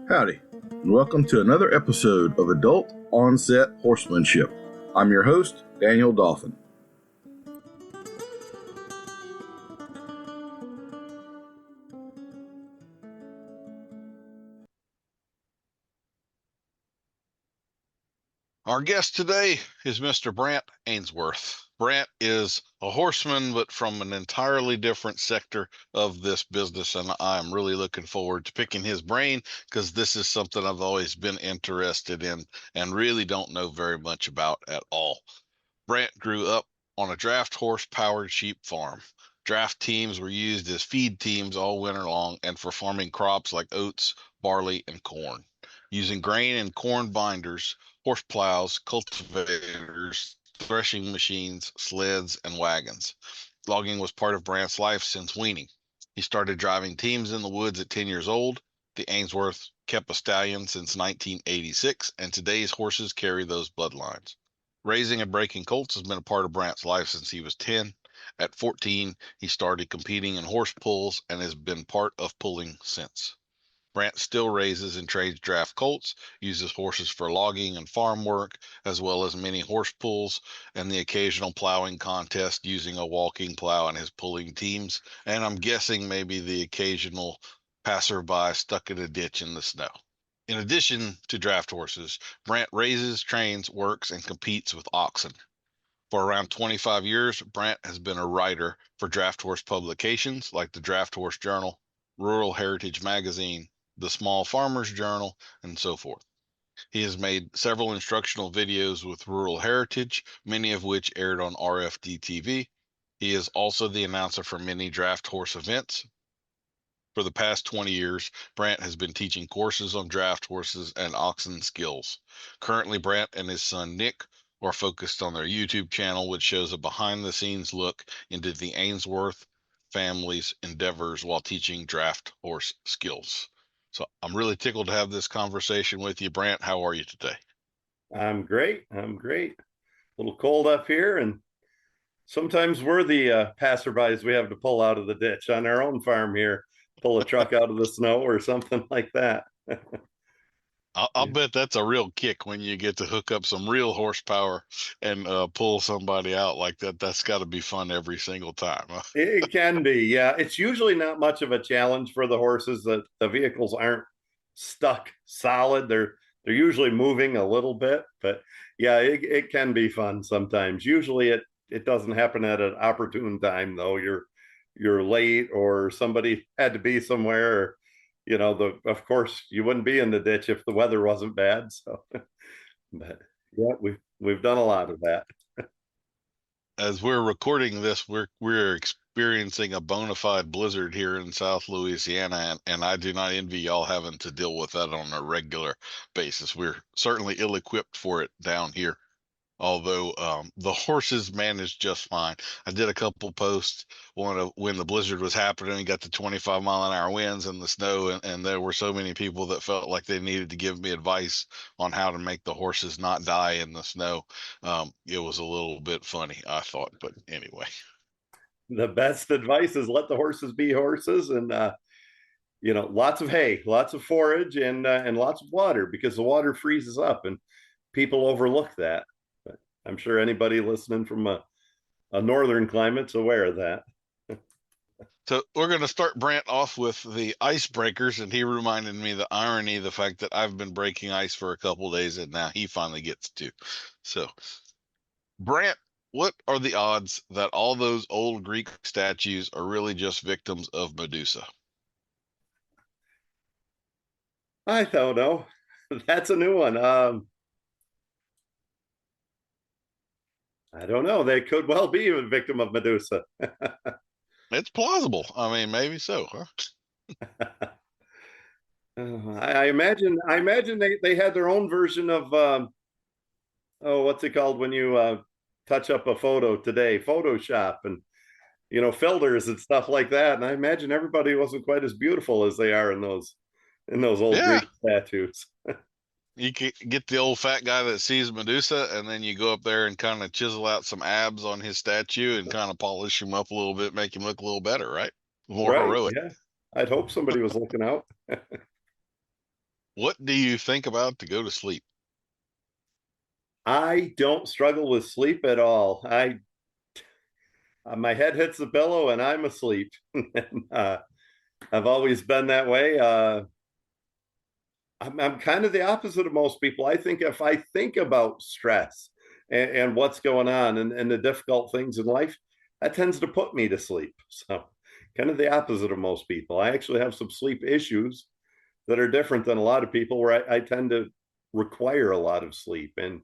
Howdy, and welcome to another episode of Adult Onset Horsemanship. I'm your host, Daniel Dauphin. Our guest today is Mr. Brandt Ainsworth. Brandt is a horseman, but from an entirely different sector of this business, and I'm really looking forward to picking his brain because this is something I've always been interested in and really don't know very much about at all. Brandt grew up on a draft horse-powered sheep farm. Draft teams were used as feed teams all winter long and for farming crops like oats, barley, and corn. Using grain and corn binders, horse plows, cultivators, threshing machines, sleds, and wagons. Logging was part of Brandt's life since weaning. He started driving teams in the woods at 10 years old. The Ainsworth kept a stallion since 1986, and today's horses carry those bloodlines. Raising and breaking colts has been a part of Brandt's life since he was 10. At 14, he started competing in horse pulls and has been part of pulling since. Brandt still raises and trades draft colts, uses horses for logging and farm work, as well as many horse pulls and the occasional plowing contest using a walking plow in his pulling teams, and I'm guessing maybe the occasional passerby stuck in a ditch in the snow. In addition to draft horses, Brandt raises, trains, works, and competes with oxen. For around 25 years, Brandt has been a writer for draft horse publications like the Draft Horse Journal, Rural Heritage Magazine, the Small Farmers Journal, and so forth. He has made several instructional videos with Rural Heritage, many of which aired on RFD-TV. He is also the announcer for many draft horse events. For the past 20 years, Brandt has been teaching courses on draft horses and oxen skills. Currently, Brandt and his son Nick are focused on their YouTube channel, which shows a behind-the-scenes look into the Ainsworth family's endeavors while teaching draft horse skills. So I'm really tickled to have this conversation with you, Brandt. How are you today? I'm great. A little cold up here, and sometimes we're the passerbys we have to pull out of the ditch on our own farm here, pull a truck out of the snow or something like that. I'll bet that's a real kick when you get to hook up some real horsepower and pull somebody out like that. That's got to be fun every single time. Huh? It can be, yeah. It's usually not much of a challenge for the horses. That the vehicles aren't stuck solid. They're usually moving a little bit, but yeah, it can be fun sometimes. Usually it doesn't happen at an opportune time though. You're late or somebody had to be somewhere. Or, of course you wouldn't be in the ditch if the weather wasn't bad. So, but yeah, we've done a lot of that. As we're recording this, we're experiencing a bona fide blizzard here in South Louisiana, and I do not envy y'all having to deal with that on a regular basis. We're certainly ill-equipped for it down here, although the horses managed just fine. I did a couple posts when the blizzard was happening and got the 25-mile-an-hour winds and the snow, and there were so many people that felt like they needed to give me advice on how to make the horses not die in the snow. It was a little bit funny, I thought, but anyway. The best advice is let the horses be horses, and lots of hay, lots of forage, and lots of water, because the water freezes up and people overlook that. I'm sure anybody listening from a northern climate's aware of that. So we're going to start Brandt off with the icebreakers, and he reminded me the irony, the fact that I've been breaking ice for a couple days, and now he finally gets to. So, Brandt, what are the odds that all those old Greek statues are really just victims of Medusa? I don't know. That's a new one. I don't know. They could well be a victim of Medusa. It's plausible. I mean, maybe so, huh? I imagine they had their own version of what's it called when you touch up a photo today? Photoshop and filters and stuff like that. And I imagine everybody wasn't quite as beautiful as they are in those old Greek statues. You could get the old fat guy that sees Medusa, and then you go up there and kind of chisel out some abs on his statue and kind of polish him up a little bit, make him look a little better, right? More heroic. Yeah. I'd hope somebody was looking out. What do you think about to go to sleep? I don't struggle with sleep at all. My head hits the pillow and I'm asleep. And, I've always been that way. I'm kind of the opposite of most people. I think if I think about stress and what's going on and the difficult things in life, that tends to put me to sleep. So kind of the opposite of most people. I actually have some sleep issues that are different than a lot of people, where I tend to require a lot of sleep and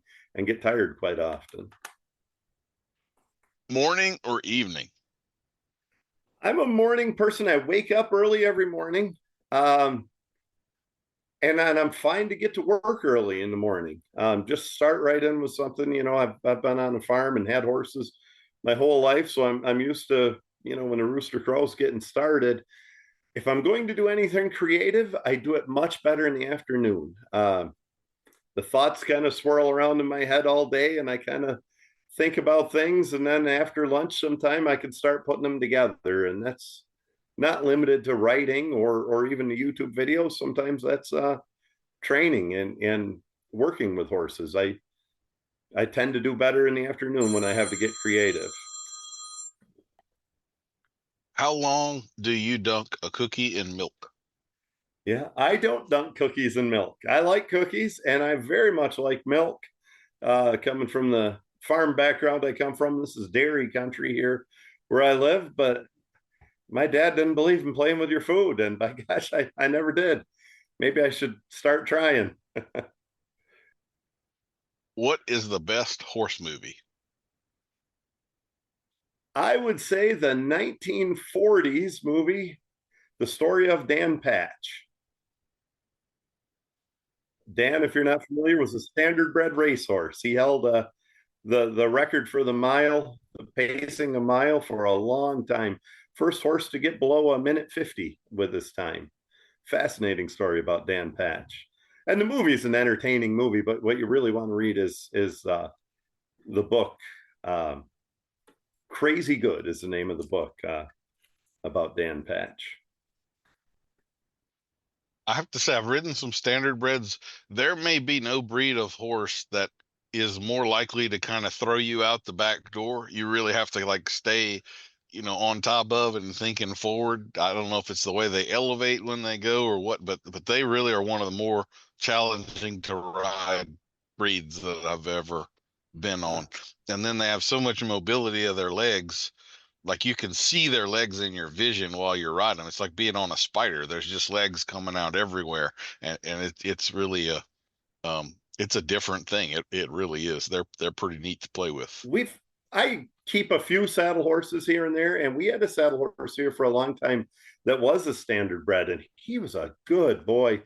get tired quite often. Morning or evening? I'm a morning person. I wake up early every morning. And I'm fine to get to work early in the morning. Just start right in with something. I've been on a farm and had horses my whole life, so I'm used to, when the rooster crows getting started. If I'm going to do anything creative, I do it much better in the afternoon. The thoughts kind of swirl around in my head all day, and I kind of think about things, and then after lunch sometime I can start putting them together. And that's not limited to writing or even the YouTube videos. Sometimes that's training and working with horses. I tend to do better in the afternoon when I have to get creative. How long do you dunk a cookie in milk? Yeah, I don't dunk cookies in milk. I like cookies, and I very much like milk. Coming from the farm background I come from, this is dairy country here where I live, but my dad didn't believe in playing with your food, and by gosh, I never did. Maybe I should start trying. What is the best horse movie? I would say the 1940s movie, The Story of Dan Patch. Dan, if you're not familiar, was a standardbred racehorse. He held the record for the pacing a mile for a long time. First horse to get below a minute 50 with his time. Fascinating story about Dan Patch. And the movie is an entertaining movie, but what you really want to read is the book. Crazy Good is the name of the book about Dan Patch. I have to say, I've ridden some standardbreds. There may be no breed of horse that is more likely to kind of throw you out the back door. You really have to like stay, on top of it and thinking forward. I don't know if it's the way they elevate when they go or what, but they really are one of the more challenging to ride breeds that I've ever been on. And then they have so much mobility of their legs, like you can see their legs in your vision while you're riding them. It's like being on a spider. There's just legs coming out everywhere, and it's really it's a different thing. It really is. They're pretty neat to play with. I keep a few saddle horses here and there, and we had a saddle horse here for a long time that was a standardbred, and he was a good boy.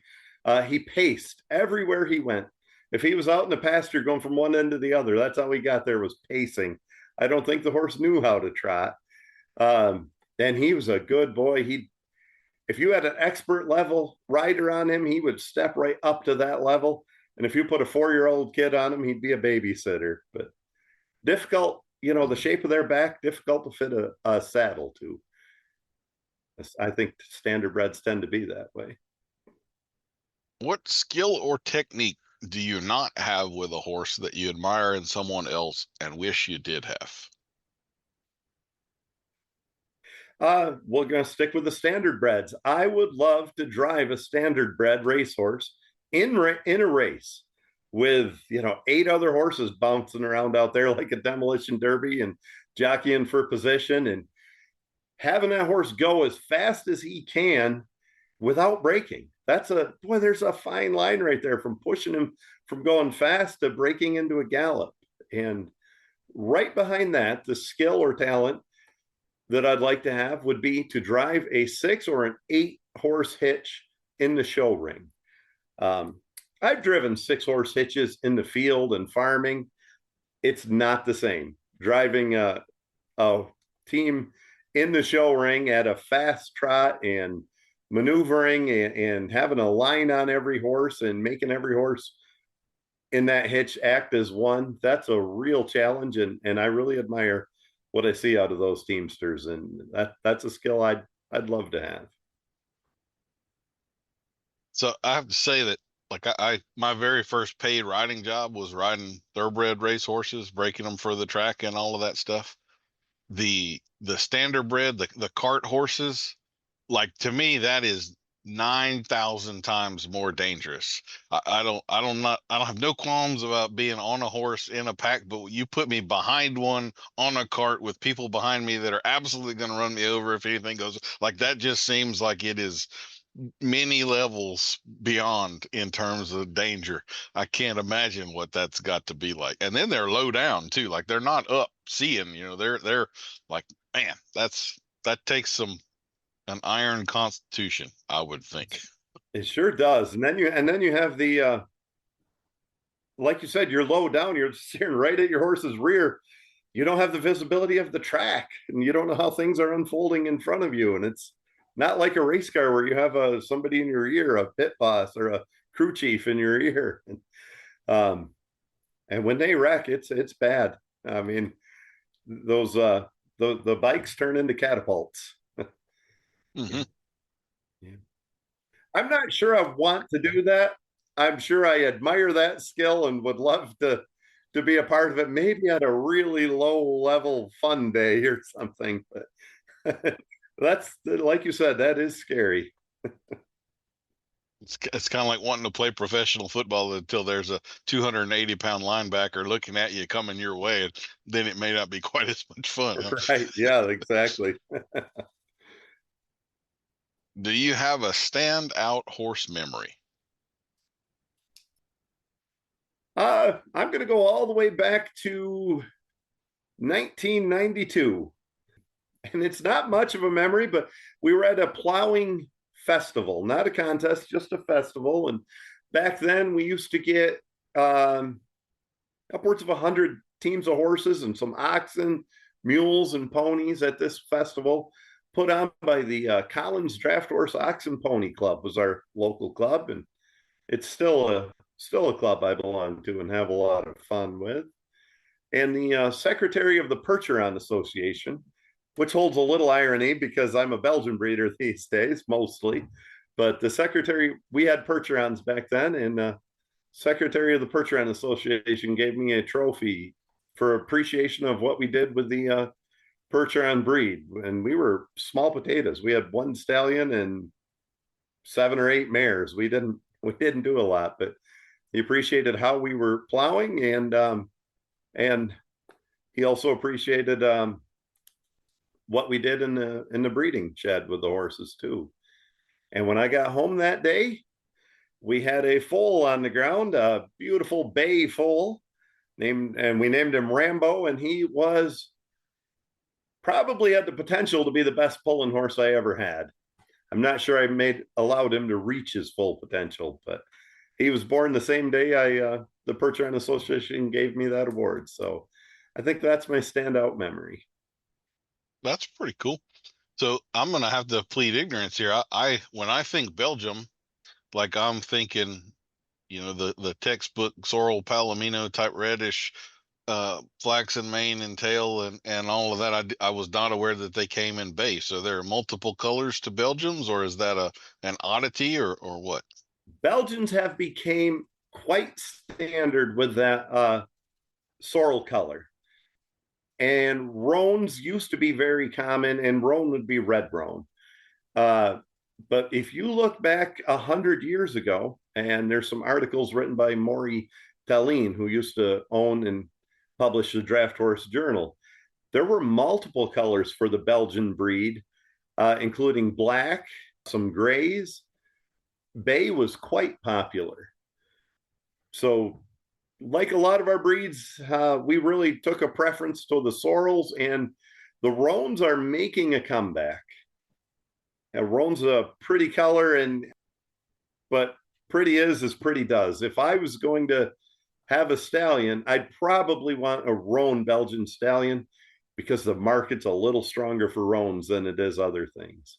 He paced everywhere he went. If he was out in the pasture going from one end to the other, that's how he got there, was pacing. I don't think the horse knew how to trot. And he was a good boy. If you had an expert level rider on him, he would step right up to that level. And if you put a 4-year-old kid on him, he'd be a babysitter. But difficult, the shape of their back, difficult to fit a saddle to. I think standardbreds tend to be that way. What skill or technique do you not have with a horse that you admire in someone else and wish you did have? We're going to stick with the standardbreds. I would love to drive a standardbred racehorse in a race with 8 other horses bouncing around out there like a demolition derby and jockeying for position, and having that horse go as fast as he can without breaking. There's a fine line right there from pushing him from going fast to breaking into a gallop. And right behind that, the skill or talent that I'd like to have would be to drive a 6 or an 8 horse hitch in the show ring. I've driven 6 horse hitches in the field and farming. It's not the same. Driving a team in the show ring at a fast trot and maneuvering and having a line on every horse and making every horse in that hitch act as one, that's a real challenge. And I really admire what I see out of those teamsters, and that's a skill I'd love to have. So I have to say that like my very first paid riding job was riding thoroughbred race horses, breaking them for the track and all of that stuff. The standardbred, the cart horses, like to me, that is 9,000 times more dangerous. I don't have no qualms about being on a horse in a pack, but you put me behind one on a cart with people behind me that are absolutely going to run me over if anything goes, like that just seems like it is many levels beyond in terms of danger. I can't imagine what that's got to be like. And then they're low down too. Like they're not up seeing, they're like, man, that takes an iron constitution, I would think. It sure does. And then you have the like you said, you're low down, you're staring right at your horse's rear. You don't have the visibility of the track, and you don't know how things are unfolding in front of you. And it's not like a race car where you have somebody in your ear, a pit boss or a crew chief in your ear. And when they wreck, it's bad. I mean, those the bikes turn into catapults. Mm-hmm. Yeah. I'm not sure I want to do that. I'm sure I admire that skill and would love to be a part of it, maybe at a really low level fun day or something. But that's, like you said, that is scary. It's kind of like wanting to play professional football until there's a 280-pound linebacker looking at you coming your way, and then it may not be quite as much fun. Huh? Right. Yeah, exactly. Do you have a standout horse memory? I'm going to go all the way back to 1992. And it's not much of a memory, but we were at a plowing festival, not a contest, just a festival. And back then we used to get upwards of 100 teams of horses and some oxen, mules, and ponies at this festival, put on by the Collins Draft Horse Oxen Pony Club was our local club. And it's still a club I belong to and have a lot of fun with. And the secretary of the Percheron Association, which holds a little irony because I'm a Belgian breeder these days, mostly. But the secretary, we had Percherons back then, and secretary of the Percheron Association gave me a trophy for appreciation of what we did with the Percheron breed. And we were small potatoes. We had one stallion and 7 or 8 mares. We didn't do a lot, but he appreciated how we were plowing, and he also appreciated what we did in the breeding shed with the horses too. And when I got home that day, we had a foal on the ground, a beautiful bay foal, we named him Rambo, and he was probably had the potential to be the best pulling horse I ever had. I'm not sure I allowed him to reach his full potential, but he was born the same day the Percheron Association gave me that award. So I think that's my standout memory. That's pretty cool. So I'm gonna have to plead ignorance here. When I think Belgium, like I'm thinking, the textbook sorrel palomino type reddish, flaxen mane and tail and all of that. I was not aware that they came in bay. So there are multiple colors to Belgians, or is that an oddity or what? Belgians have became quite standard with that sorrel color. And roans used to be very common, and roan would be red roan. But if you look back 100 years ago, and there's some articles written by Maury Dahlin, who used to own and publish the Draft Horse Journal, there were multiple colors for the Belgian breed, including black, some grays. Bay was quite popular. So like a lot of our breeds, we really took a preference to the sorrels, and the roans are making a comeback. Now, roan's a pretty color, but pretty is as pretty does. If I was going to have a stallion, I'd probably want a roan Belgian stallion because the market's a little stronger for roans than it is other things.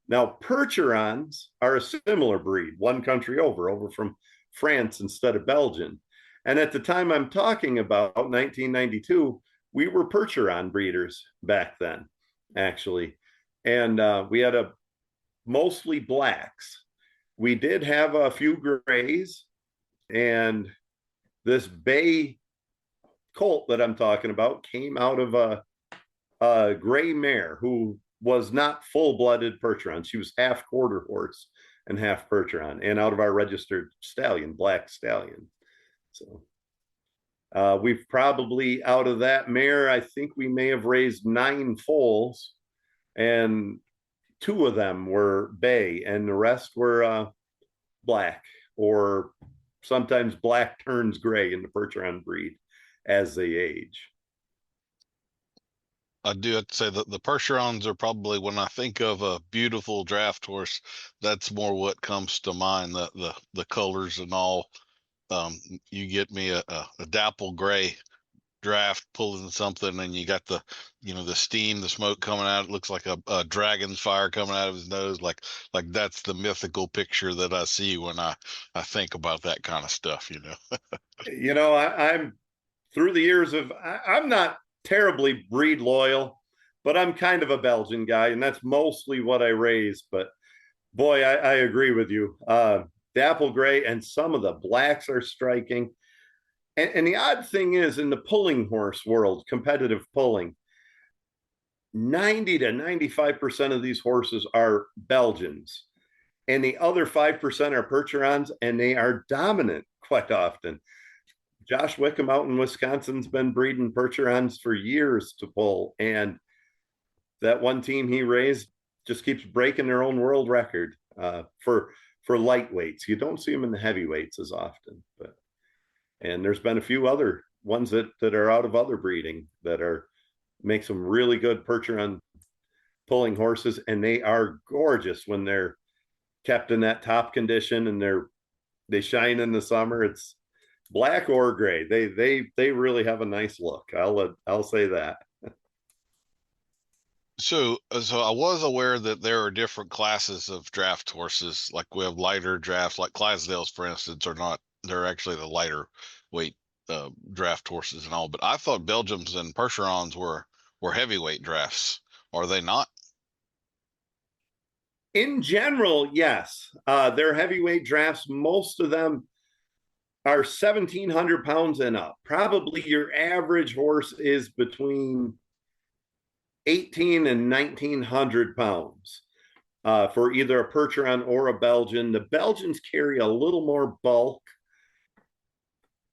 Now, Percherons are a similar breed, one country over from France instead of Belgian. And at the time I'm talking about, 1992, we were Percheron breeders back then, actually. And we had mostly blacks. We did have a few grays, and this bay colt that I'm talking about came out of a gray mare who was not full-blooded Percheron. She was half quarter horse and half Percheron, and out of our registered stallion, black stallion. So we've probably, out of that mare, I think we may have raised 9 foals, and 2 of them were bay, and the rest were black, or sometimes black turns gray in the Percheron breed as they age. I do have to say that the Percherons are probably, when I think of a beautiful draft horse, that's more what comes to mind. The colors and all. You get me a dapple gray draft pulling something, and you got the steam, the smoke coming out. It looks like a dragon's fire coming out of his nose. Like that's the mythical picture that I see when I think about that kind of stuff. I'm through the years of, I'm not terribly breed loyal, but I'm kind of a Belgian guy, and that's mostly what I raise. But boy, I agree with you. Dapple gray, and some of the blacks are striking. And the odd thing is, in the pulling horse world, competitive pulling, 90 to 95% of these horses are Belgians, and the other 5% are Percherons, and they are dominant quite often. Josh Wickham out in Wisconsin's been breeding Percherons for years to pull, and that one team he raised just keeps breaking their own world record for lightweights. You don't see them in the heavyweights as often, and there's been a few other ones that are out of other breeding that make some really good Percheron pulling horses, and they are gorgeous when they're kept in that top condition and they shine in the summer. It's black or gray. They really have a nice look. I'll say that. So I was aware that there are different classes of draft horses. Like we have lighter drafts, like Clydesdales, for instance, they're actually the lighter weight draft horses and all. But I thought Belgians and Percherons were heavyweight drafts. Are they not? In general, yes. They're heavyweight drafts. Most of them are 1,700 pounds and up. Probably your average horse is between 18 and 1,900 pounds for either a Percheron or a Belgian. The Belgians carry a little more bulk.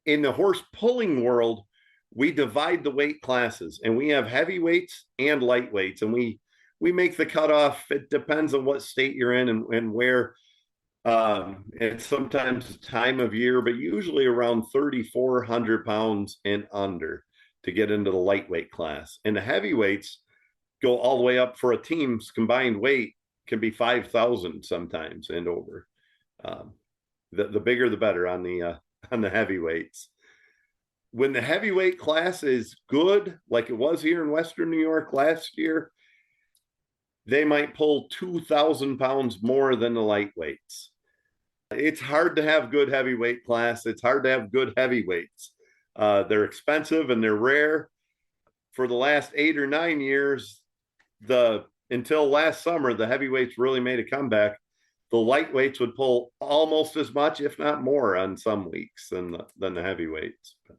In the horse pulling world, we divide the weight classes, and we have heavyweights and lightweights, and we make the cutoff. It depends on what state you're in and where, and sometimes time of year, but usually around 3,400 pounds and under to get into the lightweight class. And the heavyweights go all the way up. For a team's combined weight can be 5,000 sometimes and over. The bigger the better on the heavyweights. When the heavyweight class is good, like it was here in Western New York last year, they might pull 2,000 pounds more than the lightweights. It's hard to have good heavyweight class. It's hard to have good heavyweights. They're expensive and they're rare. For the last 8 or 9 years, until last summer, the heavyweights really made a comeback. The lightweights would pull almost as much, if not more, on some weeks than the heavyweights. But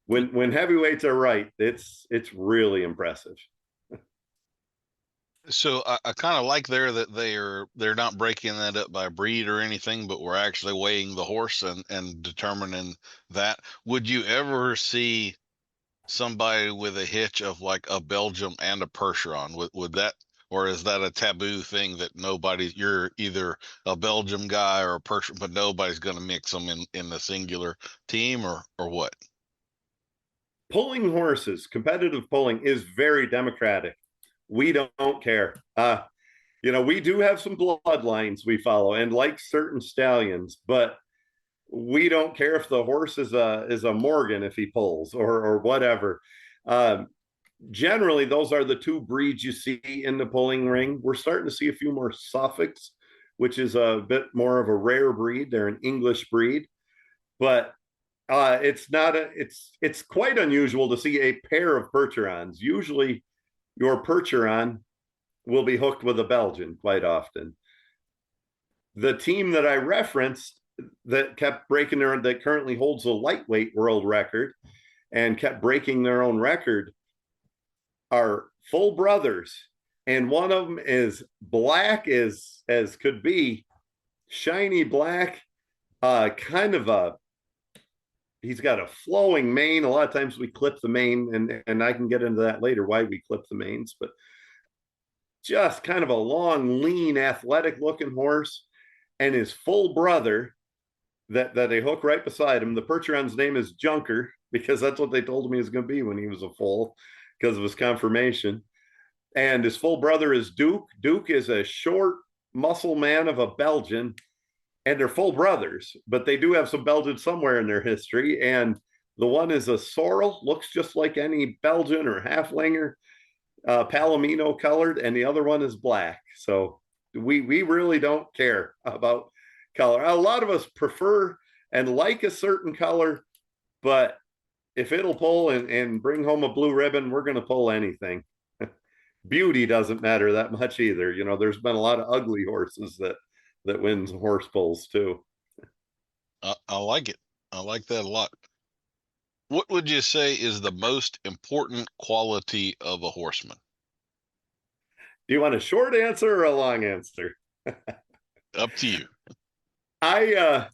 when heavyweights are right, it's really impressive. So I kind of like there that they're not breaking that up by breed or anything, but we're actually weighing the horse and determining that. Would you ever see somebody with a hitch of like a Belgium and a Percheron? Would that, or is that a taboo thing that you're either a Belgium guy or a Percheron, but nobody's going to mix them in the singular team, or what? Pulling horses, competitive pulling, is very democratic. We don't care. We do have some bloodlines we follow, and like certain stallions, but we don't care if the horse is a Morgan if he pulls or whatever. Generally, those are the 2 breeds you see in the pulling ring. We're starting to see a few more Suffolks, which is a bit more of a rare breed. They're an English breed, but it's quite unusual to see a pair of Percherons. Usually your Percheron will be hooked with a Belgian quite often. the team that I referenced that kept breaking that currently holds the lightweight world record and kept breaking their own record are full brothers. And one of them is black as could be, shiny black, kind of he's got a flowing mane. A lot of times we clip the mane, and I can get into that later, why we clip the manes, but just kind of a long, lean, athletic looking horse. And his full brother that they hook right beside him, the Percheron's name is Junker, because that's what they told him he was going to be when he was a foal, because of his conformation. And his full brother is Duke. Duke is a short muscle man of a Belgian, and they're full brothers, but they do have some Belgians somewhere in their history. And the one is a sorrel, looks just like any Belgian or halflinger, palomino colored, and the other one is black. So we really don't care about color. A lot of us prefer and like a certain color, but if it'll pull and bring home a blue ribbon, we're going to pull anything. Beauty doesn't matter that much either. You know, there's been a lot of ugly horses that wins horse pulls too. I like it. I like that a lot. What would you say is the most important quality of a horseman? Do you want a short answer or a long answer? Up to you. I've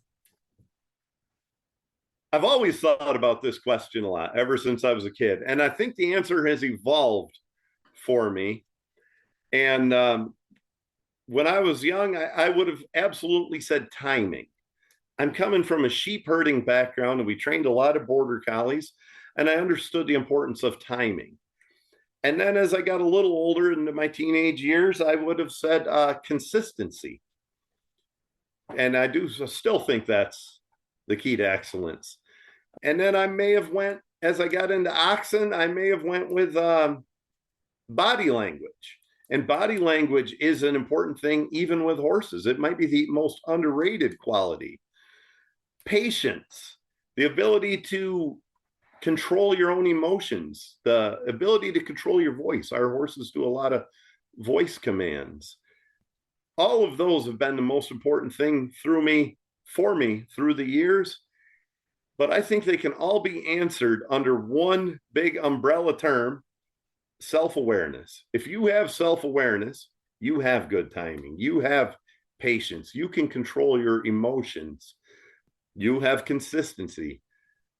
always thought about this question a lot ever since I was a kid, and I think the answer has evolved for me. And when I was young, I would have absolutely said timing. I'm coming from a sheep herding background, and we trained a lot of border collies, and I understood the importance of timing. And then as I got a little older into my teenage years, I would have said consistency. And I do still think that's the key to excellence. And then I may have went, as I got into Oxen, I may have went with body language. And body language is an important thing, even with horses. It might be the most underrated quality. Patience, the ability to control your own emotions, the ability to control your voice. Our horses do a lot of voice commands. All of those have been the most important thing for me through the years. But I think they can all be answered under one big umbrella term: self-awareness. If you have self-awareness, you have good timing, you have patience, you can control your emotions, you have consistency.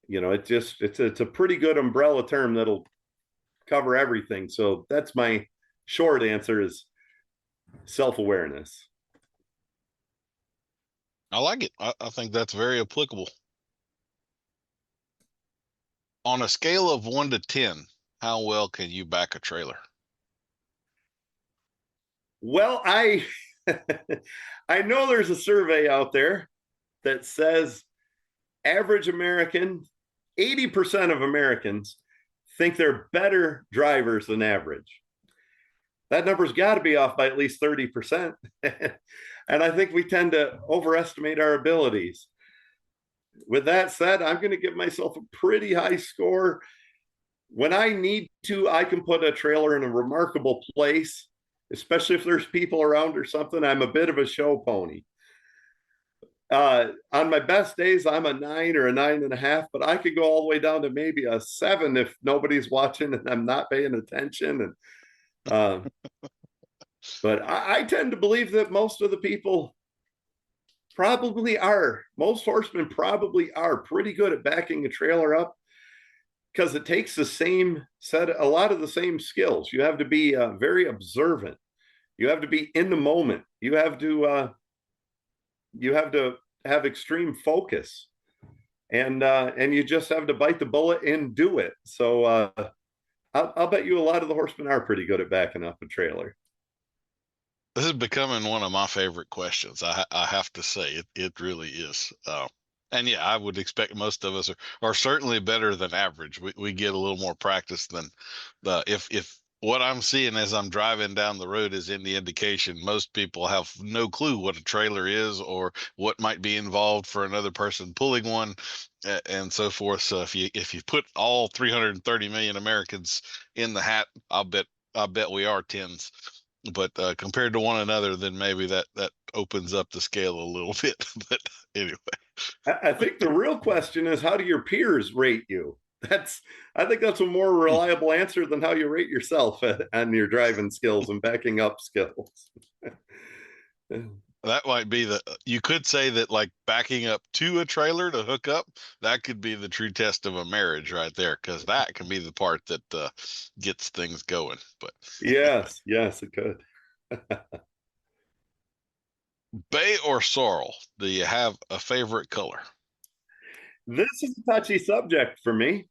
You know, it's a pretty good umbrella term that'll cover everything. So that's my short answer, is self-awareness. I like it. I think that's very applicable. On a scale of 1 to 10, how well can you back a trailer? Well, I know there's a survey out there that says average American, 80% of Americans think they're better drivers than average. That number's got to be off by at least 30%. And I think we tend to overestimate our abilities. With that said, I'm going to give myself a pretty high score. When I need to, I can put a trailer in a remarkable place, especially if there's people around or something. I'm a bit of a show pony. On my best days, I'm a 9 or a 9.5, but I could go all the way down to maybe a 7 if nobody's watching and I'm not paying attention. And but I tend to believe that most of the people probably are, most horsemen probably are pretty good at backing a trailer up, because it takes the same set, a lot of the same skills. You have to be very observant. You have to be in the moment. You have to have extreme focus, and you just have to bite the bullet and do it. So I'll bet you a lot of the horsemen are pretty good at backing up a trailer. This is becoming one of my favorite questions. I have to say, it really is. And yeah, I would expect most of us are certainly better than average. We get a little more practice than if what I'm seeing as I'm driving down the road is any indication, most people have no clue what a trailer is or what might be involved for another person pulling one, and so forth. So if you put all 330 million Americans in the hat, I'll bet we are tens. but compared to one another, then maybe that opens up the scale a little bit. But anyway, I think the real question is, how do your peers rate you? I think that's a more reliable answer than how you rate yourself on your driving skills and backing up skills. that might be you could say that, like, backing up to a trailer to hook up, that could be the true test of a marriage right there, because that can be the part that gets things going. But yes, it could. bay or sorrel, do you have a favorite color? This is a touchy subject for me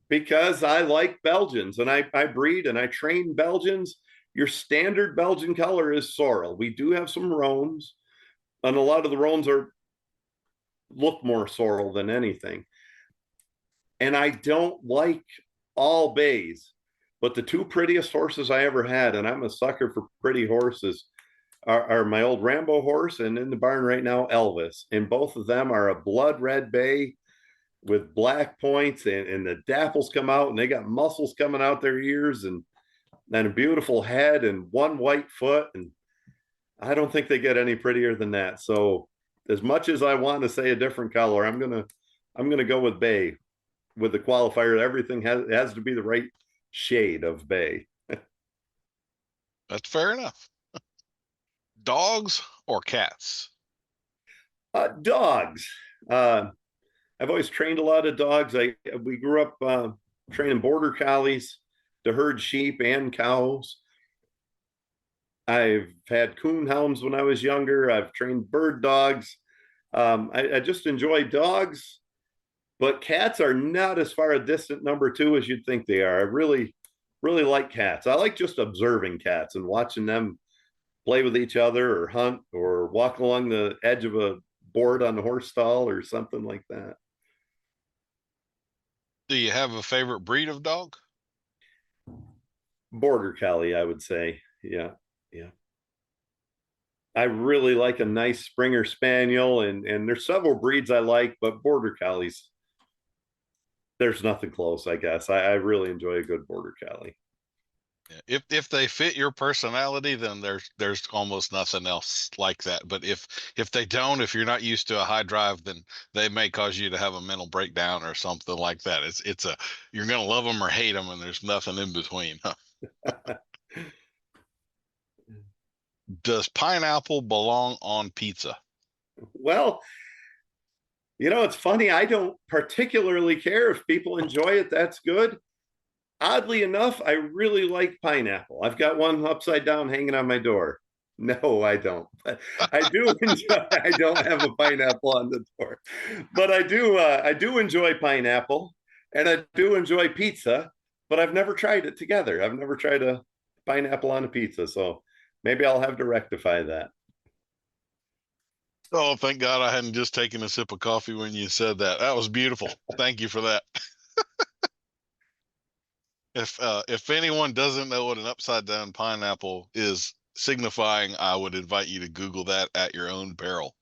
because I like Belgians and I breed and I train Belgians. Your standard Belgian color is sorrel. We do have some roans, and a lot of the roans look more sorrel than anything. And I don't like all bays, but the two prettiest horses I ever had, and I'm a sucker for pretty horses, are my old Rambo horse, and in the barn right now, Elvis. And both of them are a blood red bay with black points, and the dapples come out, and they got muscles coming out their ears, and a beautiful head and one white foot. And I don't think they get any prettier than that. So as much as I want to say a different color, I'm gonna go with bay, with the qualifier. Everything has to be the right shade of bay. That's fair enough. Dogs or cats? Dogs. I've always trained a lot of dogs. We grew up training border collies to herd sheep and cows. I've had coonhounds when I was younger. I've trained bird dogs. I just enjoy dogs, but cats are not as far a distant number two as you'd think they are. I really, really like cats. I like just observing cats and watching them play with each other or hunt or walk along the edge of a board on the horse stall or something like that. Do you have a favorite breed of dog? Border collie, I would say. Yeah. I really like a nice Springer Spaniel, and there's several breeds I like, but border collies, there's nothing close, I guess. I really enjoy a good border collie. Yeah. If they fit your personality, then there's almost nothing else like that. But if they don't, if you're not used to a high drive, then they may cause you to have a mental breakdown or something like that. You're gonna love them or hate them, and there's nothing in between. Huh? Does pineapple belong on pizza? Well, it's funny. I don't particularly care. If people enjoy it, that's good. Oddly enough, I really like pineapple. I've got one upside down hanging on my door. No, I don't. But I do enjoy. I don't have a pineapple on the door, but I do enjoy pineapple, and I do enjoy pizza. But I've never tried it together. I've never tried a pineapple on a pizza, so maybe I'll have to rectify that. Oh, thank God I hadn't just taken a sip of coffee when you said that. That was beautiful. Thank you for that. If anyone doesn't know what an upside down pineapple is signifying, I would invite you to Google that at your own peril.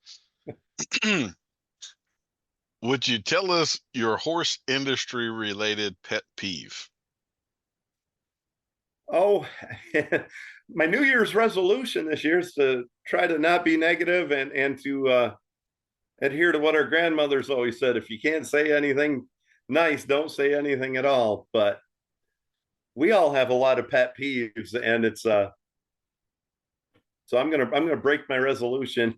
Would you tell us your horse industry related pet peeve? Oh, my New Year's resolution this year is to try to not be negative and to adhere to what our grandmothers always said. If you can't say anything nice, don't say anything at all. But we all have a lot of pet peeves, and it's so I'm gonna break my resolution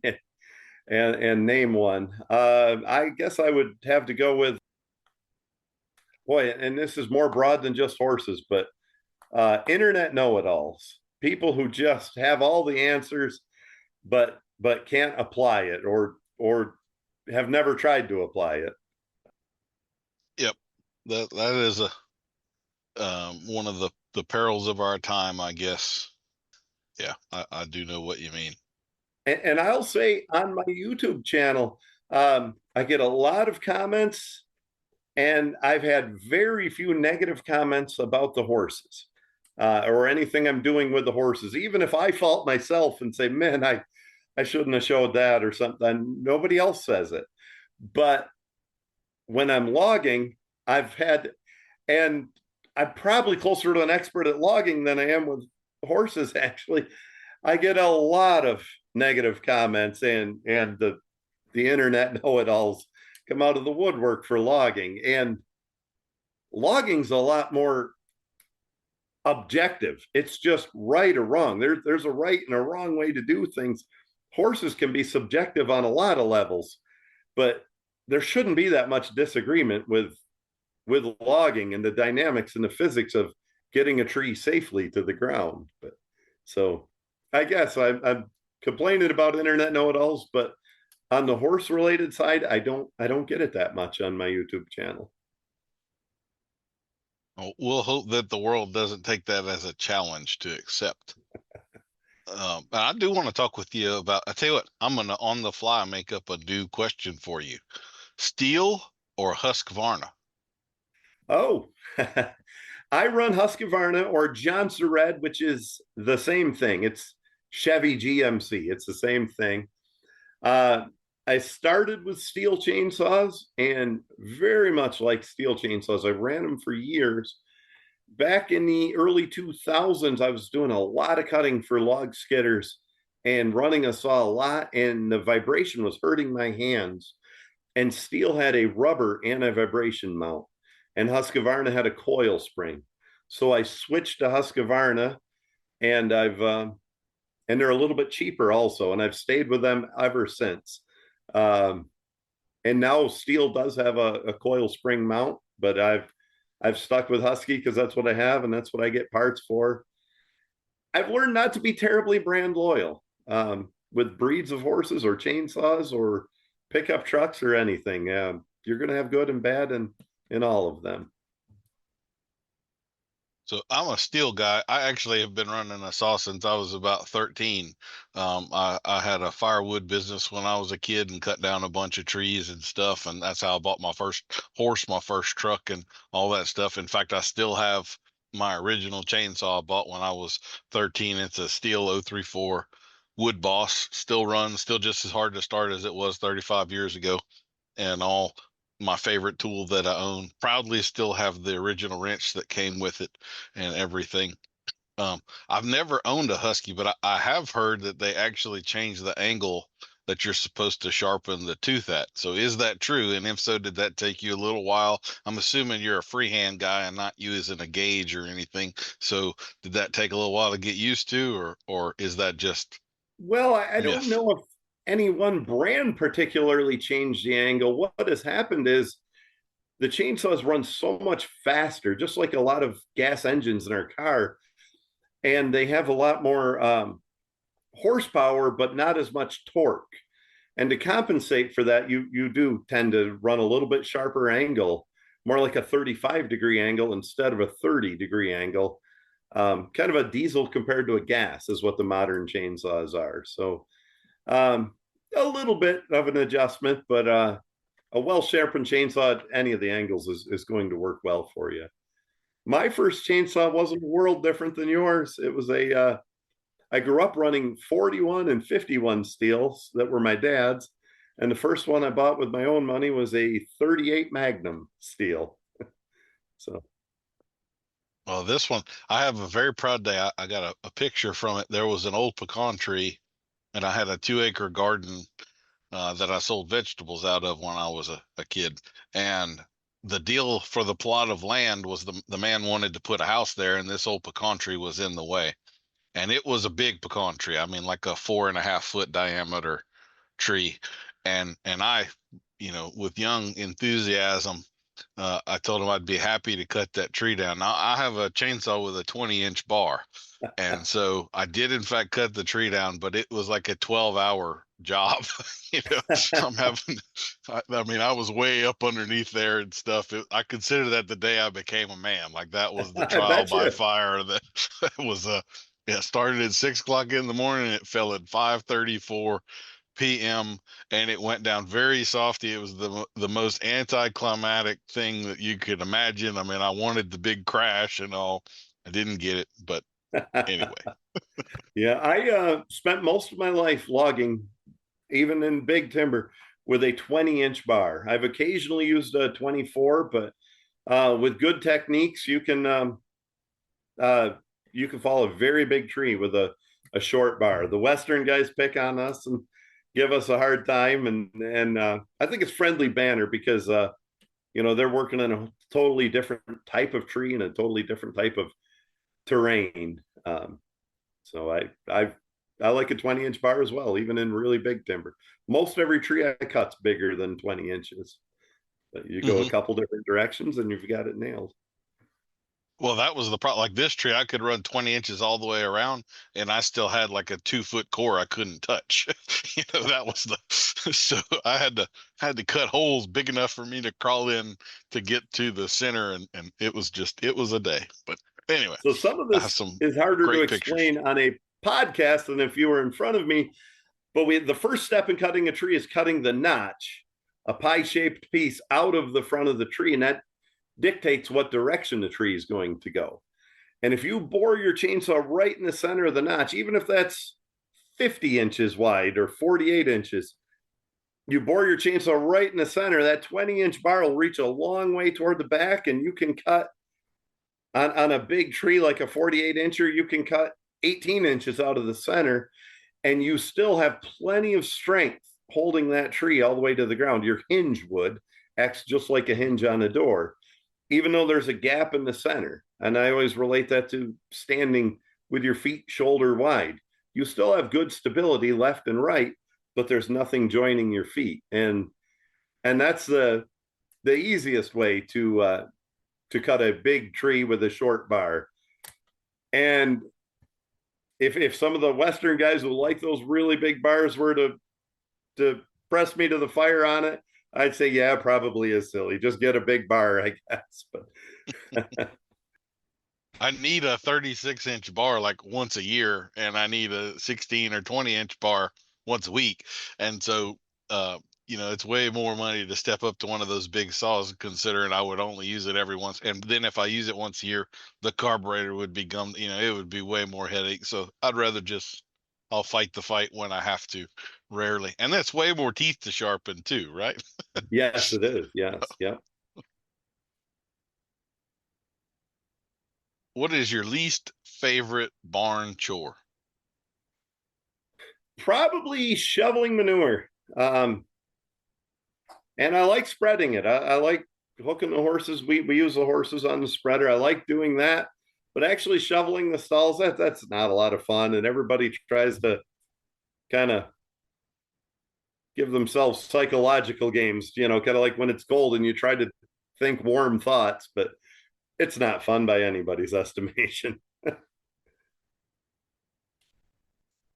and name one. I guess I would have to go with, boy, and this is more broad than just horses, but internet know-it-alls, people who just have all the answers, but can't apply it or have never tried to apply it. Yep, that is one of the perils of our time, I guess. Yeah, I do know what you mean. And I'll say on my YouTube channel, I get a lot of comments, and I've had very few negative comments about the horses or anything I'm doing with the horses. Even if I fault myself and say, man, I shouldn't have showed that or something, nobody else says it. But when I'm logging, and I'm probably closer to an expert at logging than I am with horses, actually, I get a lot of negative comments, and the internet know-it-alls come out of the woodwork for logging. And logging's a lot more objective. It's just right or wrong. There's a right and a wrong way to do things. Horses can be subjective on a lot of levels, but there shouldn't be that much disagreement with logging and the dynamics and the physics of getting a tree safely to the ground. But so I guess I'm complaining about internet know-it-alls, but on the horse related side, I don't get it that much on my YouTube channel. Well, we'll hope that the world doesn't take that as a challenge to accept. I do want to talk with you about, I tell you what, I'm going to on the fly make up a new question for you. Steel or Husqvarna? Oh, I run Husqvarna or Johnson Red, which is the same thing. It's Chevy GMC. It's the same thing. I started with steel chainsaws, and very much like steel chainsaws, I ran them for years. Back in the early 2000s, I was doing a lot of cutting for log skidders and running a saw a lot, and the vibration was hurting my hands. And steel had a rubber anti-vibration mount, and Husqvarna had a coil spring. So I switched to Husqvarna, and and they're a little bit cheaper also, and I've stayed with them ever since. And now steel does have a coil spring mount, but I've stuck with Husky because that's what I have, and that's what I get parts for. I've learned not to be terribly brand loyal with breeds of horses or chainsaws or pickup trucks or anything. You're going to have good and bad in all of them. So I'm a steel guy. I actually have been running a saw since I was about 13. I had a firewood business when I was a kid and cut down a bunch of trees and stuff. And that's how I bought my first horse, my first truck, and all that stuff. In fact, I still have my original chainsaw I bought when I was 13. It's a steel 034 Wood Boss. Still runs, still just as hard to start as it was 35 years ago. And all my favorite tool that I own. Proudly still have the original wrench that came with it and everything. I've never owned a Husky, but I have heard that they actually change the angle that you're supposed to sharpen the tooth at. So is that true? And if so, did that take you a little while? I'm assuming you're a freehand guy and not using a gauge or anything. So did that take a little while to get used to, or is that just Well, I don't myth? know if any one brand particularly changed the angle. What has happened is the chainsaws run so much faster, just like a lot of gas engines in our car, and they have a lot more horsepower, but not as much torque. And to compensate for that, you do tend to run a little bit sharper angle, more like a 35-degree angle instead of a 30-degree angle. Kind of a diesel compared to a gas is what the modern chainsaws are. So a little bit of an adjustment, but a well-sharpened chainsaw at any of the angles is going to work well for you. My first chainsaw wasn't a world different than yours. It was I grew up running 41 and 51 steels that were my dad's. And the first one I bought with my own money was a 38 Magnum steel. So, Well, this one, I have a very proud day. I got a picture from it. There was an old pecan tree, and I had a 2-acre garden that I sold vegetables out of when I was a kid. And the deal for the plot of land was the man wanted to put a house there, and this old pecan tree was in the way. And it was a big pecan tree. I mean, like a 4.5-foot diameter tree. And I, with young enthusiasm, I told him I'd be happy to cut that tree down. Now I have a chainsaw with a 20-inch bar. And so I did in fact cut the tree down, but it was like a 12-hour job. I was way up underneath there and stuff. I consider that the day I became a man. Like that was the trial by fire. That was started at 6 o'clock in the morning. It fell at 5:34 p.m. and it went down very softly. It was the most anticlimactic thing that you could imagine. I mean, I wanted the big crash and all. I didn't get it, but anyway. Yeah, I spent most of my life logging, even in big timber, with a 20-inch bar. I've occasionally used a 24, but with good techniques, you can you can fall a very big tree with a short bar. The Western guys pick on us and give us a hard time, and I think it's friendly banter because they're working on a totally different type of tree and a totally different type of terrain. So I like a 20-inch bar as well, even in really big timber. Most every tree I cut's bigger than 20 inches. But you go a couple different directions and you've got it nailed. Well, that was the problem. Like this tree, I could run 20 inches all the way around, and I still had like a 2-foot core I couldn't touch. That was so I had to cut holes big enough for me to crawl in to get to the center, and it was a day. But anyway, so some of this is harder to explain on a podcast than if you were in front of me. But the first step in cutting a tree is cutting the notch, a pie-shaped piece out of the front of the tree, and that dictates what direction the tree is going to go. And if you bore your chainsaw right in the center of the notch, even if that's 50 inches wide or 48 inches, you bore your chainsaw right in the center, that 20-inch bar will reach a long way toward the back, and you can cut on a big tree like a 48-incher, you can cut 18 inches out of the center, and you still have plenty of strength holding that tree all the way to the ground. Your hinge wood acts just like a hinge on a door, even though there's a gap in the center. And I always relate that to standing with your feet shoulder wide. You still have good stability left and right, but there's nothing joining your feet. And that's the easiest way to cut a big tree with a short bar. And if some of the Western guys who like those really big bars were to press me to the fire on it, I'd say, yeah, probably is silly. Just get a big bar, I guess. But I need a 36-inch bar like once a year, and I need a 16 or 20-inch bar once a week. And so, it's way more money to step up to one of those big saws, considering I would only use it every once. And then if I use it once a year, the carburetor would be gummed. It would be way more headache. So I'd rather I'll fight the fight when I have to, rarely. And that's way more teeth to sharpen too, right? Yes, it is. Yes. Yeah. What is your least favorite barn chore? Probably shoveling manure. And I like spreading it. I like hooking the horses. We use the horses on the spreader. I like doing that. But actually shoveling the stalls, that's not a lot of fun. And everybody tries to kind of give themselves psychological games, kind of like when it's cold and you try to think warm thoughts, but it's not fun by anybody's estimation.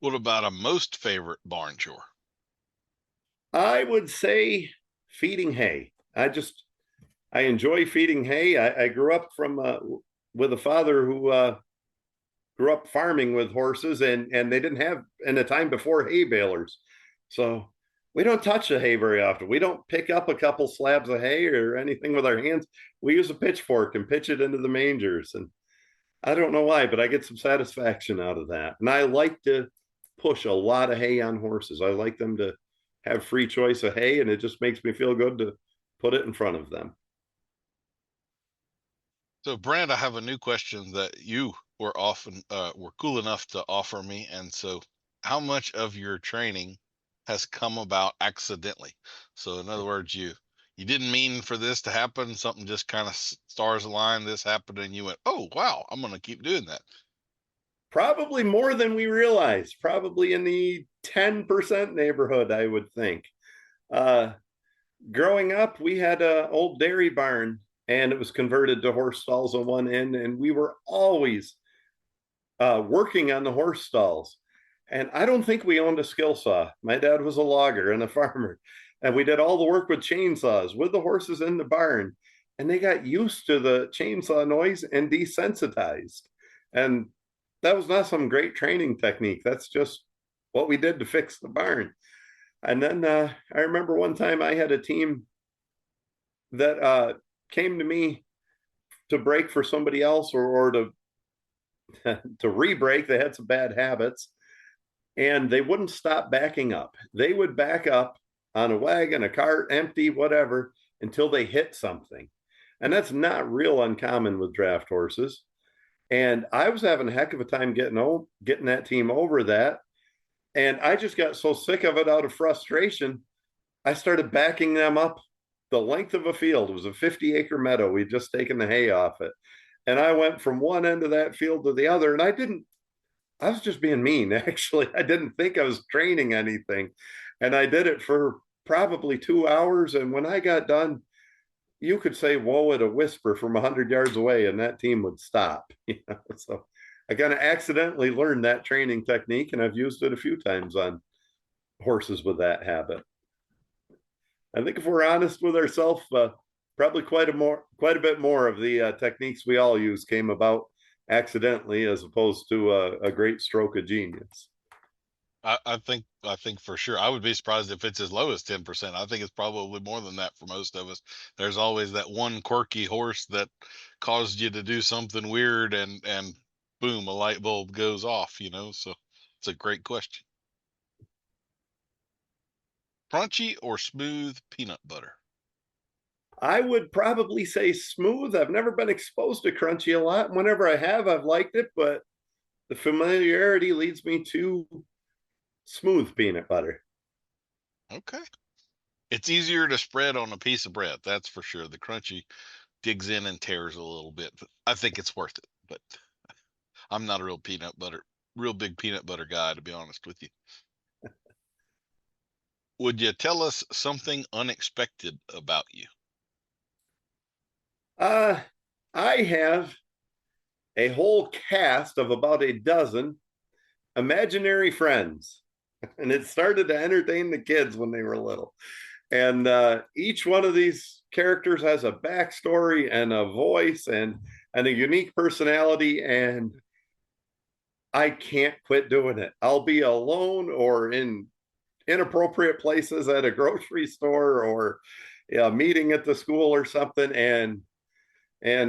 What about a most favorite barn chore? I would say feeding hay. I enjoy feeding hay. I grew up with a father who grew up farming with horses, and they didn't have in the time before hay balers. So we don't touch the hay very often. We don't pick up a couple slabs of hay or anything with our hands. We use a pitchfork and pitch it into the mangers. And I don't know why, but I get some satisfaction out of that. And I like to push a lot of hay on horses. I like them to have free choice of hay, and it just makes me feel good to put it in front of them. So, Brand, I have a new question that you were cool enough to offer me. And so, how much of your training has come about accidentally? So, in other words, you didn't mean for this to happen. Something just kind of stars aligned. This happened, and you went, "Oh, wow, I'm going to keep doing that." Probably more than we realize. Probably in the 10% neighborhood, I would think. Growing up, we had an old dairy barn, and it was converted to horse stalls on one end, and we were always working on the horse stalls. And I don't think we owned a skill saw. My dad was a logger and a farmer, and we did all the work with chainsaws with the horses in the barn, and they got used to the chainsaw noise and desensitized. And that was not some great training technique. That's just what we did to fix the barn. And then I remember one time I had a team that came to me to break for somebody else or to to re-break. They had some bad habits, and they wouldn't stop backing up. They would back up on a wagon, a cart, empty, whatever, until they hit something. And that's not real uncommon with draft horses. And I was having a heck of a time getting that team over that. And I just got so sick of it out of frustration, I started backing them up the length of a field. It was a 50-acre meadow. We'd just taken the hay off it. And I went from one end of that field to the other. And I was just being mean, actually. I didn't think I was training anything. And I did it for probably 2 hours. And when I got done, you could say whoa at a whisper from 100 yards away, and that team would stop. So I kind of accidentally learned that training technique, and I've used it a few times on horses with that habit. I think if we're honest with ourselves, probably quite a bit more of the techniques we all use came about accidentally as opposed to a great stroke of genius. I think for sure. I would be surprised if it's as low as 10%. I think it's probably more than that for most of us. There's always that one quirky horse that caused you to do something weird, and boom, a light bulb goes off, So it's a great question. Crunchy or smooth peanut butter? I would probably say smooth. I've never been exposed to crunchy a lot. Whenever I have, I've liked it, but the familiarity leads me to smooth peanut butter. Okay. It's easier to spread on a piece of bread, that's for sure. The crunchy digs in and tears a little bit, but I think it's worth it. But I'm not a real big peanut butter guy, to be honest with you. Would you tell us something unexpected about you? I have a whole cast of about a dozen imaginary friends, and it started to entertain the kids when they were little. And each one of these characters has a backstory and a voice and a unique personality, and I can't quit doing it. I'll be alone or in inappropriate places at a grocery store or a meeting at the school or something, and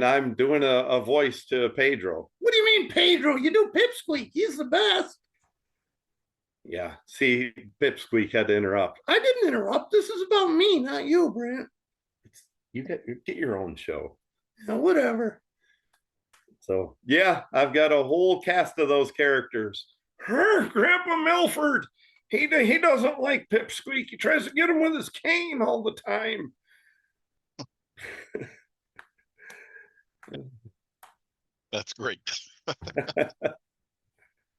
I'm doing a voice to Pedro. What do you mean, Pedro? You do Pipsqueak. He's the best. Yeah, see, Pipsqueak had to interrupt. I didn't interrupt. This is about me, not you, Brandt. You get your own show. Yeah, whatever. So, yeah, I've got a whole cast of those characters. Grandpa Milford. He doesn't like Pipsqueak. He tries to get him with his cane all the time. That's great.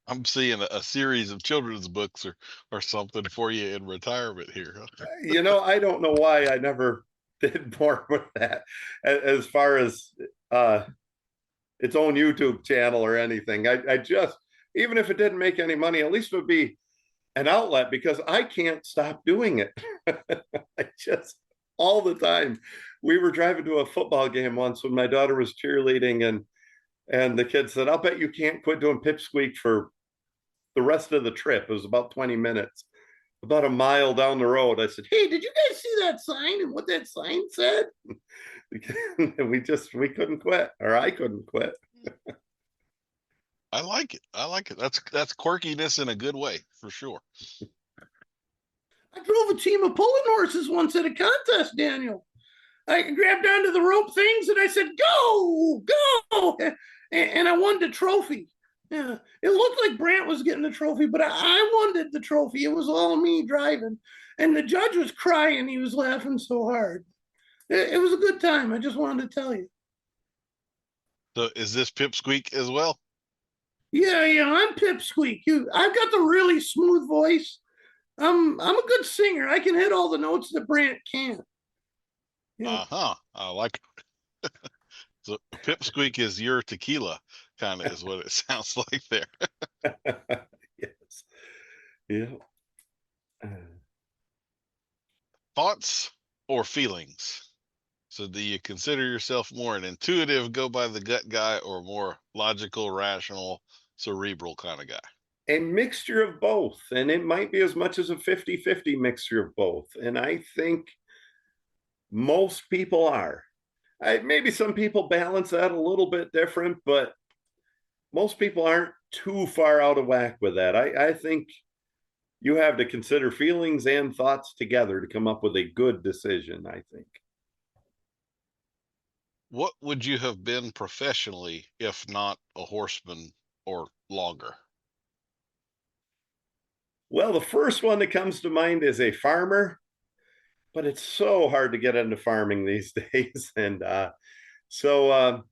I'm seeing a series of children's books or something for you in retirement here. I don't know why I never did more with that as far as its own YouTube channel or anything. I just, even if it didn't make any money, at least it would be an outlet, because I can't stop doing it. I just, all the time. We were driving to a football game once when my daughter was cheerleading, and the kid said, I'll bet you can't quit doing Pipsqueak for the rest of the trip. It was about 20 minutes, about a mile down the road. I said, hey, did you guys see that sign and what that sign said? we couldn't quit, or I couldn't quit. I like it. That's quirkiness in a good way, for sure. I drove a team of pulling horses once at a contest, Daniel. I grabbed onto the rope things and I said, go, go. And I won the trophy. Yeah, it looked like Brandt was getting the trophy, but I wanted the trophy. It was all me driving. And the judge was crying. He was laughing so hard. It was a good time. I just wanted to tell you. So is this Pipsqueak as well? Yeah, I'm Pipsqueak. I've got the really smooth voice. I'm a good singer. I can hit all the notes that Brandt can't. Yeah. I like it. So Pipsqueak is your tequila, kind of is what it sounds like there. Yes. Yeah. Thoughts or feelings? So do you consider yourself more an intuitive, go by the gut guy, or more logical, rational, cerebral kind of guy? A mixture of both. And it might be as much as a 50-50 mixture of both. And I think most people are. Maybe some people balance that a little bit different, but most people aren't too far out of whack with that. I think you have to consider feelings and thoughts together to come up with a good decision, I think. What would you have been professionally if not a horseman or longer? Well, the first one that comes to mind is a farmer, but it's so hard to get into farming these days. And so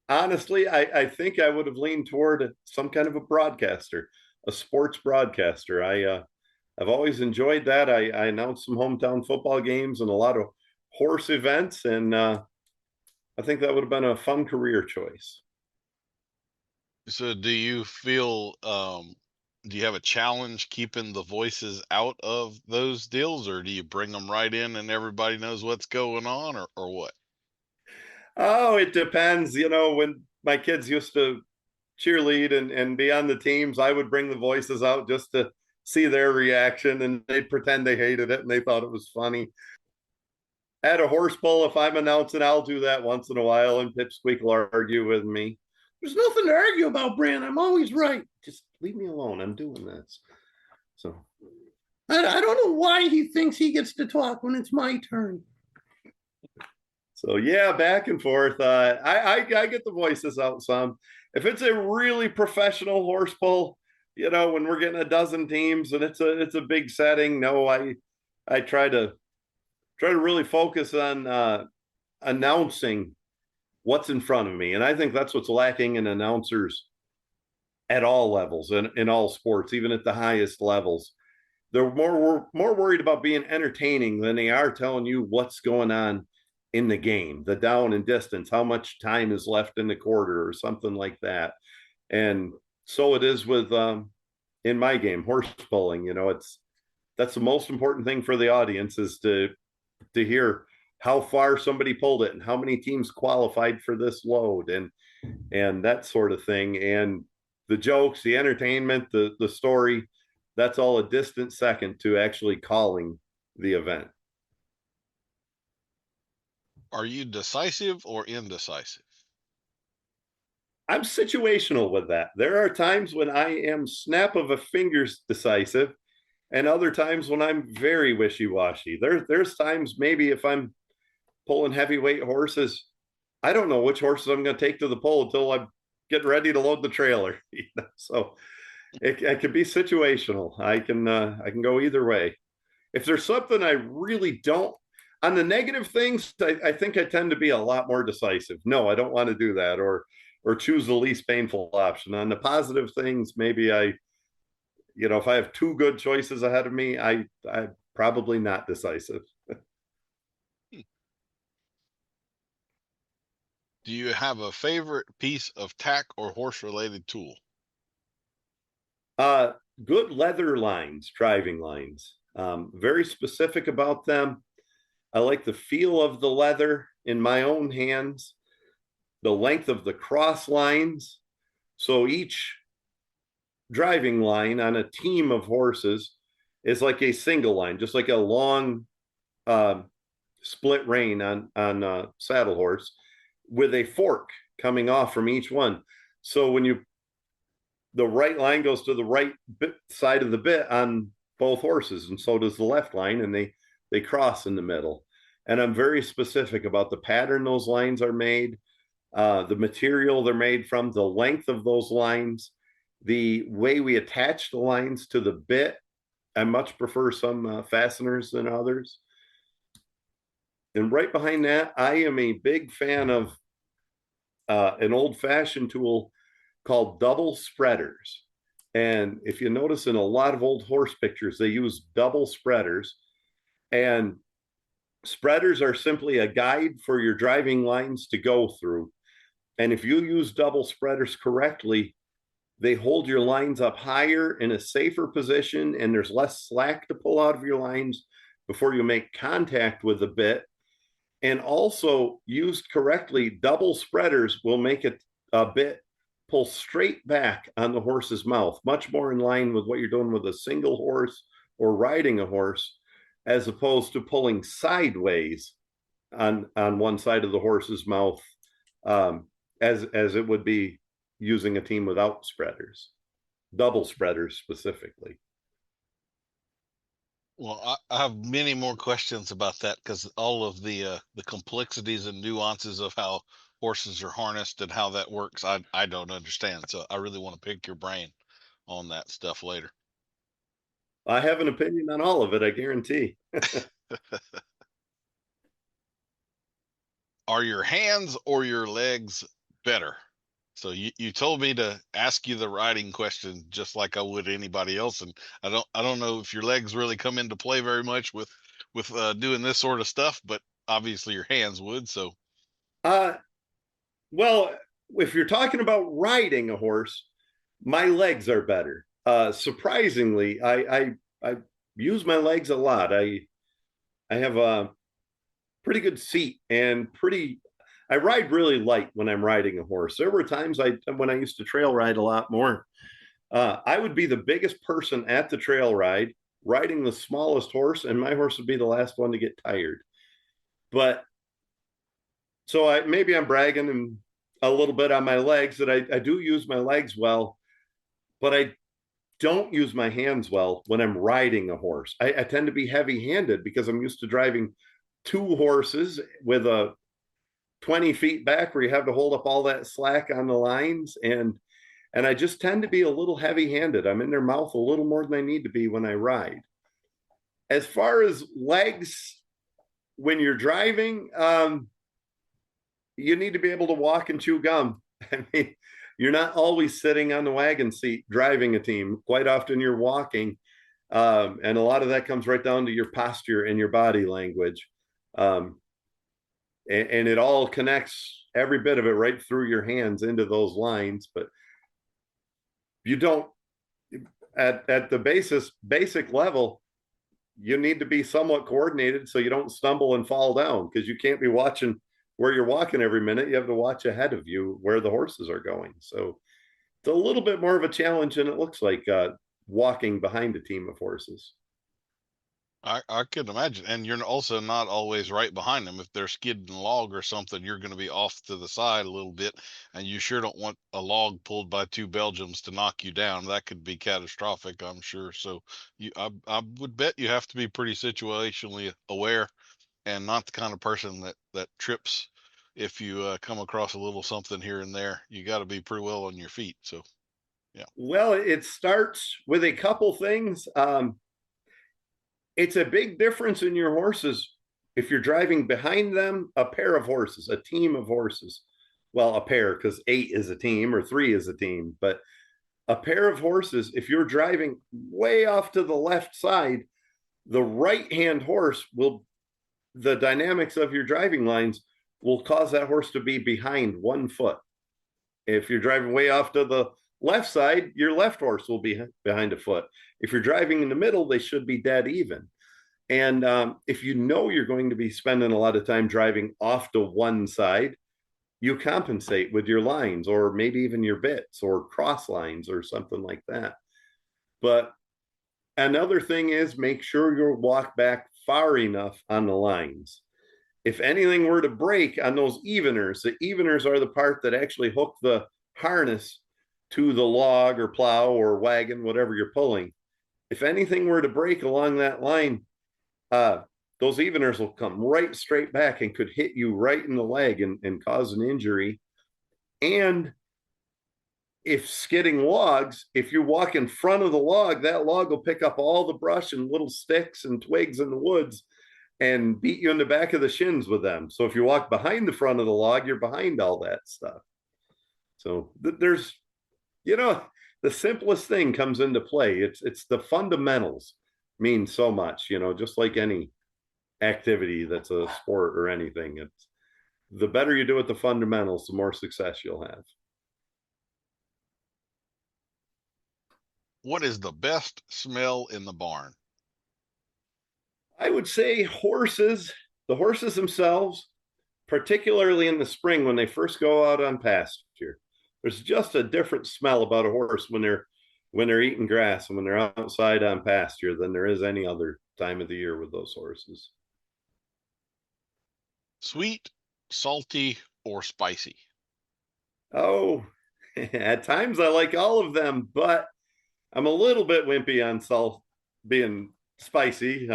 honestly, I think I would have leaned toward some kind of a broadcaster, a sports broadcaster. I've always enjoyed that. I announced some hometown football games and a lot of horse events, and I think that would have been a fun career choice. So do you feel do you have a challenge keeping the voices out of those deals, or do you bring them right in and everybody knows what's going on, or what? Oh, it depends. You know, when my kids used to cheerlead and be on the teams, I would bring the voices out just to see their reaction, and they'd pretend they hated it and they thought it was funny. At a horse bull, if I'm announcing, I'll do that once in a while, and Pipsqueak will argue with me. There's nothing to argue about, Brandt. I'm always right. Just leave me alone. I'm doing this. So I don't know why he thinks he gets to talk when it's my turn. So yeah, back and forth. I get the voices out some. If it's a really professional horse pull, you know, when we're getting a dozen teams and it's a big setting, no, I try to really focus on announcing what's in front of me, and I think that's what's lacking in announcers at all levels and in all sports, even at the highest levels. They're more worried about being entertaining than they are telling you what's going on in the game, the down and distance, how much time is left in the quarter or something like that. And so it is with in my game, horse pulling. You know, that's the most important thing for the audience is to hear how far somebody pulled it and how many teams qualified for this load and that sort of thing. And the jokes, the entertainment, the story, that's all a distant second to actually calling the event. Are you decisive or indecisive? I'm situational with that. There are times when I am snap of a fingers decisive, and other times when I'm very wishy-washy. There's times maybe if I'm pulling heavyweight horses, I don't know which horses I'm going to take to the pole until I'm getting ready to load the trailer. You know? So it can be situational. I can go either way. If there's something I really don't, on the negative things, I think I tend to be a lot more decisive. No, I don't want to do that, or choose the least painful option. On the positive things, maybe if I have two good choices ahead of me, I'm probably not decisive. Do you have a favorite piece of tack or horse related tool? Uh, Good leather lines, driving lines. Very specific about them. I like the feel of the leather in my own hands, the length of the cross lines. So each driving line on a team of horses is like a single line, just like a long split rein on a saddle horse with a fork coming off from each one. So when the right line goes to the right side of the bit on both horses, and so does the left line, and they cross in the middle. And I'm very specific about the pattern those lines are made, the material they're made from, the length of those lines, the way we attach the lines to the bit. I much prefer some fasteners than others. And right behind that, I am a big fan of an old-fashioned tool called double spreaders. And if you notice in a lot of old horse pictures, they use double spreaders. And spreaders are simply a guide for your driving lines to go through. And if you use double spreaders correctly, they hold your lines up higher in a safer position, and there's less slack to pull out of your lines before you make contact with the bit. And also, used correctly, double spreaders will make it a bit pull straight back on the horse's mouth, much more in line with what you're doing with a single horse or riding a horse, as opposed to pulling sideways on one side of the horse's mouth, as it would be using a team without spreaders, double spreaders specifically. Well, I have many more questions about that because all of the complexities and nuances of how horses are harnessed and how that works, I don't understand. So I really want to pick your brain on that stuff later. I have an opinion on all of it, I guarantee. Are your hands or your legs better? So you told me to ask you the riding question just like I would anybody else, and I don't know if your legs really come into play very much with doing this sort of stuff, but obviously your hands would. So Uh, well, if you're talking about riding a horse, my legs are better. Surprisingly, I use my legs a lot. I have a pretty good seat and pretty. I ride really light when I'm riding a horse. There were times when I used to trail ride a lot more. I would be the biggest person at the trail ride, riding the smallest horse, and my horse would be the last one to get tired. But so maybe I'm bragging and a little bit on my legs that I do use my legs well, but I don't use my hands well when I'm riding a horse. I tend to be heavy-handed because I'm used to driving two horses with a 20 feet back where you have to hold up all that slack on the lines, and I just tend to be a little heavy-handed. I'm in their mouth a little more than I need to be when I ride. As far as legs, when you're driving, you need to be able to walk and chew gum. I mean, you're not always sitting on the wagon seat driving a team. Quite often you're walking. And a lot of that comes right down to your posture and your body language. And it all connects, every bit of it, right through your hands into those lines. But you don't, at the basic level, you need to be somewhat coordinated so you don't stumble and fall down, because you can't be watching where you're walking every minute. You have to watch ahead of you where the horses are going. So it's a little bit more of a challenge than it looks like, walking behind a team of horses. I could imagine, and you're also not always right behind them. If they're skidding a log or something, you're going to be off to the side a little bit, and you sure don't want a log pulled by two Belgians to knock you down. That could be catastrophic, I'm sure. So I would bet you have to be pretty situationally aware and not the kind of person that trips if you come across a little something here and there. You got to be pretty well on your feet. So yeah. Well, it starts with a couple things. It's a big difference in your horses if you're driving behind them, a pair of horses, a team of horses. Well, a pair, because 8 is a team or 3 is a team, but a pair of horses, if you're driving way off to the left side, the right hand horse will, the dynamics of your driving lines will cause that horse to be behind 1 foot. If you're driving way off to the left side, your left horse will be behind a foot. If you're driving in the middle, they should be dead even. And if you know you're going to be spending a lot of time driving off to one side, you compensate with your lines, or maybe even your bits or cross lines or something like that. But another thing is, make sure you walk back far enough on the lines. If anything were to break on those eveners, the eveners are the part that actually hook the harness to the log or plow or wagon, whatever you're pulling. If anything were to break along that line, those eveners will come right straight back and could hit you right in the leg and cause an injury. And if skidding logs, if you walk in front of the log, that log will pick up all the brush and little sticks and twigs in the woods and beat you in the back of the shins with them. So if you walk behind the front of the log, you're behind all that stuff. So there's, the simplest thing comes into play. It's the fundamentals mean so much, just like any activity that's a sport or anything. It's the better you do at the fundamentals, the more success you'll have. What is the best smell in the barn? I would say horses, the horses themselves, particularly in the spring when they first go out on pasture. There's just a different smell about a horse when they're eating grass and when they're outside on pasture than there is any other time of the year with those horses. Sweet, salty, or spicy? Oh, at times I like all of them, but I'm a little bit wimpy on salt, being spicy,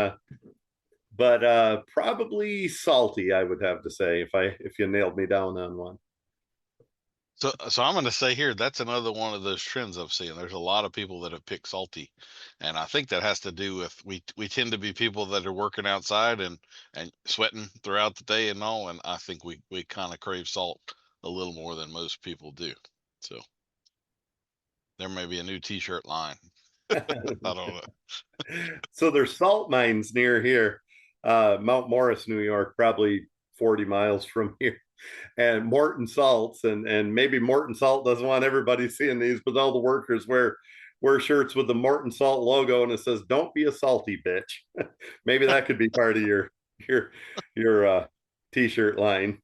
but probably salty, I would have to say, if you nailed me down on one. So I'm going to say here, that's another one of those trends I've seen. There's a lot of people that have picked salty, and I think that has to do with we tend to be people that are working outside and sweating throughout the day and all, and I think we kind of crave salt a little more than most people do. So there may be a new T-shirt line. I don't know. So there's salt mines near here, Mount Morris, New York, probably 40 miles from here. And Morton Salts, and maybe Morton Salt doesn't want everybody seeing these, but all the workers wear shirts with the Morton Salt logo, and it says "Don't be a salty bitch." Maybe that could be part of your t-shirt line.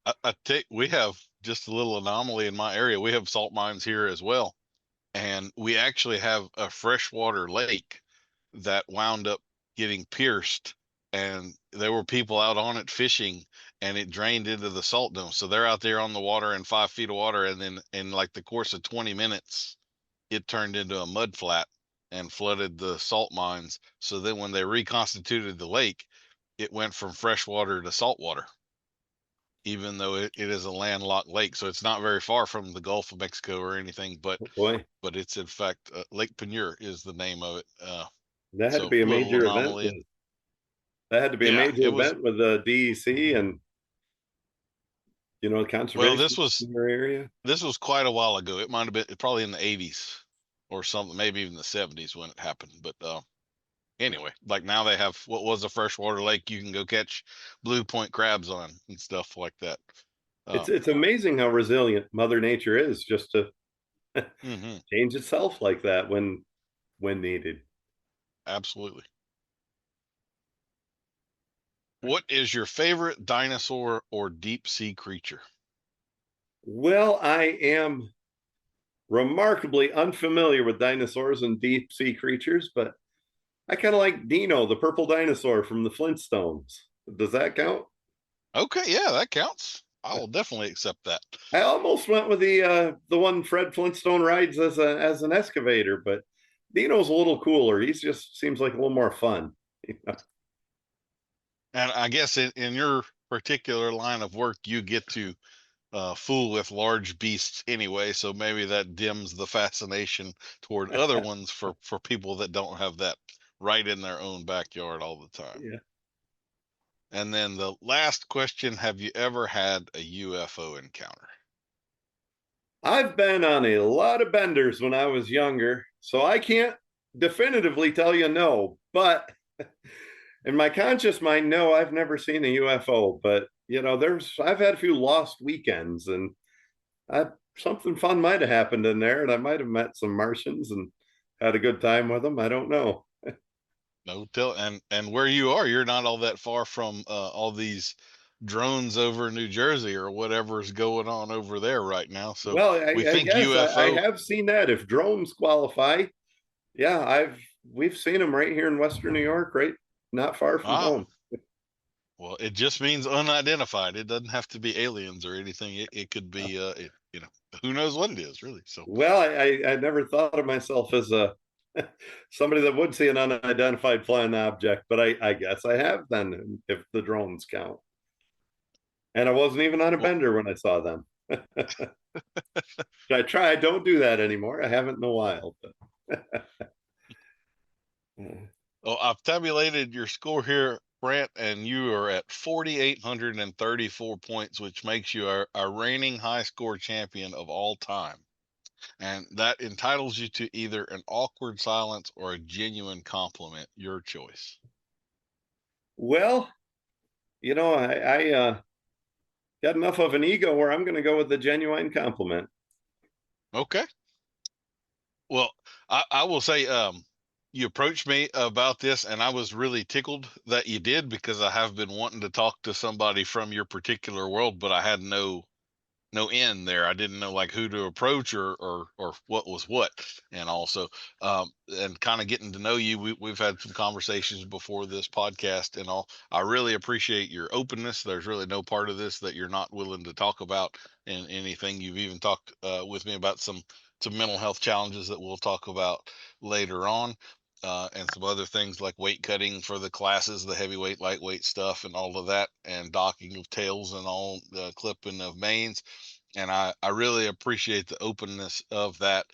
I take we have just a little anomaly in my area. We have salt mines here as well, and we actually have a freshwater lake that wound up getting pierced, and there were people out on it fishing, and it drained into the salt dome. So they're out there on the water in 5 feet of water, and then in like the course of 20 minutes, it turned into a mud flat and flooded the salt mines. So then when they reconstituted the lake, it went from freshwater to saltwater, even though it is a landlocked lake. So it's not very far from the Gulf of Mexico or anything, but Boy, it's in fact Lake Panure is the name of it. that had to So be a little major event. anomaly. That had to be a Yeah, major it was. event with the DEC and Well, conservation in your area. this was quite a while ago. It might have been probably in the 80s or something, maybe even the 70s when it happened. But anyway, like now they have what was a freshwater lake you can go catch blue point crabs on and stuff like that. It's amazing how resilient Mother Nature is, just to Mm-hmm, change itself like that when needed. absolutely. What is your favorite dinosaur or deep sea creature? Well, I am remarkably unfamiliar with dinosaurs and deep sea creatures, but I kind of like Dino, the purple dinosaur from the Flintstones. Does that count? Okay, yeah, that counts. I will definitely accept that. I almost went with the one Fred Flintstone rides as an excavator, but Dino's a little cooler. He just seems like a little more fun. And I guess in your particular line of work, you get to fool with large beasts anyway, so maybe that dims the fascination toward other ones for people that don't have that right in their own backyard all the time. Yeah. And then the last question, have you ever had a UFO encounter? I've been on a lot of benders when I was younger, so I can't definitively tell you no, but in my conscious mind, no, I've never seen a UFO. But I've had a few lost weekends, and something fun might have happened in there, and I might have met some Martians and had a good time with them. I don't know. No, and where you are, you're not all that far from all these drones over New Jersey or whatever's going on over there right now. So Well, we I think guess I UFO. have seen that. If drones qualify, yeah, we've seen them right here in Western New York, right, not far from home. Well, it just means unidentified. It doesn't have to be aliens or anything. It could be, who knows what it is, really. So, Well, I never thought of myself as a somebody that would see an unidentified flying object, but I guess I have then, if the drones count. And I wasn't even on a well, bender when I saw them. I try. I don't do that anymore. I haven't in a while. But well, I've tabulated your score here, Brandt, and you are at 4,834 points, which makes you our reigning high score champion of all time. And that entitles you to either an awkward silence or a genuine compliment, your choice. Well, I got enough of an ego where I'm going to go with the genuine compliment. Okay. Well, I will say, you approached me about this, and I was really tickled that you did, because I have been wanting to talk to somebody from your particular world, but I had no end there. I didn't know like who to approach or what was what. And also, and kind of getting to know you, we've had some conversations before this podcast and all. I really appreciate your openness. There's really no part of this that you're not willing to talk about, and anything. You've even talked with me about some mental health challenges that we'll talk about later on. and some other things like weight cutting for the classes, the heavyweight, lightweight stuff, and all of that, and docking of tails and all the clipping of manes. And I really appreciate the openness of that,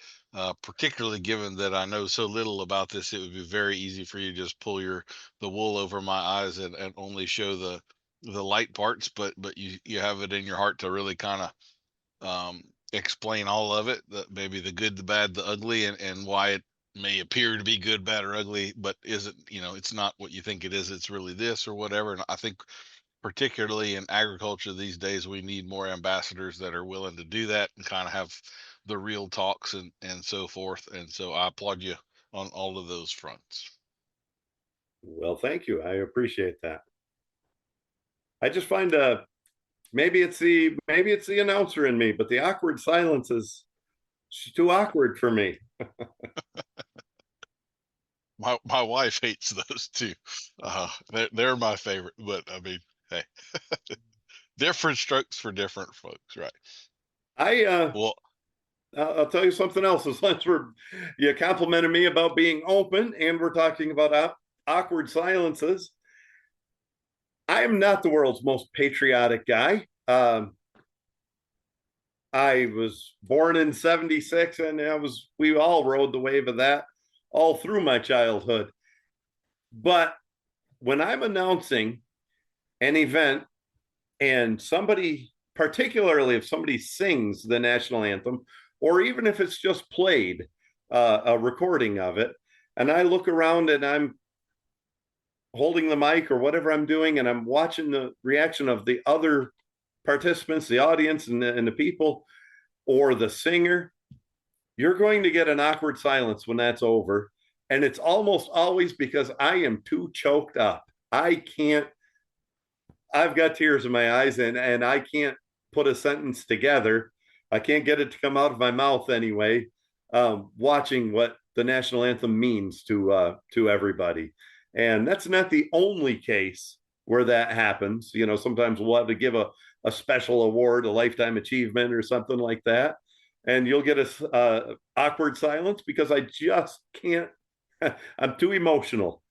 particularly given that I know so little about this. It would be very easy for you to just pull the wool over my eyes and only show the light parts, but you have it in your heart to really kind of explain all of it, maybe the good, the bad, the ugly, and why it may appear to be good, bad, or ugly, but isn't, it's not what you think it is. It's really this or whatever. And I think particularly in agriculture these days, we need more ambassadors that are willing to do that and kind of have the real talks and so forth. And so I applaud you on all of those fronts. Well, thank you. I appreciate that. I just find maybe it's the announcer in me, but the awkward silence is too awkward for me. My wife hates those too. They're my favorite, but I mean, hey, different strokes for different folks, right? Well, I'll tell you something else. As long as you complimented me about being open, and we're talking about awkward silences. I am not the world's most patriotic guy. I was born in '76, and we all rode the wave of that all through my childhood. But when I'm announcing an event and somebody, particularly if somebody sings the national anthem, or even if it's just played, a recording of it, and I look around and I'm holding the mic or whatever I'm doing, and I'm watching the reaction of the other participants, the audience, and the people, or the singer, you're going to get an awkward silence when that's over. And it's almost always because I am too choked up. I've got tears in my eyes, and I can't put a sentence together. I can't get it to come out of my mouth anyway, watching what the national anthem means to everybody. And that's not the only case where that happens. Sometimes we'll have to give a special award, a lifetime achievement or something like that. And you'll get a awkward silence because I just can't, I'm too emotional.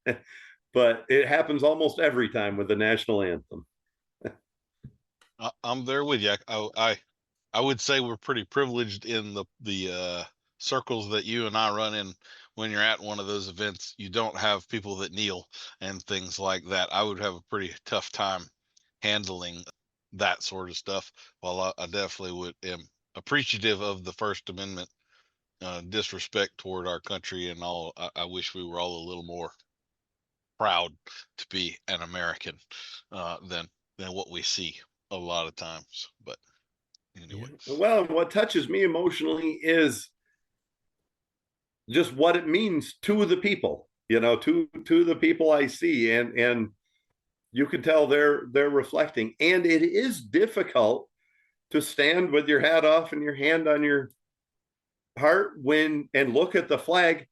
But it happens almost every time with the national anthem. I'm there with you. I would say we're pretty privileged in the circles that you and I run in. When you're at one of those events, you don't have people that kneel and things like that. I would have a pretty tough time handling that sort of stuff. While I definitely am appreciative of the First Amendment disrespect toward our country and all. I wish we were all a little more proud to be an American than what we see a lot of times. But anyway. Well, what touches me emotionally is just what it means to the people, to the people I see, and you can tell they're reflecting. And it is difficult to stand with your hat off and your hand on your heart and look at the flag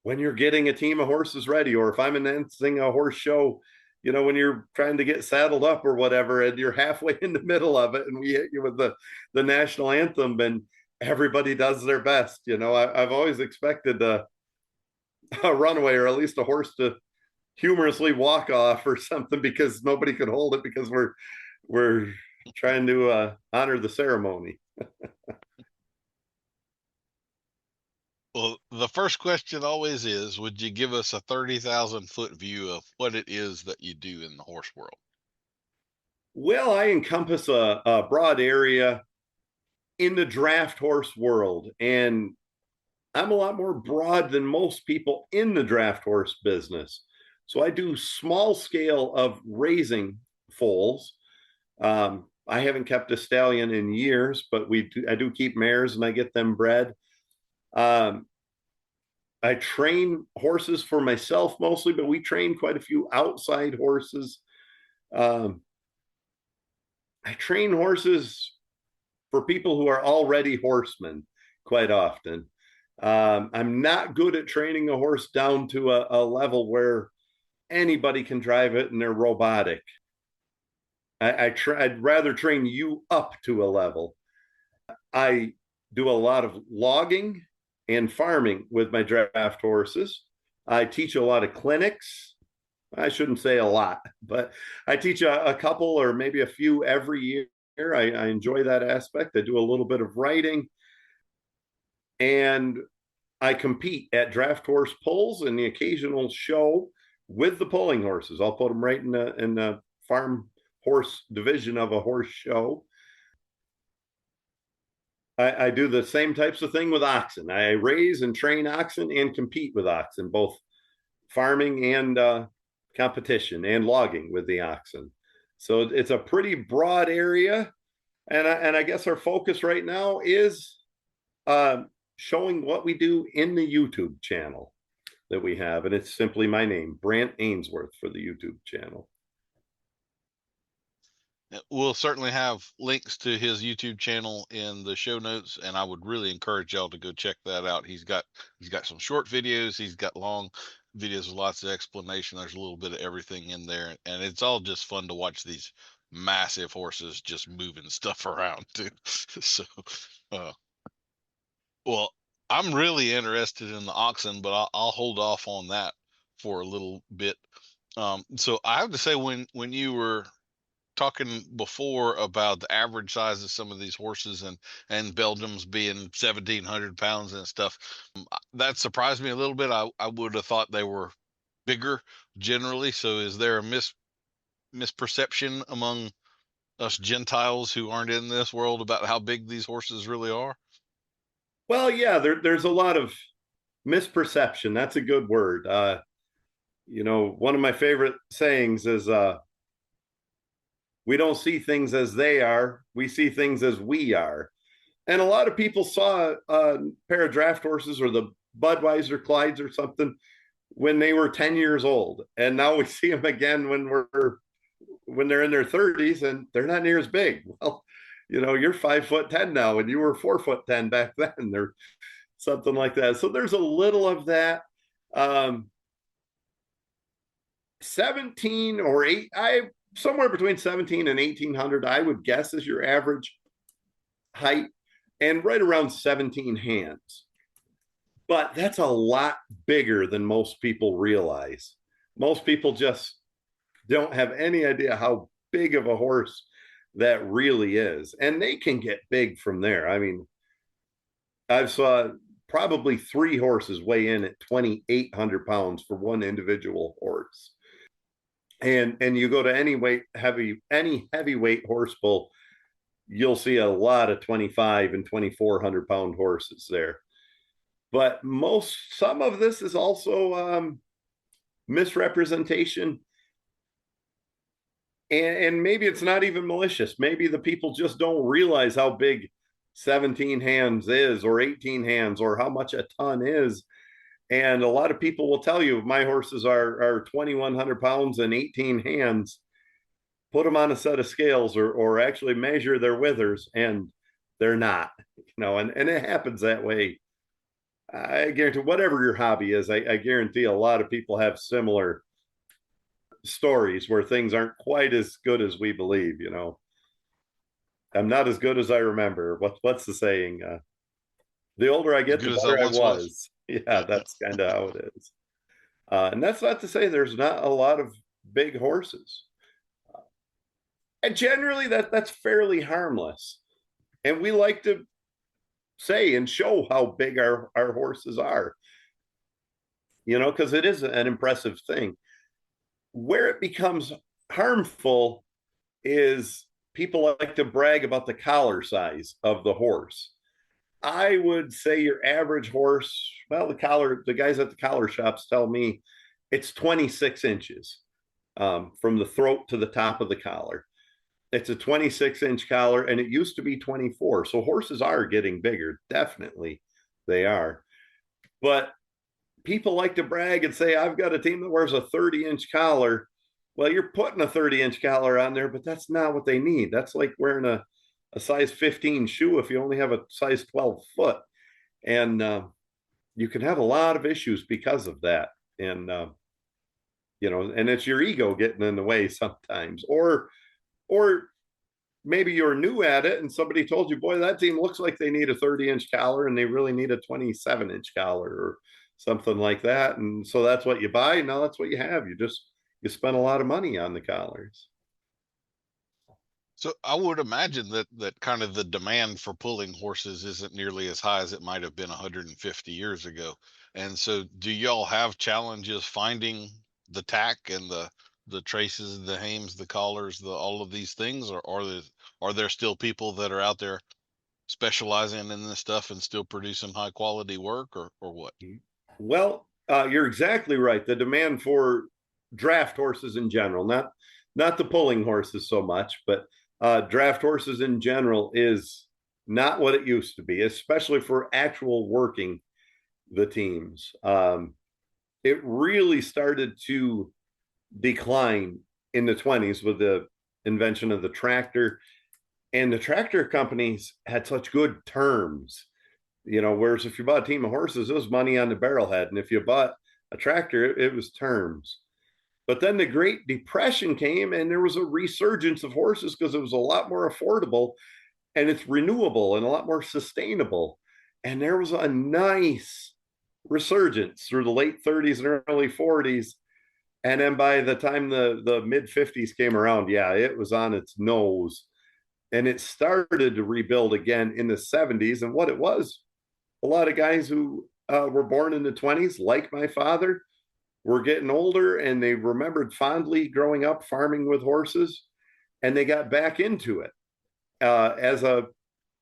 when you're getting a team of horses ready, or if I'm announcing a horse show, when you're trying to get saddled up or whatever, and you're halfway in the middle of it, and we hit you with the national anthem, and everybody does their best. I've always expected a runaway, or at least a horse to humorously walk off or something, because nobody could hold it, because we're trying to honor the ceremony. Well, the first question always is, would you give us a 30,000-foot view of what it is that you do in the horse world? Well, I encompass a broad area in the draft horse world, and I'm a lot more broad than most people in the draft horse business. So I do small scale of raising foals. I haven't kept a stallion in years, but I do keep mares, and I get them bred. I train horses for myself mostly, but we train quite a few outside horses. I train horses for people who are already horsemen quite often. I'm not good at training a horse down to a level where anybody can drive it and they're robotic. I'd rather train you up to a level. I do a lot of logging and farming with my draft horses. I teach a lot of clinics. I shouldn't say a lot, but I teach a couple or maybe a few every year. I enjoy that aspect. I do a little bit of writing, and I compete at draft horse pulls and the occasional show with the pulling horses. I'll put them right in the farm horse division of a horse show. I do the same types of thing with oxen. I raise and train oxen and compete with oxen, both farming and competition and logging with the oxen. So it's a pretty broad area. And I guess our focus right now is showing what we do in the YouTube channel that we have. And it's simply my name, Brandt Ainsworth, for the YouTube channel. We'll certainly have links to his YouTube channel in the show notes, and I would really encourage y'all to go check that out. He's got some short videos, he's got long videos with lots of explanation. There's a little bit of everything in there, and it's all just fun to watch these massive horses just moving stuff around too. So, well, I'm really interested in the oxen, but I'll hold off on that for a little bit. So I have to say, when you were talking before about the average size of some of these horses and Belgium's being 1,700 pounds and stuff, that surprised me a little bit. I would have thought they were bigger generally. So is there a misperception among us Gentiles who aren't in this world about how big these horses really are? Well, yeah, there's a lot of misperception. That's a good word. One of my favorite sayings is we don't see things as they are, we see things as we are. And a lot of people saw a pair of draft horses or the Budweiser Clydes or something when they were 10 years old. And now we see them again when they're in their 30s and they're not near as big. Well, you're 5'10" now and you were 4'10" back then, or something like that. So there's a little of that. 17 or 8, somewhere between 17 and 1800, I would guess, is your average height, and right around 17 hands. But that's a lot bigger than most people realize. Most people just don't have any idea how big of a horse that really is. And they can get big from there. I mean, I've saw probably 3 horses weigh in at 2,800 pounds for one individual horse. And you go to any heavyweight horse pull, you'll see a lot of 2,500 and 2,400 pound horses there. But some of this is also misrepresentation. And maybe it's not even malicious. Maybe the people just don't realize how big 17 hands is, or 18 hands, or how much a ton is. And a lot of people will tell you, my horses are 2,100 pounds and 18 hands. Put them on a set of scales or actually measure their withers, and they're not, and it happens that way. I guarantee, whatever your hobby is, I guarantee a lot of people have similar stories where things aren't quite as good as we believe. I'm not as good as I remember. What's the saying? The older I get, the better I was. Yeah, that's kind of how it is. And that's not to say there's not a lot of big horses. And generally that's fairly harmless. And we like to say and show how big our horses are, because it is an impressive thing. Where it becomes harmful is people like to brag about the collar size of the horse. I would say your average horse, well, the guys at the collar shops tell me it's 26 inches from the throat to the top of the collar. It's a 26-inch collar, and it used to be 24. So horses are getting bigger. Definitely they are. But people like to brag and say, I've got a team that wears a 30-inch collar. Well, you're putting a 30-inch collar on there, but that's not what they need. That's like wearing a size 15 shoe if you only have a size 12 foot. And you can have a lot of issues because of that. And, and it's your ego getting in the way sometimes. Or maybe you're new at it and somebody told you, boy, that team looks like they need a 30-inch collar and they really need a 27-inch collar or something like that. And so that's what you buy. Now that's what you have. You spend a lot of money on the collars. So I would imagine that kind of the demand for pulling horses isn't nearly as high as it might have been 150 years ago. And so do y'all have challenges finding the tack and the traces, the hames, the collars, the all of these things, or are there still people that are out there specializing in this stuff and still producing high quality work, or what? Well, you're exactly right. The demand for draft horses in general, not the pulling horses so much, but draft horses in general is not what it used to be, especially for actual working the teams. It really started to decline in the 20s with the invention of the tractor, and the tractor companies had such good terms. Whereas if you bought a team of horses, it was money on the barrelhead, and if you bought a tractor, it was terms. But then the Great Depression came, and there was a resurgence of horses because it was a lot more affordable, and it's renewable and a lot more sustainable. And there was a nice resurgence through the late 30s and early 40s. And then by the time the mid 50s came around, yeah, it was on its nose. And it started to rebuild again in the 70s. And what it was, a lot of guys who were born in the 20s, like my father, were getting older, and they remembered fondly growing up farming with horses, and they got back into it as a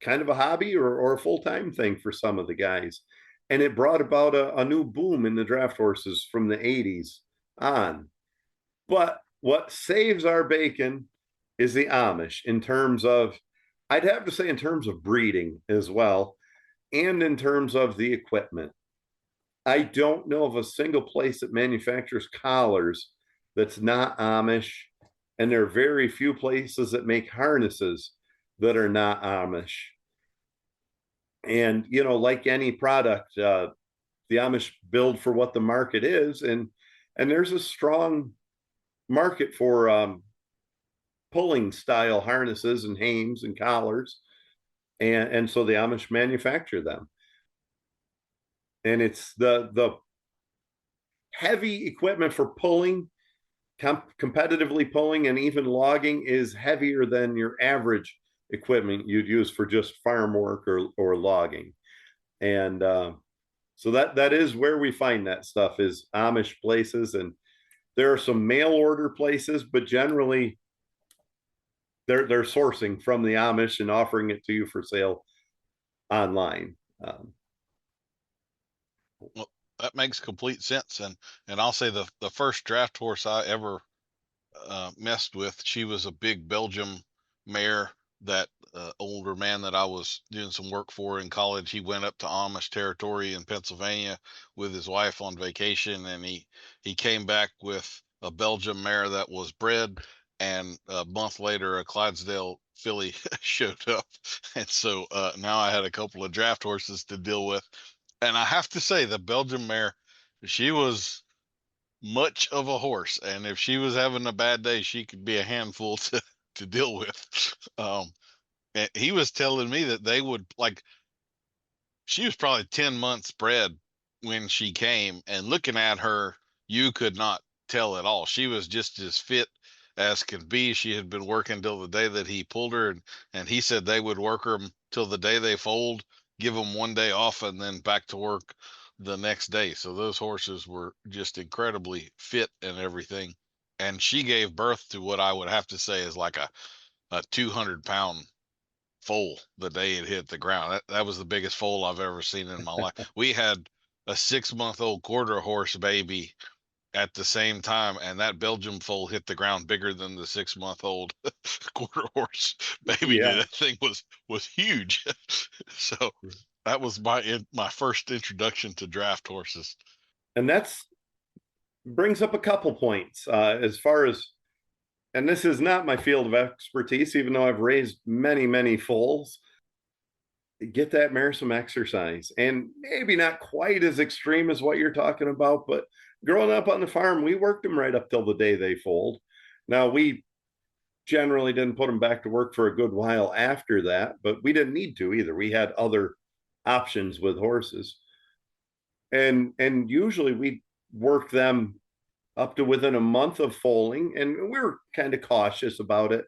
kind of a hobby or a full-time thing for some of the guys. And it brought about a new boom in the draft horses from the 80s on. But what saves our bacon is the Amish in terms of, I'd have to say in terms of breeding as well, and in terms of the equipment. I don't know of a single place that manufactures collars that's not Amish, and there are very few places that make harnesses that are not Amish. And, like any product, the Amish build for what the market is, and there's a strong market for pulling style harnesses and hames and collars, and so the Amish manufacture them. And it's the heavy equipment for pulling, competitively pulling, and even logging is heavier than your average equipment you'd use for just farm work or logging. And so that is where we find that stuff, is Amish places. And there are some mail order places, but generally they're sourcing from the Amish and offering it to you for sale online. Well, that makes complete sense. And I'll say the first draft horse I ever messed with, she was a big Belgium mare that older man that I was doing some work for in college. He went up to Amish territory in Pennsylvania with his wife on vacation, and he came back with a Belgium mare that was bred, and a month later a Clydesdale filly showed up. And so now I had a couple of draft horses to deal with. And I have to say, the Belgium mare, she was much of a horse, and if she was having a bad day, she could be a handful to deal with. And he was telling me that they would, like, she was probably 10 months bred when she came, and looking at her, you could not tell at all. She was just as fit as could be. She had been working till the day that he pulled her, and he said they would work her till the day they fold, give them one day off, and then back to work the next day. So those horses were just incredibly fit and everything. And she gave birth to what I would have to say is like a 200-pound foal the day it hit the ground. That was the biggest foal I've ever seen in my life. We had a 6-month-old quarter horse baby at the same time, and that Belgium foal hit the ground bigger than the 6-month-old quarter horse baby did. That thing was huge. So that was my first introduction to draft horses. And that's brings up a couple points as far as, and this is not my field of expertise, even though I've raised many foals. Get that mare some exercise, and maybe not quite as extreme as what you're talking about, but growing up on the farm, we worked them right up till the day they foaled. Now, we generally didn't put them back to work for a good while after that, but we didn't need to either. We had other options with horses. and usually we work them up to within a month of foaling, and we were kind of cautious about it,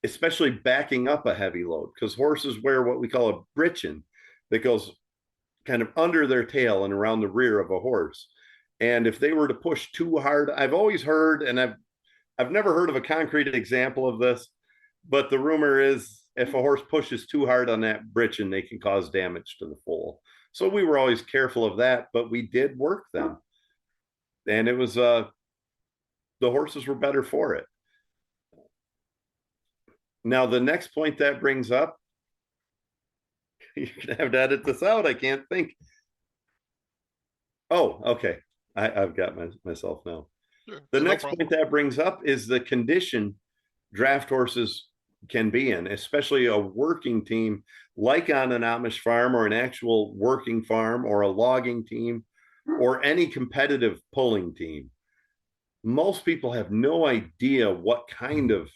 especially backing up a heavy load, because horses wear what we call a britchin that goes kind of under their tail and around the rear of a horse. And if they were to push too hard, I've always heard, and I've never heard of a concrete example of this, but the rumor is if a horse pushes too hard on that britchin, they can cause damage to the foal. So we were always careful of that, but we did work them. And it was the horses were better for it. Now, the next point that brings up, you're gonna have to edit this out. I can't think. Oh, okay. I've got myself now. Sure. The No next problem. point that brings up is the condition draft horses can be in, especially a working team, like on an Amish farm or an actual working farm or a logging team or any competitive pulling team. Most people have no idea what kind of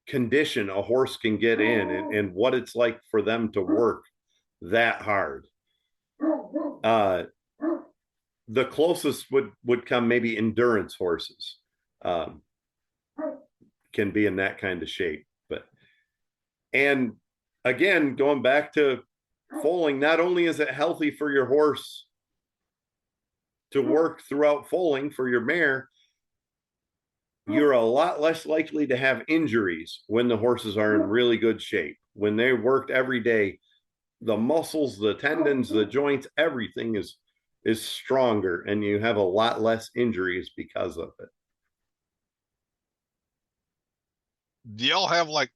condition a horse can get in and what it's like for them to work that hard. The closest would come maybe endurance horses, can be in that kind of shape. And again, going back to foaling, not only is it healthy for your horse to work throughout foaling for your mare, you're a lot less likely to have injuries when the horses are in really good shape. When they worked every day, the muscles, the tendons, the joints, everything is stronger, and you have a lot less injuries because of it. Do y'all have like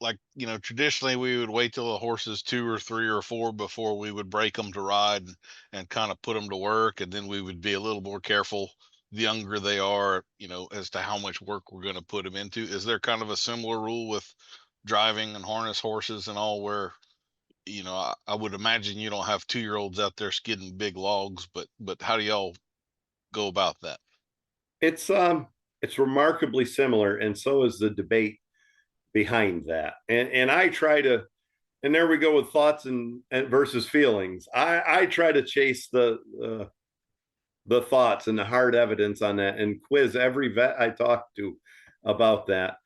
traditionally we would wait till the horse is 2 or 3 or 4 before we would break them to ride and kind of put them to work, and then we would be a little more careful the younger they are, as to how much work we're going to put them into? Is there kind of a similar rule with driving and harness horses and all, where I would imagine you don't have 2-year-olds out there skidding big logs, but how do y'all go about that? It's remarkably similar, and so is the debate behind that. And I try to, and there we go with thoughts and versus feelings. I try to chase the thoughts and the hard evidence on that, and quiz every vet I talk to about that.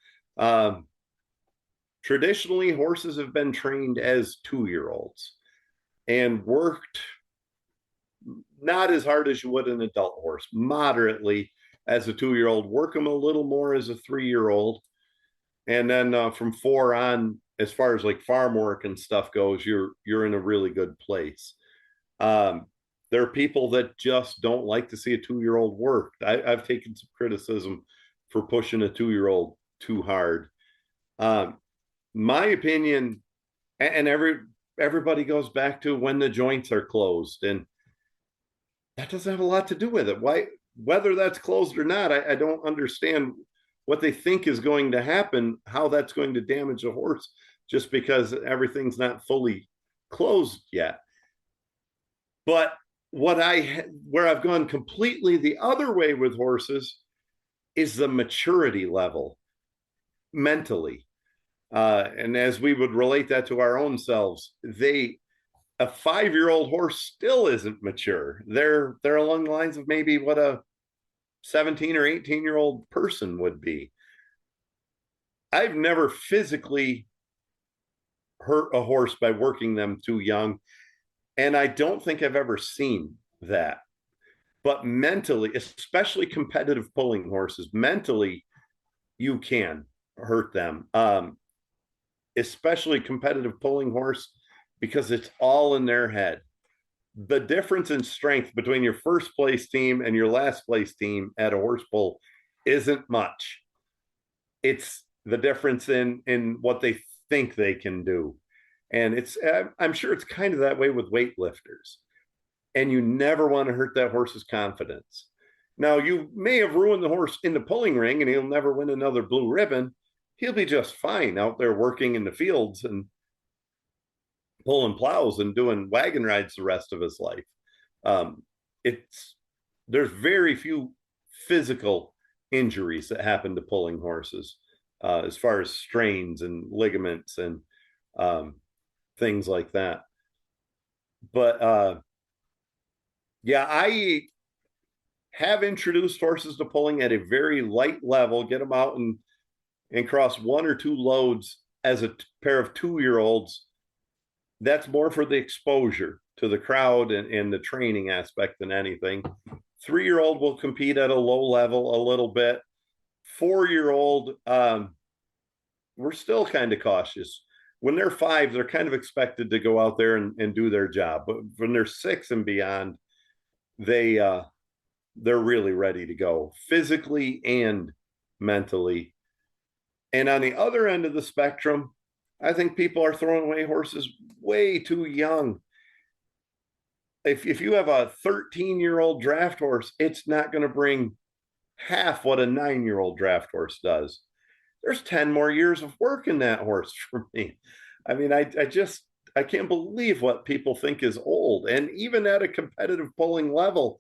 Traditionally, horses have been trained as 2-year-olds and worked not as hard as you would an adult horse, moderately as a 2-year-old, work them a little more as a 3-year-old. And then from 4 on, as far as like farm work and stuff goes, you're in a really good place. There are people that just don't like to see a 2-year-old work. I've taken some criticism for pushing a 2-year-old too hard. My opinion, and everybody goes back to when the joints are closed, and that doesn't have a lot to do with it. Why, whether that's closed or not, I don't understand what they think is going to happen, how that's going to damage a horse just because everything's not fully closed yet. But where I've gone completely the other way with horses is the maturity level mentally. And as we would relate that to our own selves, a 5-year-old horse still isn't mature. They're along the lines of maybe what a 17 or 18-year-old person would be. I've never physically hurt a horse by working them too young, and I don't think I've ever seen that. But mentally, especially competitive pulling horses, mentally, you can hurt them. Especially competitive pulling horse, because it's all in their head. The difference in strength between your first place team and your last place team at a horse pull isn't much. It's the difference in what they think they can do. And I'm sure it's kind of that way with weightlifters. And you never want to hurt that horse's confidence. Now, you may have ruined the horse in the pulling ring and he'll never win another blue ribbon. He'll be just fine out there working in the fields and pulling plows and doing wagon rides the rest of his life. There's very few physical injuries that happen to pulling horses, as far as strains and ligaments and things like that. But Yeah, I have introduced horses to pulling at a very light level, get them out and cross one or two loads as a pair of 2-year-olds. That's more for the exposure to the crowd and the training aspect than anything. 3-year-old will compete at a low level a little bit. 4-year-old, we're still kind of cautious. When they're 5, they're kind of expected to go out there and do their job. But when they're 6 and beyond, they're really ready to go physically and mentally. And on the other end of the spectrum, I think people are throwing away horses way too young. If you have a 13-year-old draft horse, it's not going to bring half what a 9-year-old draft horse does. There's 10 more years of work in that horse for me. I mean, I can't believe what people think is old. And even at a competitive pulling level,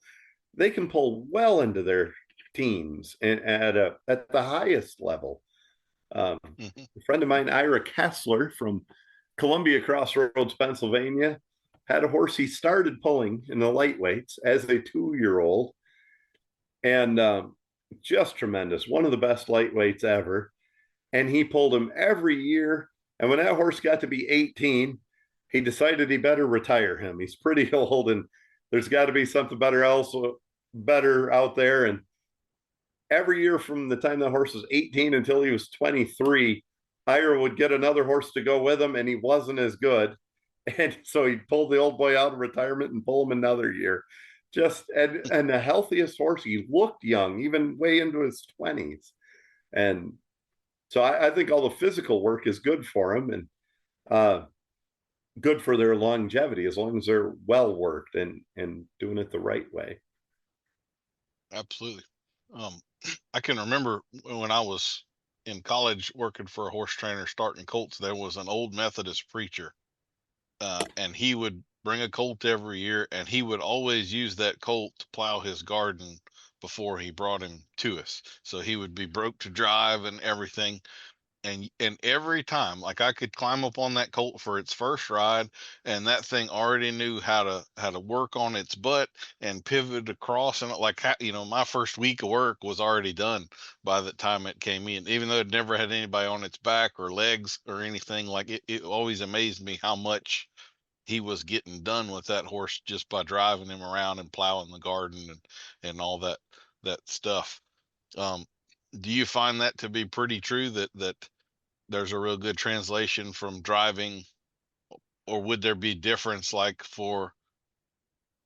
they can pull well into their teens and at the highest level. A friend of mine, Ira Kessler from Columbia Crossroads, Pennsylvania, had a horse he started pulling in the lightweights as a 2-year-old, and just tremendous. One of the best lightweights ever. And he pulled him every year. And when that horse got to be 18, he decided he better retire him. He's pretty old, and there's got to be something better out there. And every year from the time the horse was 18 until he was 23, Ira would get another horse to go with him, and he wasn't as good. And so he pulled the old boy out of retirement and pull him another year. And the healthiest horse. He looked young, even way into his 20s. And so I think all the physical work is good for him, and good for their longevity as long as they're well worked and doing it the right way. Absolutely. I can remember when I was in college working for a horse trainer starting colts, there was an old Methodist preacher, and he would bring a colt every year, and he would always use that colt to plow his garden before he brought him to us. So he would be broke to drive and everything. And every time, like, I could climb up on that colt for its first ride, and that thing already knew how to work on its butt and pivot across, and like, my first week of work was already done by the time it came in, even though it never had anybody on its back or legs or anything. Like, it always amazed me how much he was getting done with that horse just by driving him around and plowing the garden and all that stuff. um do you find that to be pretty true, that there's a real good translation from driving, or would there be difference, like, for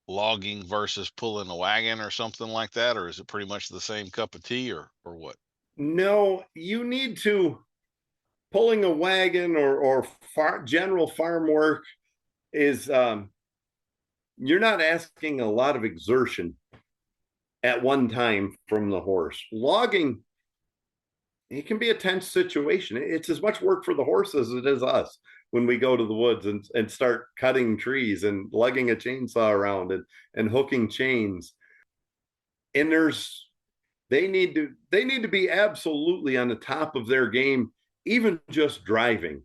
logging versus pulling a wagon or something like that, or is it pretty much the same cup of tea, or what? No, you need to pulling a wagon or general farm work is you're not asking a lot of exertion at one time from the horse. Logging, it can be a tense situation. It's as much work for the horse as it is us when we go to the woods and start cutting trees and lugging a chainsaw around and hooking chains. And they need to be absolutely on the top of their game, even just driving,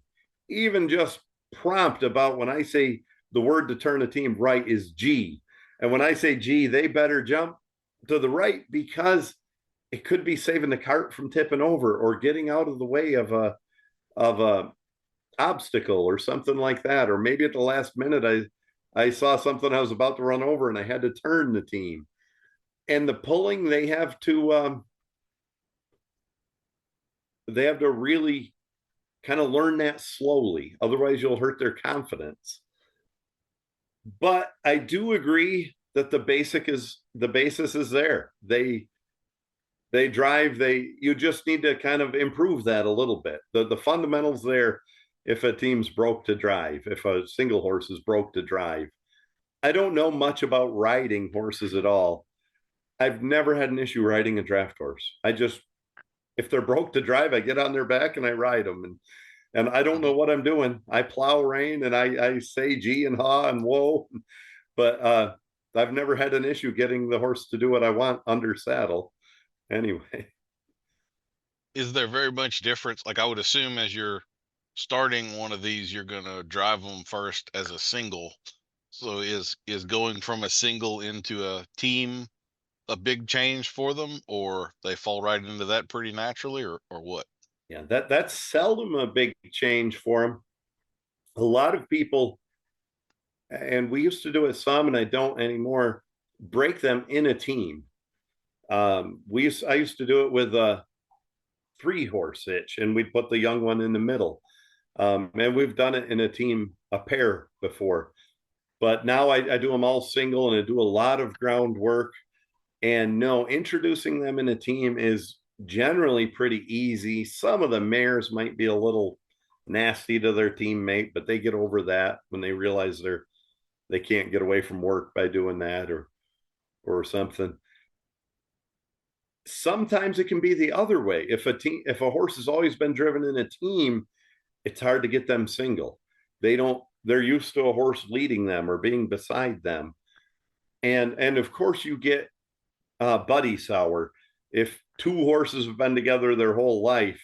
even just prompt about when I say the word to turn a team right is G. And when I say G, they better jump to the right, because it could be saving the cart from tipping over or getting out of the way of a obstacle or something like that. Or maybe at the last minute, I saw something I was about to run over and I had to turn the team. And the pulling, they have to really kind of learn that slowly. Otherwise, you'll hurt their confidence. But I do agree that the basis is there. They drive, you just need to kind of improve that a little bit. The fundamentals there, if a team's broke to drive, if a single horse is broke to drive. I don't know much about riding horses at all. I've never had an issue riding a draft horse. If they're broke to drive, I get on their back and I ride them. And I don't know what I'm doing. I plow rein and I say gee and ha and whoa, but I've never had an issue getting the horse to do what I want under saddle. Anyway, Is there very much difference? Like, I would assume as you're starting one of these, you're going to drive them first as a single, So is going from a single into a team a big change for them, or they fall right into that pretty naturally, or what? Yeah, that's seldom a big change for them. A lot of people, and we used to do it some, and I don't anymore, break them in a team. I used to do it with a 3-horse hitch, and we'd put the young one in the middle. And we've done it in a team, a pair before. But now I do them all single, and I do a lot of groundwork. And no, introducing them in a team is generally pretty easy. Some of the mares might be a little nasty to their teammate, but they get over that when they realize they can't get away from work by doing that or something. Sometimes it can be the other way. If a horse has always been driven in a team, it's hard to get them single. They're used to a horse leading them or being beside them. And of course you get buddy sour. If 2 horses have been together their whole life,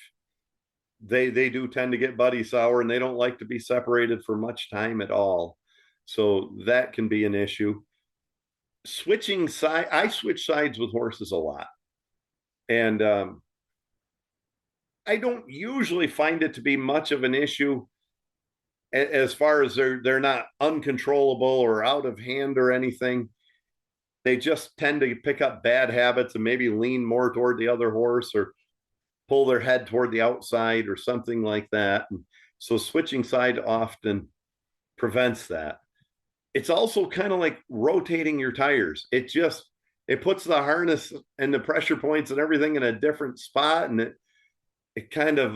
they do tend to get buddy sour, and they don't like to be separated for much time at all. So that can be an issue. I switch sides with horses a lot. And I don't usually find it to be much of an issue as far as they're not uncontrollable or out of hand or anything. They just tend to pick up bad habits and maybe lean more toward the other horse or pull their head toward the outside or something like that. And so switching side often prevents that. It's also kind of like rotating your tires. It puts the harness and the pressure points and everything in a different spot, and it kind of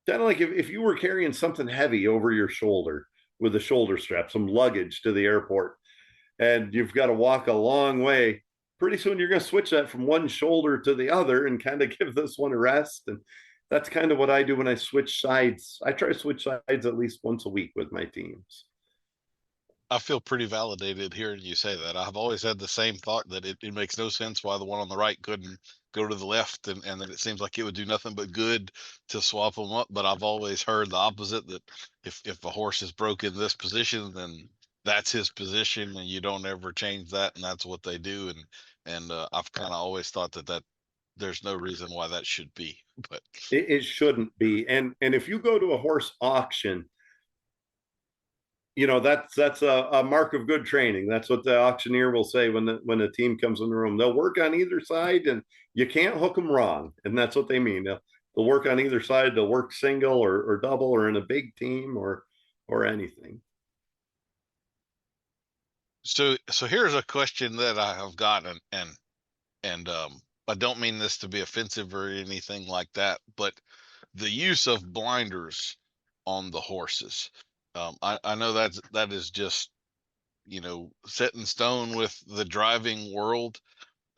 like if you were carrying something heavy over your shoulder with a shoulder strap, some luggage to the airport, and you've got to walk a long way. Pretty soon you're going to switch that from one shoulder to the other and kind of give this one a rest. And that's kind of what I do when I switch sides. I try to switch sides at least once a week with my teams. I feel pretty validated hearing you say that. I've always had the same thought that it makes no sense why the one on the right couldn't go to the left, and that it seems like it would do nothing but good to swap them up. But I've always heard the opposite, that if a horse is broke in this position, then that's his position, and you don't ever change that, and that's what they do. And I've kind of always thought that there's no reason why that should be, but It shouldn't be. And if you go to a horse auction, that's a mark of good training. That's what the auctioneer will say when the team comes in the room. They'll work on either side, and you can't hook them wrong. And that's what they mean. They'll work on either side. They'll work single or double or in a big team or anything. so here's a question that I have gotten, and I don't mean this to be offensive or anything like that, but the use of blinders on the horses. I know that is just, set in stone with the driving world,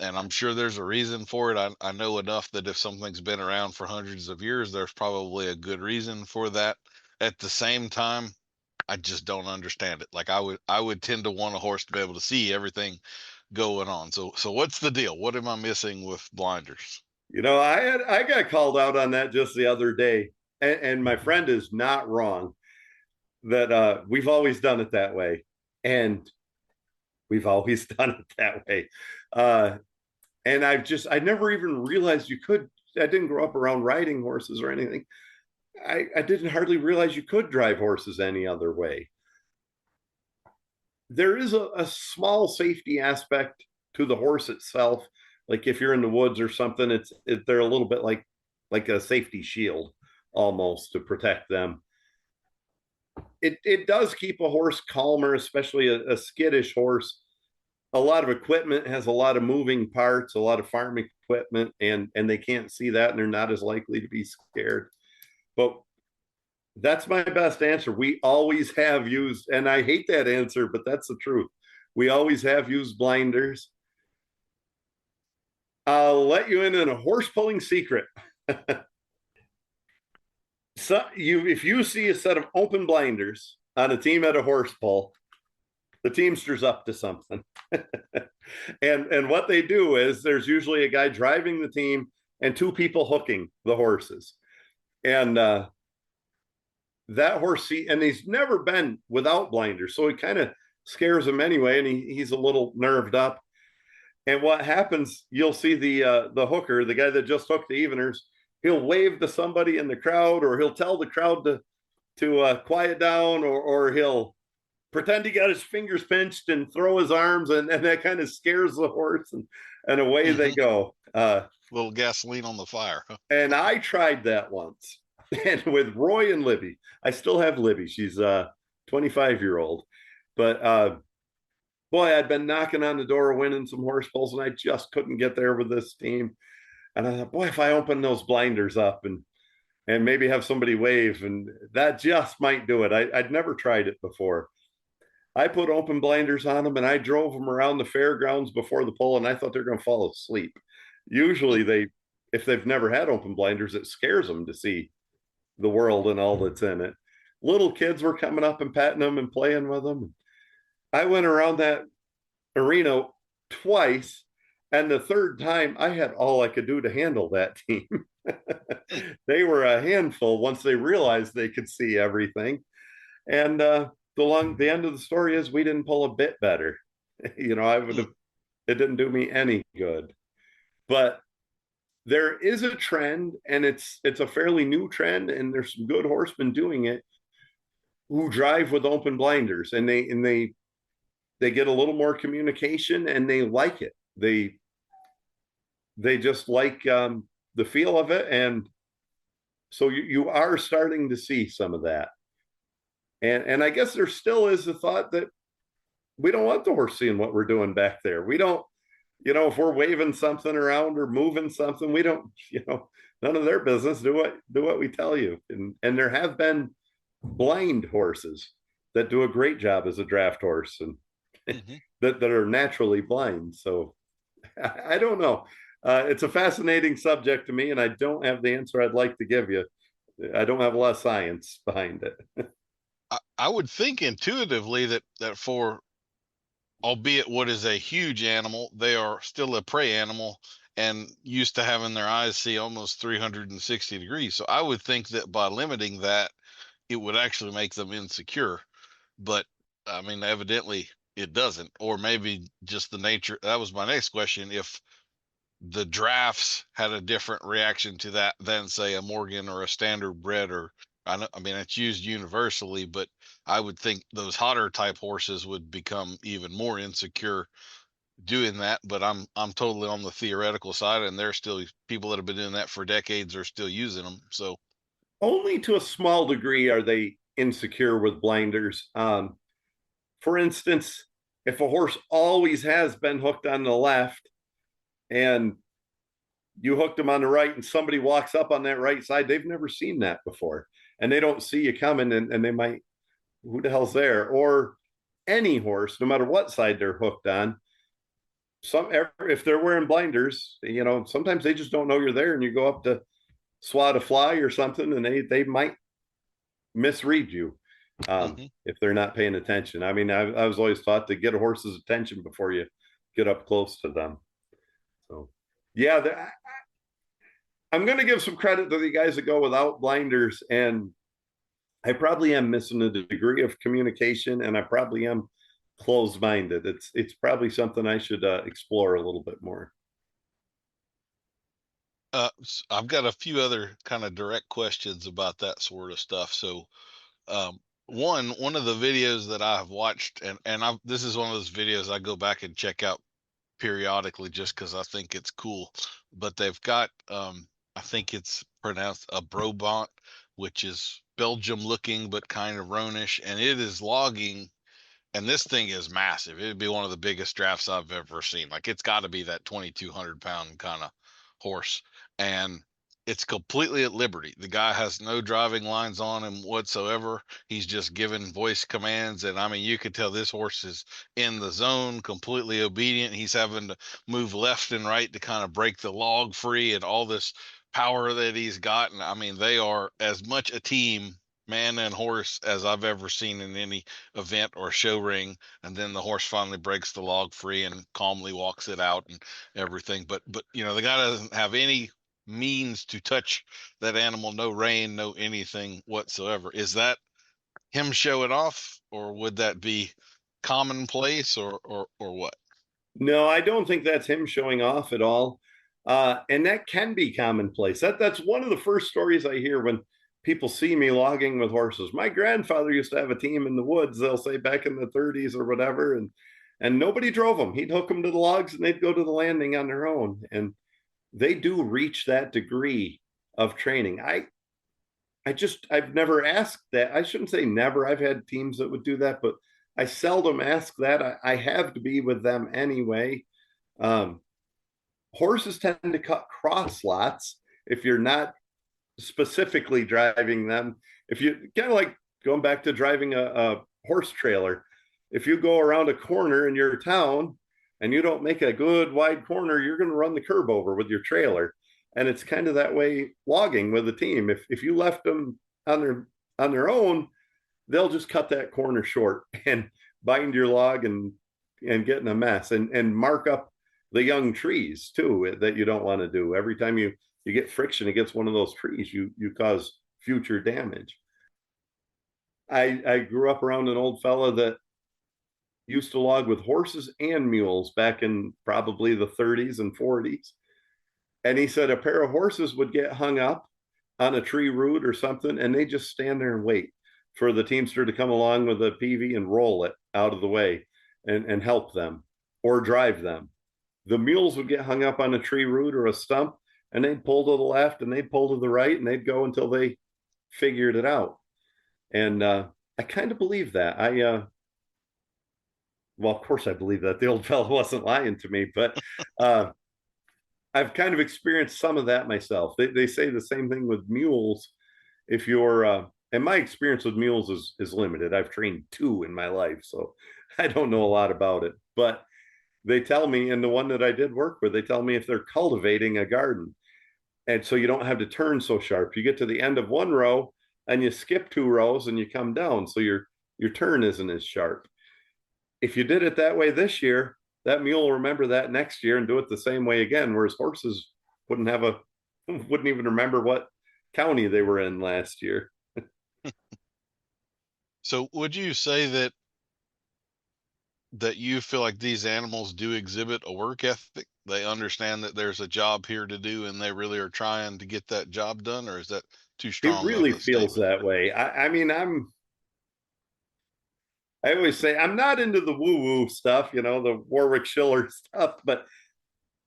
and I'm sure there's a reason for it. I know enough that if something's been around for hundreds of years, there's probably a good reason for that. At the same time, I just don't understand it. Like I would tend to want a horse to be able to see everything going on. So what's the deal? What am I missing with blinders? I got called out on that just the other day, and my friend is not wrong that we've always done it that way, and we've always done it that way. And I never even realized you could. I didn't grow up around riding horses or anything. I didn't hardly realize you could drive horses any other way. There is a small safety aspect to the horse itself. Like if you're in the woods or something, they're a little bit like a safety shield almost to protect them. It does keep a horse calmer, especially a skittish horse. A lot of equipment has a lot of moving parts, a lot of farm equipment, and they can't see that, and they're not as likely to be scared. But that's my best answer. We always have used, and I hate that answer, but that's the truth. We always have used blinders. I'll let you in on a horse pulling secret. If you see a set of open blinders on a team at a horse pull, the teamster's up to something. and what they do is there's usually a guy driving the team and 2 people hooking the horses. And that horse and he's never been without blinders, so he kind of scares him anyway, and he's a little nerved up. And what happens, you'll see the hooker, the guy that just hooked the eveners, he'll wave to somebody in the crowd, or he'll tell the crowd to quiet down, or he'll pretend he got his fingers pinched and throw his arms, and that kind of scares the horse, and away they go. Little gasoline on the fire. And I tried that once, and with Roy and Libby. I still have Libby. She's a 25-year-old, but boy, I'd been knocking on the door, winning some horse pulls, and I just couldn't get there with this team. And I thought, boy, if I open those blinders up and maybe have somebody wave, and that just might do it. I'd never tried it before. I put open blinders on them, and I drove them around the fairgrounds before the pull, and I thought they're going to fall asleep. Usually if they've never had open blinders, it scares them to see the world and all that's in it. Little kids were coming up and patting them and playing with them. I went around that arena twice, and the third time I had all I could do to handle that team. They were a handful once they realized they could see everything. And the end of the story is we didn't pull a bit better. It didn't do me any good. But there is a trend, and it's a fairly new trend, and there's some good horsemen doing it who drive with open blinders, and they get a little more communication, and they like it. They just like the feel of it, and so you are starting to see some of that. And I guess there still is the thought that we don't want the horse seeing what we're doing back there. We don't, if we're waving something around or moving something, we don't, none of their business. Do what we tell you. And there have been blind horses that do a great job as a draft horse, and that are naturally blind. So I don't know. It's a fascinating subject to me, and I don't have the answer I'd like to give you. I don't have a lot of science behind it. I would think intuitively that for, albeit what is a huge animal, they are still a prey animal and used to having their eyes see almost 360 degrees. So I would think that by limiting that, it would actually make them insecure. But I mean, evidently it doesn't, or maybe just the nature. That was my next question. If the drafts had a different reaction to that than, say, a Morgan or a Standardbred, or I mean, it's used universally, but I would think those hotter type horses would become even more insecure doing that. But I'm totally on the theoretical side, and there's still people that have been doing that for decades are still using them. So only to a small degree are they insecure with blinders. For instance, if a horse always has been hooked on the left, and you hooked them on the right, and somebody walks up on that right side, they've never seen that before, and they don't see you coming, and they might, who the hell's there? Or any horse, no matter what side they're hooked on, if they're wearing blinders, sometimes they just don't know you're there, and you go up to swat a fly or something, and they might misread you if they're not paying attention. I mean, I was always taught to get a horse's attention before you get up close to them. So, yeah, I'm going to give some credit to the guys that go without blinders, and I probably am missing a degree of communication, and I probably am closed-minded. It's probably something I should explore a little bit more. I've got a few other kind of direct questions about that sort of stuff. So, one of the videos that I've watched, and this is one of those videos I go back and check out periodically just because I think it's cool. But they've got, I think it's pronounced a Brabant, which is Belgium looking but kind of roanish, and it is logging. And this thing is massive. It'd be one of the biggest drafts I've ever seen. Like, it's got to be that 2,200 pound kind of horse. And it's completely at liberty. The guy has no driving lines on him whatsoever. He's just giving voice commands. And I mean, you could tell this horse is in the zone, completely obedient. He's having to move left and right to kind of break the log free, and all this power that he's got. And I mean, they are as much a team, man and horse, as I've ever seen in any event or show ring. And then the horse finally breaks the log free and calmly walks it out and everything. But the guy doesn't have any means to touch that animal, no rein, no anything whatsoever. Is that him showing off, or would that be commonplace or what? No, I don't think that's him showing off at all. And that can be commonplace. That's one of the first stories I hear when people see me logging with horses. My grandfather used to have a team in the woods, they'll say back in the 30s or whatever, and nobody drove them. He'd hook them to the logs and they'd go to the landing on their own. And they do reach that degree of training. I've never asked that. I shouldn't say never. I've had teams that would do that, but I seldom ask that. I have to be with them anyway. Horses tend to cut cross lots if you're not specifically driving them. If you kind of like going back to driving a horse trailer, if you go around a corner in your town and you don't make a good wide corner, you're going to run the curb over with your trailer. And it's kind of that way logging with a team. If you left them on their own, they'll just cut that corner short and bind your log and get in a mess and mark up the young trees too that you don't want to do. Every time you get friction against one of those trees, you cause future damage. I grew up around an old fella that used to log with horses and mules back in probably the 30s and 40s. And he said a pair of horses would get hung up on a tree root or something, and they just stand there and wait for the teamster to come along with a PV and roll it out of the way and help them or drive them. The mules would get hung up on a tree root or a stump, and they'd pull to the left and they'd pull to the right, and they'd go until they figured it out. And I kind of believe that. Well, of course I believe that. The old fellow wasn't lying to me, but I've kind of experienced some of that myself. They say the same thing with mules. If you're, and my experience with mules is limited. I've trained 2 in my life, so I don't know a lot about it. But they tell me, and the one that I did work with, they tell me if they're cultivating a garden, and so you don't have to turn so sharp. You get to the end of one row and you skip 2 rows and you come down, so your turn isn't as sharp. If you did it that way this year, that mule will remember that next year and do it the same way again, whereas horses wouldn't even remember what county they were in last year. So would you say that you feel like these animals do exhibit a work ethic? They understand that there's a job here to do and they really are trying to get that job done, or is that too strong? It really feels that way. I mean, I always say I'm not into the woo-woo stuff, the Warwick Schiller stuff, but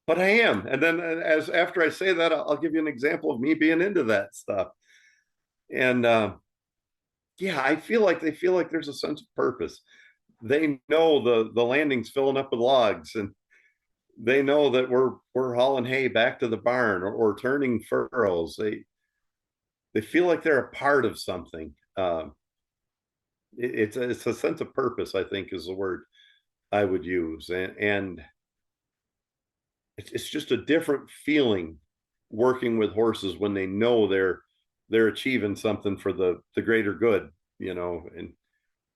I am. And then after I say that, I'll give you an example of me being into that stuff. And yeah, I feel like there's a sense of purpose. They know the landing's filling up with logs, and they know that we're hauling hay back to the barn or turning furrows. They feel like they're a part of something. It's a sense of purpose, I think, is the word I would use. And it's just a different feeling working with horses when they know they're achieving something for the greater good, and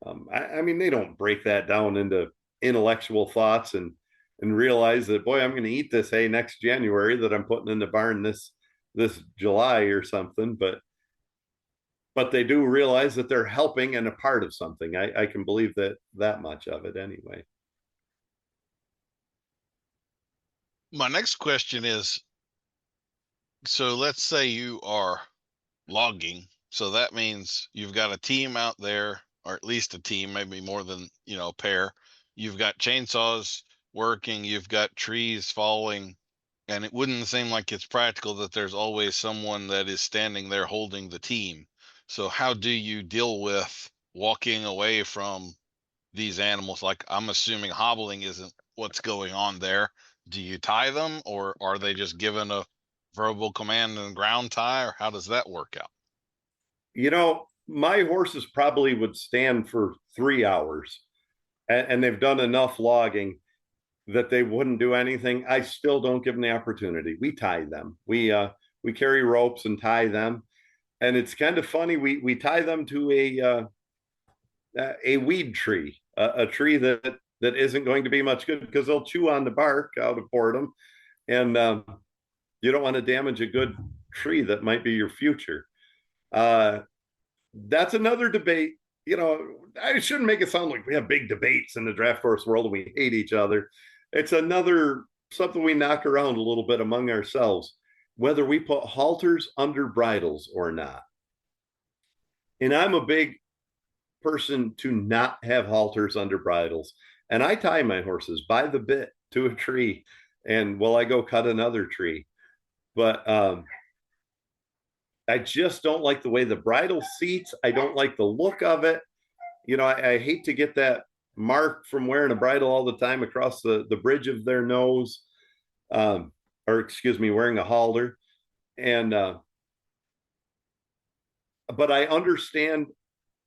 I mean, they don't break that down into intellectual thoughts and realize that, boy, I'm going to eat this hay next January that I'm putting in the barn this July or something, but they do realize that they're helping and a part of something. I can believe that much of it anyway. My next question is, so let's say you are logging. So that means you've got a team out there, or at least a team, maybe more than, a pair. You've got chainsaws working, you've got trees falling, and it wouldn't seem like it's practical that there's always someone that is standing there holding the team. So how do you deal with walking away from these animals? Like, I'm assuming hobbling isn't what's going on there. Do you tie them, or are they just given a verbal command and ground tie, or how does that work out? My horses probably would stand for 3 hours, and they've done enough logging that they wouldn't do anything. I still don't give them the opportunity. We tie them. We carry ropes and tie them. And it's kind of funny. We tie them to a weed tree, a tree that isn't going to be much good because they'll chew on the bark out of boredom. And you don't want to damage a good tree that might be your future. That's another debate I shouldn't make it sound like we have big debates in the draft horse world and we hate each other. It's another something we knock around a little bit among ourselves, whether we put halters under bridles or not. And I'm a big person to not have halters under bridles. And I tie my horses by the bit to a tree, and I go cut another tree. But I just don't like the way the bridle seats. I don't like the look of it. I hate to get that mark from wearing a bridle all the time across the bridge of their nose, or excuse me, wearing a halter. And but I understand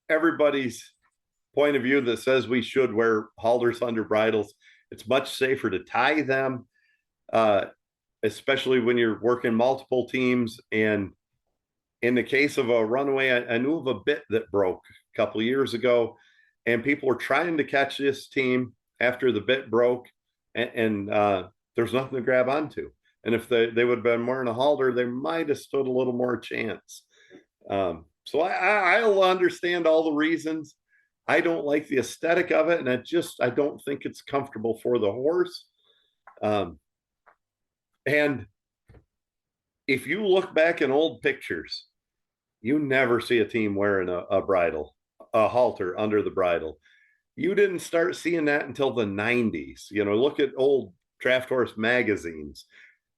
everybody's point of view that says we should wear halters under bridles. It's much safer to tie them, especially when you're working multiple teams. And in the case of a runaway, I knew of a bit that broke a couple of years ago, and people were trying to catch this team after the bit broke, and there's nothing to grab onto. And if they would have been wearing a halter, they might have stood a little more chance. So I'll understand all the reasons. I don't like the aesthetic of it, and I don't think it's comfortable for the horse. And if you look back in old pictures, you never see a team wearing a halter under the bridle. You didn't start seeing that until the 90s. Look at old draft horse magazines.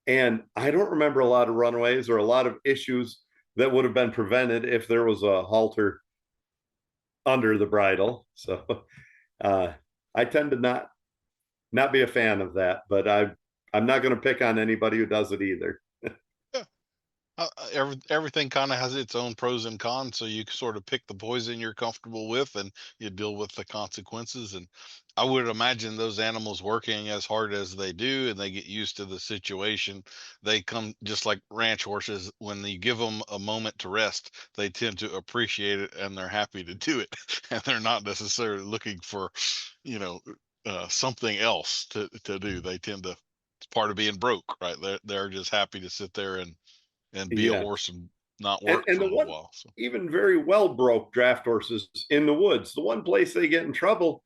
And I don't remember a lot of runaways or a lot of issues that would have been prevented if there was a halter under the bridle. So I tend to not be a fan of that, but I'm not going to pick on anybody who does it either. Everything kind of has its own pros and cons, so you sort of pick the poison you're comfortable with, and you deal with the consequences. And I would imagine those animals working as hard as they do, and they get used to the situation. They come just like ranch horses. When you give them a moment to rest, they tend to appreciate it, and they're happy to do it. And they're not necessarily looking for, something else to do. They tend to. It's part of being broke, right? They're just happy to sit there and be a Yeah. horse and not work And for a the little one, while. So. even very well broke draft horses in the woods, the one place they get in trouble,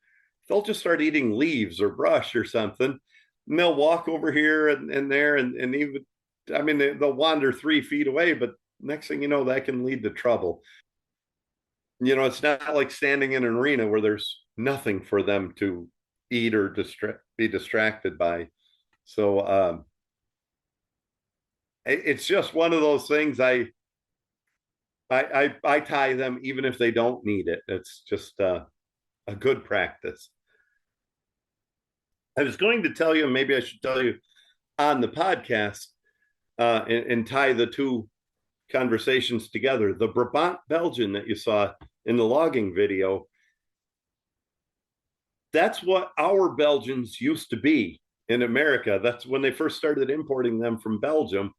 they'll just start eating leaves or brush or something. And they'll walk over here and there, and even, they'll wander 3 feet away, but next thing you know, that can lead to trouble. It's not like standing in an arena where there's nothing for them to eat or be distracted by. So it's just one of those things. I tie them even if they don't need it. It's just a good practice. I was going to tell you, maybe I should tell you on the podcast, and tie the two conversations together. The Brabant Belgian that you saw in the logging video, that's what our Belgians used to be in America. That's when they first started importing them from Belgium.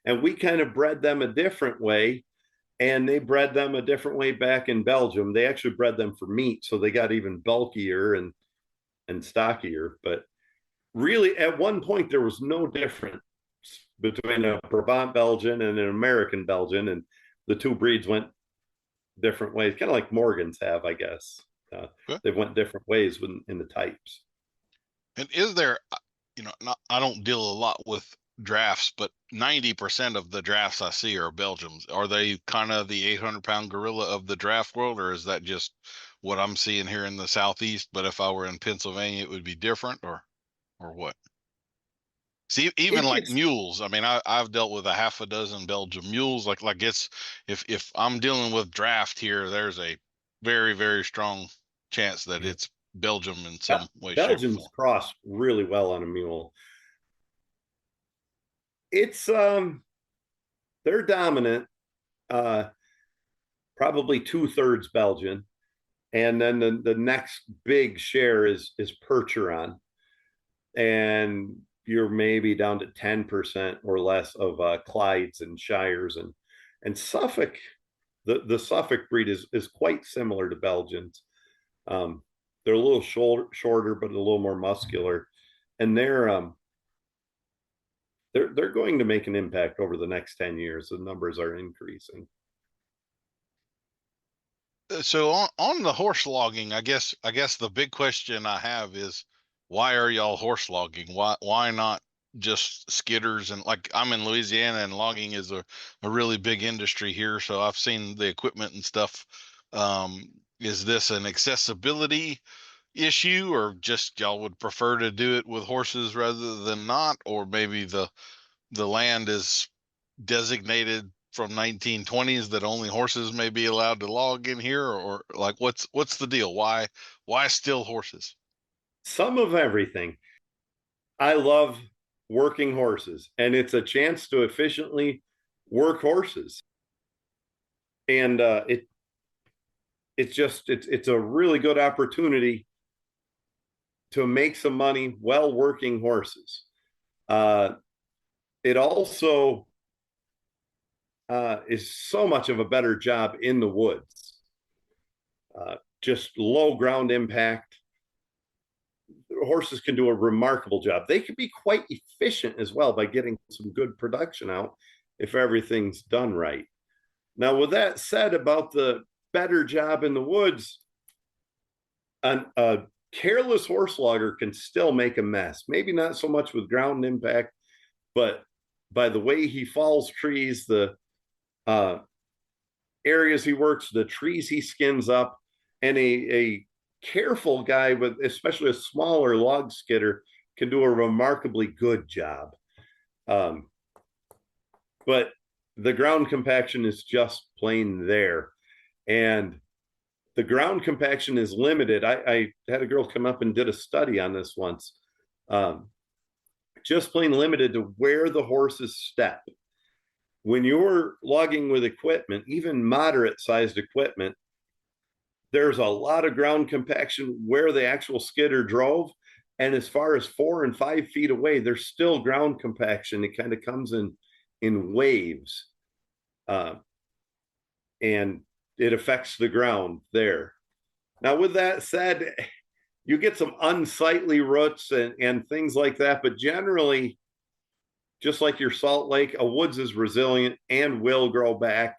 And we kind of bred them a different way. And they bred them a different way back in Belgium. They actually bred them for meat, so they got even bulkier and stockier. But really, at one point, there was no difference between a Brabant Belgian and an American Belgian, and the two breeds went different ways, kind of like Morgans have, I guess. They went different ways in the types. And is there, I don't deal a lot with drafts, but 90% of the drafts I see are Belgians. Are they kind of the 800-pound gorilla of the draft world, or is that just what I'm seeing here in the Southeast? But if I were in Pennsylvania, it would be different, or what? See, even like mules. I've dealt with a half a dozen Belgian mules. Like it's if I'm dealing with draft here, there's a very, very strong chance that it's Belgium in some way. Belgians cross really well on a mule. It's they're dominant, probably 2/3 Belgian, and then the next big share is Percheron, and you're maybe down to 10% or less of Clydes and Shires and Suffolk. The Suffolk breed is quite similar to Belgians. They're a little shorter, but a little more muscular, and they're going to make an impact over the next 10 years. The numbers are increasing. So on the horse logging, I guess the big question I have is, why are y'all horse logging? Why not just skidders? And like, I'm in Louisiana, and logging is a really big industry here, so I've seen the equipment and stuff. Is this an accessibility issue, or just y'all would prefer to do it with horses rather than not? Or maybe the land is designated from 1920s that only horses may be allowed to log in here, or like, what's the deal? Why still horses? Some of everything. I love working horses, and it's a chance to efficiently work horses. And it's a really good opportunity to make some money while working horses. It also is so much of a better job in the woods. Just low ground impact. Horses can do a remarkable job. They can be quite efficient as well by getting some good production out if everything's done right. Now, with that said about the better job in the woods, a careless horse logger can still make a mess. Maybe not so much with ground impact, but by the way he falls trees, the areas he works, the trees he skins up, and a careful guy with especially a smaller log skidder can do a remarkably good job. But the ground compaction is just plain there. And the ground compaction is limited. I had a girl come up and did a study on this once. Just plain limited to where the horses step. When you're logging with equipment, even moderate sized equipment, there's a lot of ground compaction where the actual skidder drove. And as far as 4 and 5 feet away, there's still ground compaction. It kind of comes in waves. And it affects the ground there. Now, with that said, you get some unsightly roots and things like that, but generally, just like your salt lake, a woods is resilient and will grow back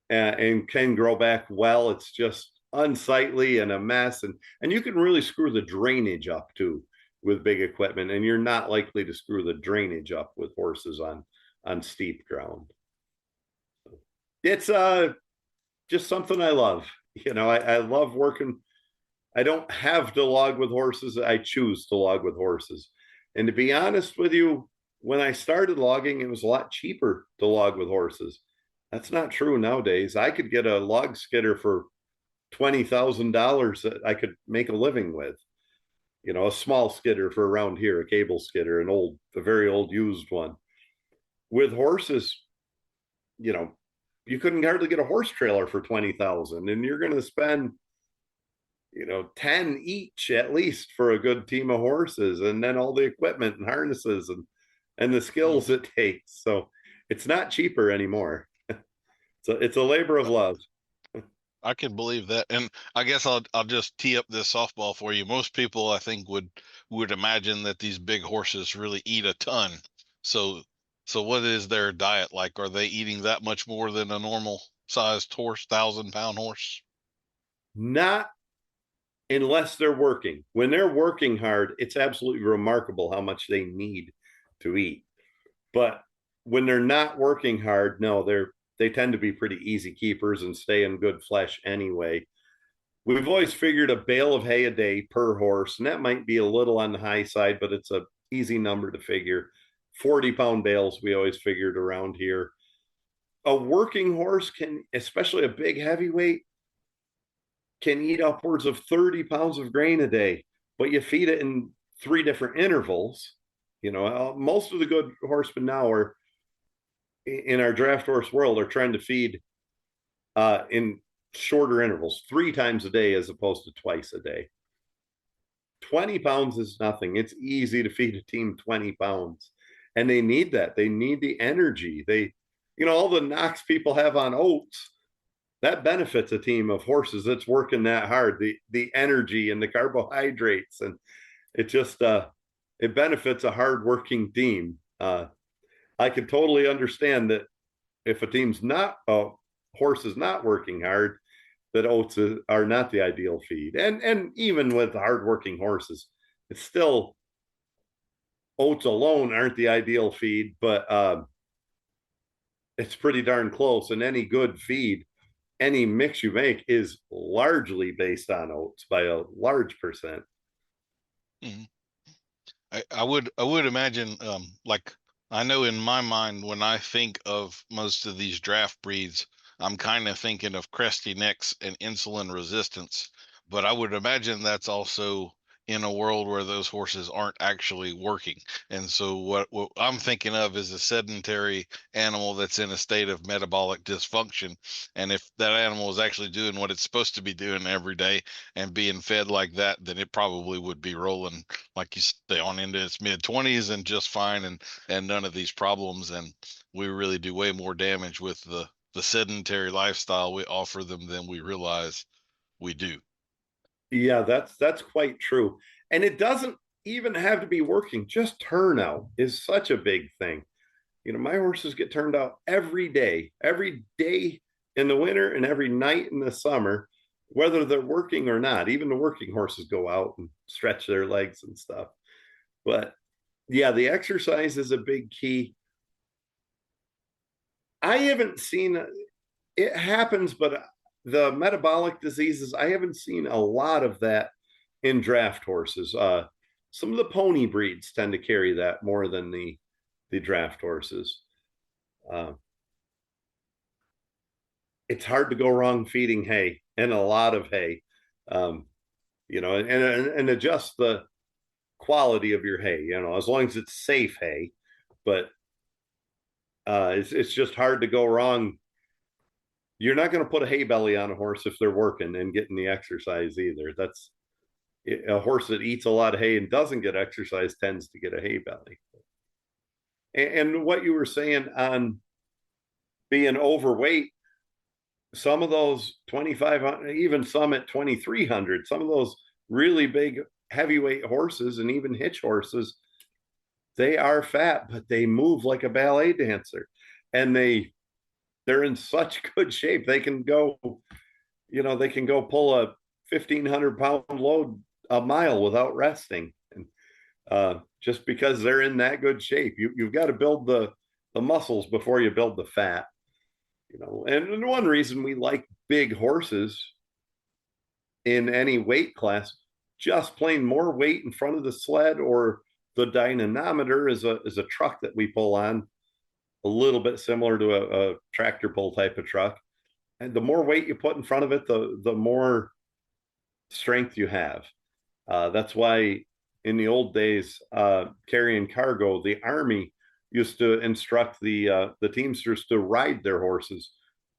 and can grow back well. It's just unsightly and a mess. And you can really screw the drainage up too with big equipment, and you're not likely to screw the drainage up with horses on steep ground. It's just something I love. You know, I love working. I don't have to log with horses. I choose to log with horses. And to be honest with you, when I started logging, it was a lot cheaper to log with horses. That's not true nowadays. I could get a log skidder for $20,000 that I could make a living with. You know, a small skidder for around here, a cable skidder, a very old used one. With horses, you know, you couldn't hardly get a horse trailer for $20,000, and you're going to spend, you know, 10 each at least for a good team of horses, and then all the equipment and harnesses and the skills it takes. So it's not cheaper anymore. So it's a labor of love. I can believe that. And I guess I'll just tee up this softball for you. Most people, I think, would imagine that these big horses really eat a ton. So what is their diet like? Are they eating that much more than a normal sized horse, 1,000-pound horse? Not unless they're working. When they're working hard, it's absolutely remarkable how much they need to eat. But when they're not working hard, no, they tend to be pretty easy keepers and stay in good flesh anyway. We've always figured a bale of hay a day per horse, and that might be a little on the high side, but it's a easy number to figure. 40-pound bales we always figured around here. A working horse can, especially a big heavyweight, can eat upwards of 30 pounds of grain a day, but you feed it in 3 different intervals. You know, most of the good horsemen now are in our draft horse world are trying to feed in shorter intervals, 3 times a day as opposed to twice a day. 20 pounds is nothing. It's easy to feed a team 20 pounds. And they need that. They need the energy. You know, all the knocks people have on oats, that benefits a team of horses that's working that hard. The energy and the carbohydrates, and it just it benefits a hard-working team. I can totally understand that if a team's not horse is not working hard, that oats are not the ideal feed. And even with hardworking horses, it's still, oats alone aren't the ideal feed, but it's pretty darn close. And any good feed, any mix you make is largely based on oats by a large percent. Mm-hmm. I would imagine, like, I know in my mind, when I think of most of these draft breeds, I'm kind of thinking of cresty necks and insulin resistance, but I would imagine that's also in a world where those horses aren't actually working. And so what I'm thinking of is a sedentary animal that's in a state of metabolic dysfunction. And if that animal is actually doing what it's supposed to be doing every day and being fed like that, then it probably would be rolling, like you say, on into its mid-20s and just fine, and none of these problems. And we really do way more damage with the sedentary lifestyle we offer them than we realize we do. Yeah, that's quite true. And it doesn't even have to be working. Just turnout is such a big thing. You know, my horses get turned out every day in the winter and every night in the summer, whether they're working or not. Even the working horses go out and stretch their legs and stuff. But yeah, the exercise is a big key. I haven't seen it happens, but the metabolic diseases, I haven't seen a lot of that in draft horses. Some of the pony breeds tend to carry that more than the draft horses. It's hard to go wrong feeding hay, and a lot of hay, you know, and adjust the quality of your hay, you know, as long as it's safe hay. But it's just hard to go wrong. You're not going to put a hay belly on a horse if they're working and getting the exercise either. That's a horse that eats a lot of hay and doesn't get exercise tends to get a hay belly. And what you were saying on being overweight, some of those 2,500, even some at 2,300, some of those really big heavyweight horses and even hitch horses, they are fat, but they move like a ballet dancer, and they're in such good shape. They can go, you know, they can go pull a 1,500-pound load a mile without resting. And just because they're in that good shape, you've got to build the muscles before you build the fat. You know, and one reason we like big horses in any weight class, just plain more weight in front of the sled, or the dynamometer is a truck that we pull on, a little bit similar to a tractor pull type of truck. And the more weight you put in front of it, the more strength you have. That's why in the old days, carrying cargo, the Army used to instruct the teamsters to ride their horses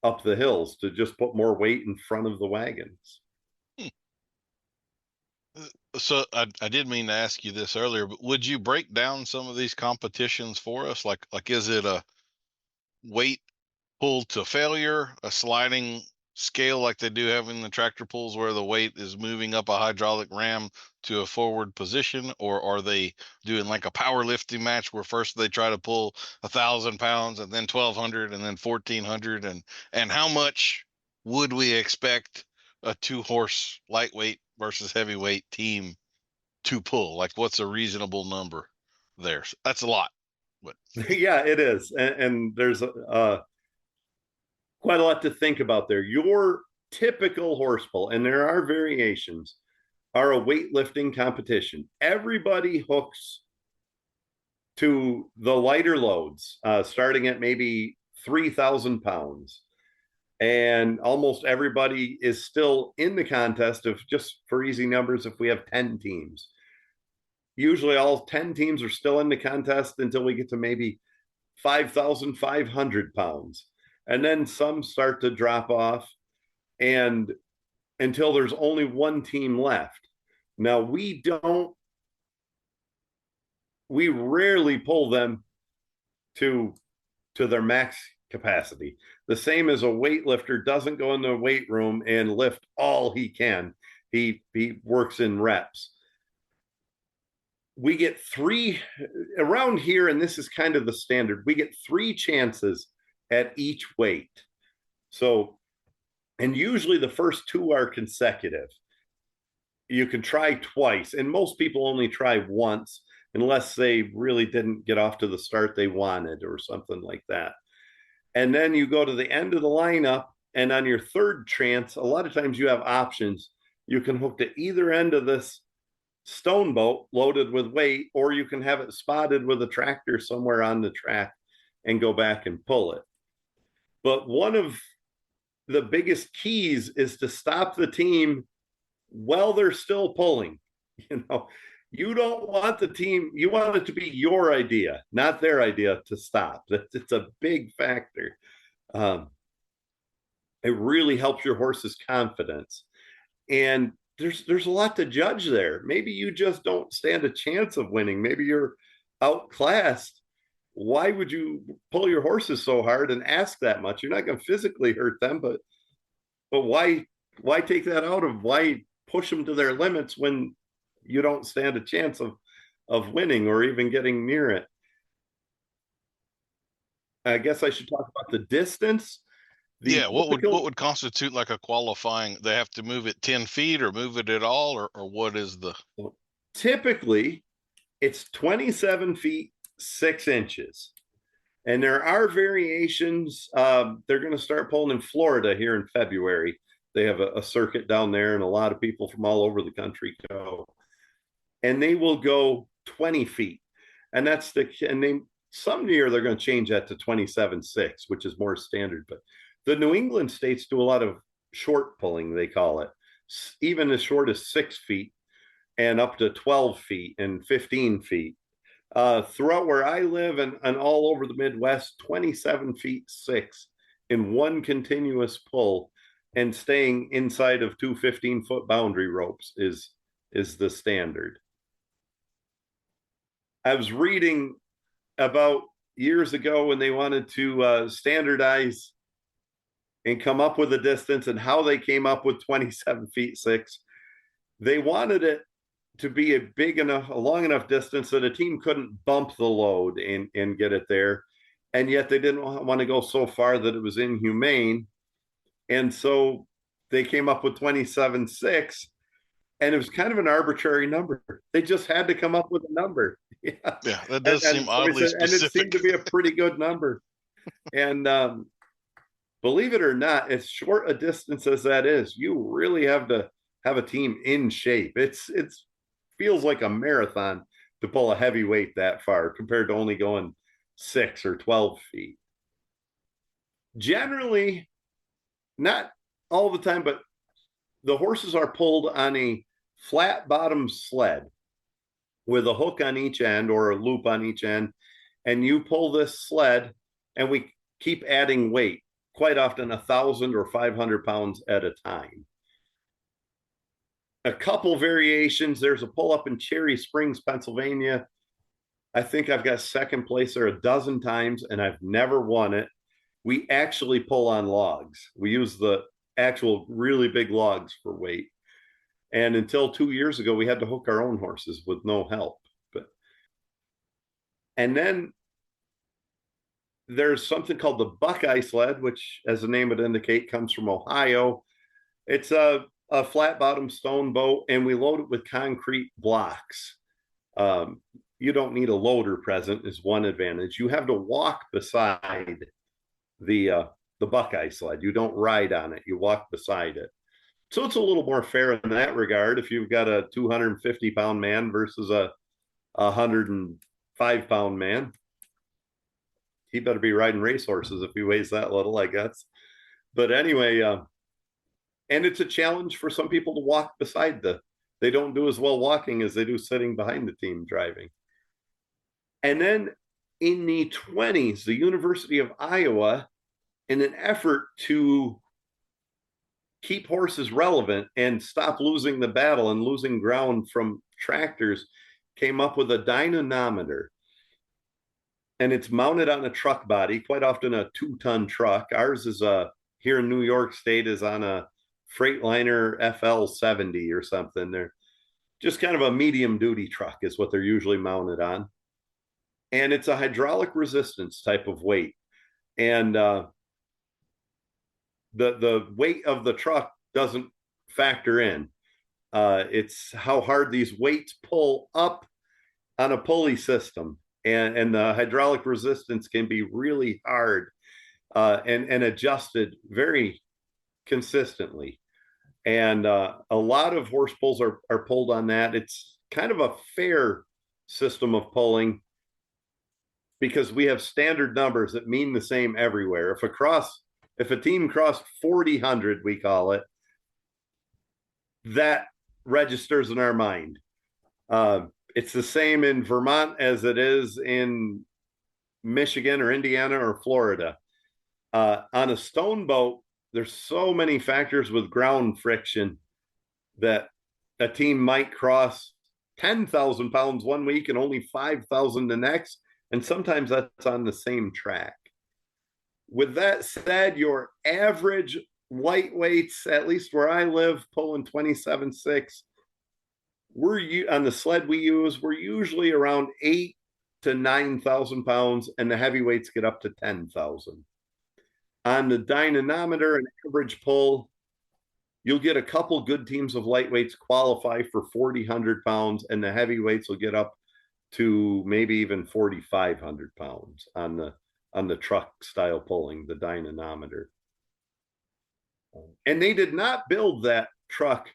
up the hills to just put more weight in front of the wagons. So I did mean to ask you this earlier, but would you break down some of these competitions for us? Like is it a weight pull to failure, a sliding scale like they do have in the tractor pulls where the weight is moving up a hydraulic ram to a forward position, or are they doing like a powerlifting match where first they try to pull 1,000 pounds and then 1,200 and then 1,400, and how much would we expect a 2-horse lightweight versus heavyweight team to pull? Like, what's a reasonable number there? That's a lot. But Yeah, it is, and there's quite a lot to think about there. Your typical horse pull, and there are variations, are a weightlifting competition. Everybody hooks to the lighter loads, starting at maybe 3,000 pounds. And almost everybody is still in the contest of, just for easy numbers, if we have 10 teams. Usually all 10 teams are still in the contest until we get to maybe 5,500 pounds. And then some start to drop off, and until there's only one team left. Now, we rarely pull them to their max capacity. The same as a weightlifter doesn't go in the weight room and lift all he can. He works in reps. We get 3 around here, and this is kind of the standard. We get 3 chances at each weight. So And usually the first two are consecutive. You can try twice, and most people only try once unless they really didn't get off to the start they wanted or something like that. And then you go to the end of the lineup, and on your third chance, a lot of times you have options. You can hook to either end of this stone boat loaded with weight, or you can have it spotted with a tractor somewhere on the track and go back and pull it. But one of the biggest keys is to stop the team while they're still pulling. You don't want the team, you want it to be your idea, not their idea to stop. It's a big factor. It really helps your horse's confidence. And there's a lot to judge there. Maybe you just don't stand a chance of winning. Maybe you're outclassed. Why would you pull your horses so hard and ask that much? You're not going to physically hurt them, but why take that out of, why push them to their limits when you don't stand a chance of winning or even getting near it? I guess I should talk about the distance. What would constitute like a qualifying? They have to move it 10 feet or move it at all, or what is the? Typically, it's 27 feet 6 inches, and there are variations. They're going to start pulling in Florida here in February. They have a circuit down there, and a lot of people from all over the country go, and they will go 20 feet, and that's some year they're going to change that to 27.6, which is more standard. But the New England states do a lot of short pulling, they call it, even as short as 6 feet and up to 12 feet and 15 feet. Throughout where I live and all over the Midwest, 27 feet 6 in one continuous pull and staying inside of 2 15-foot boundary ropes is the standard. I was reading about years ago when they wanted to standardize and come up with a distance, and how they came up with 27 feet 6. They wanted it to be a long enough distance that a team couldn't bump the load and get it there. And yet they didn't want to go so far that it was inhumane. And so they came up with 27.6, and it was kind of an arbitrary number. They just had to come up with a number. Yeah, that does seem oddly specific. And it seemed to be a pretty good number. And believe it or not, as short a distance as that is, you really have to have a team in shape. It feels like a marathon to pull a heavy weight that far compared to only going 6 or 12 feet. Generally, not all the time, but the horses are pulled on a flat bottom sled with a hook on each end or a loop on each end, and you pull this sled, and we keep adding weight, quite often 1,000 or 500 pounds at a time. A couple variations. There's a pull up in Cherry Springs, Pennsylvania. I think I've got second place there a dozen times, and I've never won it. We actually pull on logs. We use the actual really big logs for weight. And until 2 years ago, we had to hook our own horses with no help. And then there's something called the Buckeye sled, which, as the name would indicate, comes from Ohio. It's a flat bottom stone boat, and we load it with concrete blocks. You don't need a loader present is one advantage. You have to walk beside the Buckeye sled. You don't ride on it. You walk beside it. So it's a little more fair in that regard. If you've got a 250-pound man versus a 105-pound man, he better be riding racehorses if he weighs that little, I guess. But anyway, and it's a challenge for some people to walk beside they don't do as well walking as they do sitting behind the team driving. And then in the 20s, the University of Iowa, in an effort to keep horses relevant and stop losing the battle and losing ground from tractors, came up with a dynamometer. And it's mounted on a truck body, quite often a 2-ton truck. Ours is here in New York State is on a Freightliner FL70 or something. They're just kind of a medium duty truck is what they're usually mounted on. And it's a hydraulic resistance type of weight. And the weight of the truck doesn't factor in. It's how hard these weights pull up on a pulley system, and the hydraulic resistance can be really hard and adjusted very consistently. And a lot of horse pulls are pulled on that. It's kind of a fair system of pulling because we have standard numbers that mean the same everywhere. If a team crossed 4,000, we call it, that registers in our mind. It's the same in Vermont as it is in Michigan or Indiana or Florida. On a stone boat, there's so many factors with ground friction that a team might cross 10,000 pounds one week and only 5,000 the next. And sometimes that's on the same track. With that said, your average lightweights, at least where I live, pulling 27.6, on the sled we use, we're usually around 8,000 to 9,000 pounds, and the heavyweights get up to 10,000. On the dynamometer, an average pull, you'll get a couple good teams of lightweights qualify for 4,000 pounds, and the heavyweights will get up to maybe even 4,500 pounds on the truck style pulling, the dynamometer. And they did not build that truck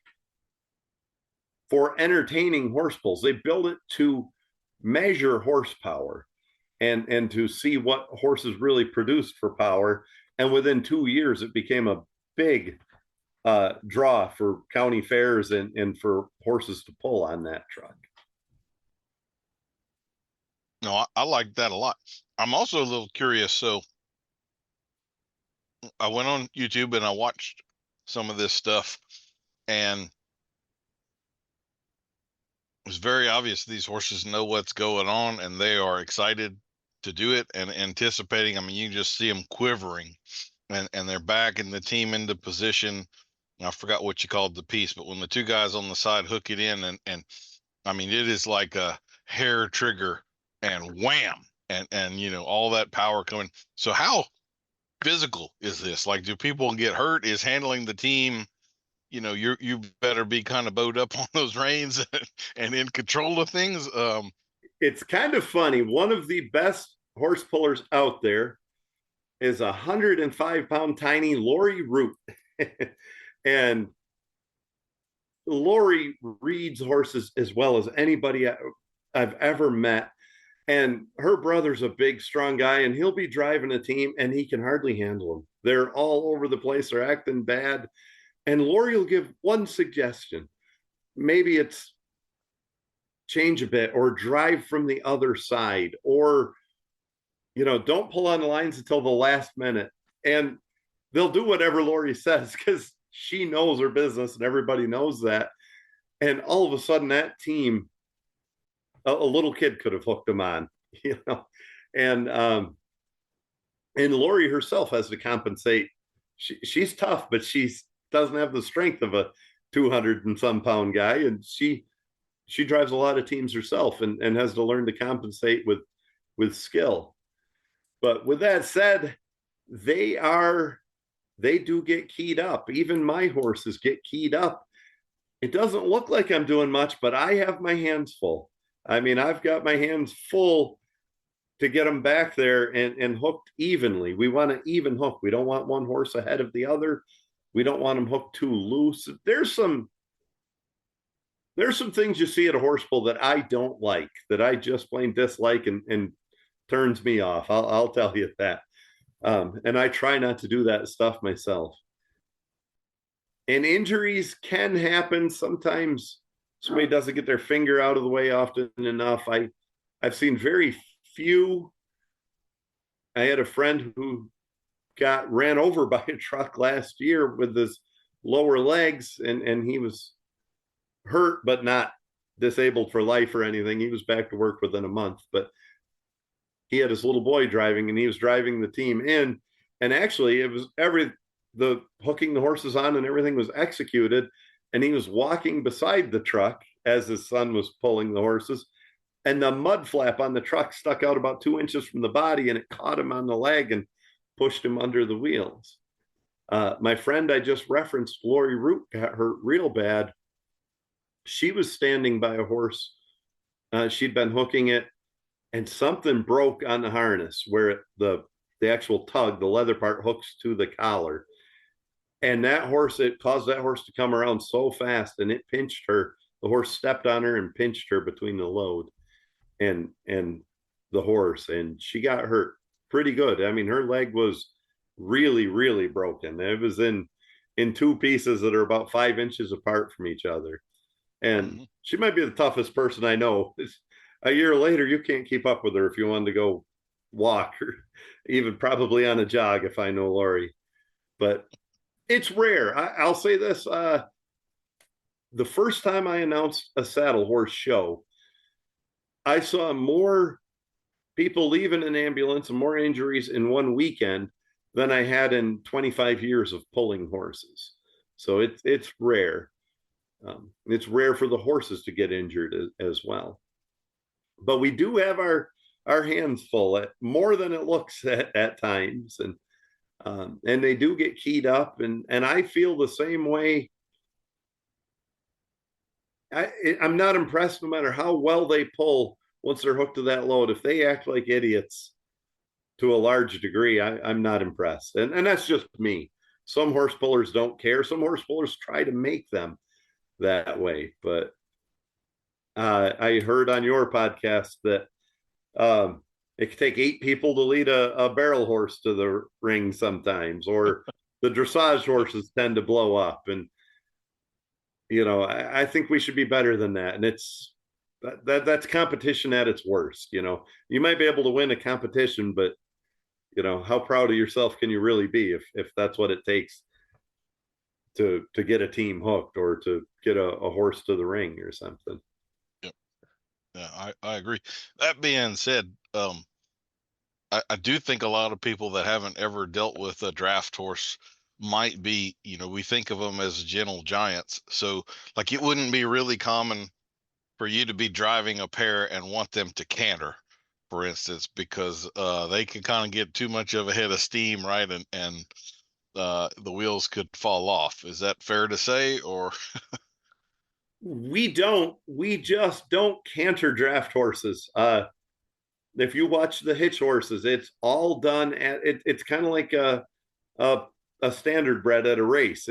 for entertaining horse pulls. They built it to measure horsepower and to see what horses really produced for power. And within 2 years, it became a big draw for county fairs and for horses to pull on that truck. No, I like that a lot. I'm also a little curious. So I went on YouTube and I watched some of this stuff, and it was very obvious these horses know what's going on and they are excited to do it and anticipating. I mean, you just see them quivering and they're backing the team into position. I forgot what you called the piece, but when the two guys on the side hook it in and I mean, it is like a hair trigger and wham, and you know, all that power coming. So how physical is this? Like, do people get hurt? Is handling the team, you know, you better be kind of bowed up on those reins and in control of things? It's kind of funny. One of the best horse pullers out there is 105-pound tiny Lori Root. And Lori reads horses as well as anybody I've ever met. And her brother's a big, strong guy, and he'll be driving a team, and he can hardly handle them. They're all over the place. They're acting bad. And Lori will give one suggestion. Maybe it's change a bit or drive from the other side, or, you know, don't pull on the lines until the last minute. And they'll do whatever Lori says because she knows her business and everybody knows that. And all of a sudden that team, a little kid could have hooked them on, you know. And Lori herself has to compensate. She's tough, but she doesn't have the strength of a 200 and some pound guy. And she drives a lot of teams herself and has to learn to compensate with skill. But with that said, they do get keyed up. Even my horses get keyed up. It doesn't look like I'm doing much, but I have my hands full. I mean, I've got my hands full to get them back there and hooked evenly. We want an even hook. We don't want one horse ahead of the other. We don't want them hooked too loose. There's some things you see at a horse pull that I don't like, that I just plain dislike and turns me off. I'll tell you that. And I try not to do that stuff myself. And injuries can happen. Sometimes somebody doesn't get their finger out of the way often enough. I've seen very few. I had a friend who got ran over by a truck last year with his lower legs, and he was hurt, but not disabled for life or anything. He was back to work within a month, but he had his little boy driving, and he was driving the team in. And actually, it was the hooking the horses on and everything was executed. And he was walking beside the truck as his son was pulling the horses. And the mud flap on the truck stuck out about 2 inches from the body, and it caught him on the leg and pushed him under the wheels. My friend I just referenced, Lori Root, got hurt real bad. She was standing by a horse. She'd been hooking it, and something broke on the harness where the actual tug, the leather part, hooks to the collar. And that horse, it caused that horse to come around so fast, and it pinched her. The horse stepped on her and pinched her between the load and the horse, and she got hurt pretty good. I mean, her leg was really, really broken. It was in two pieces that are about 5 inches apart from each other. And she might be the toughest person I know. A year later, you can't keep up with her if you wanted to go walk or even probably on a jog, if I know Lori. But it's rare. I'll say this. The first time I announced a saddle horse show, I saw more people leaving an ambulance and more injuries in one weekend than I had in 25 years of pulling horses. So it's rare. It's rare for the horses to get injured as well. But we do have our hands full, at more than it looks at times, and they do get keyed up, and I feel the same way. I'm not impressed no matter how well they pull once they're hooked to that load. If they act like idiots to a large degree, I'm not impressed. And that's just me. Some horse pullers don't care. Some horse pullers try to make them that way. But I heard on your podcast that it could take 8 people to lead a barrel horse to the ring sometimes, or the dressage horses tend to blow up. And, you know, I think we should be better than that. And that's competition at its worst. You know, you might be able to win a competition, but, you know, how proud of yourself can you really be if that's what it takes to get a team hooked or to get a horse to the ring or something? Yep. Yeah, I agree. That being said, I do think a lot of people that haven't ever dealt with a draft horse might be, you know, we think of them as gentle giants. So like it wouldn't be really common for you to be driving a pair and want them to canter, for instance, because they can kind of get too much of a head of steam, right? And the wheels could fall off. Is that fair to say? Or we just don't canter draft horses. If you watch the hitch horses, it's all done it's kind of like a standardbred at a race.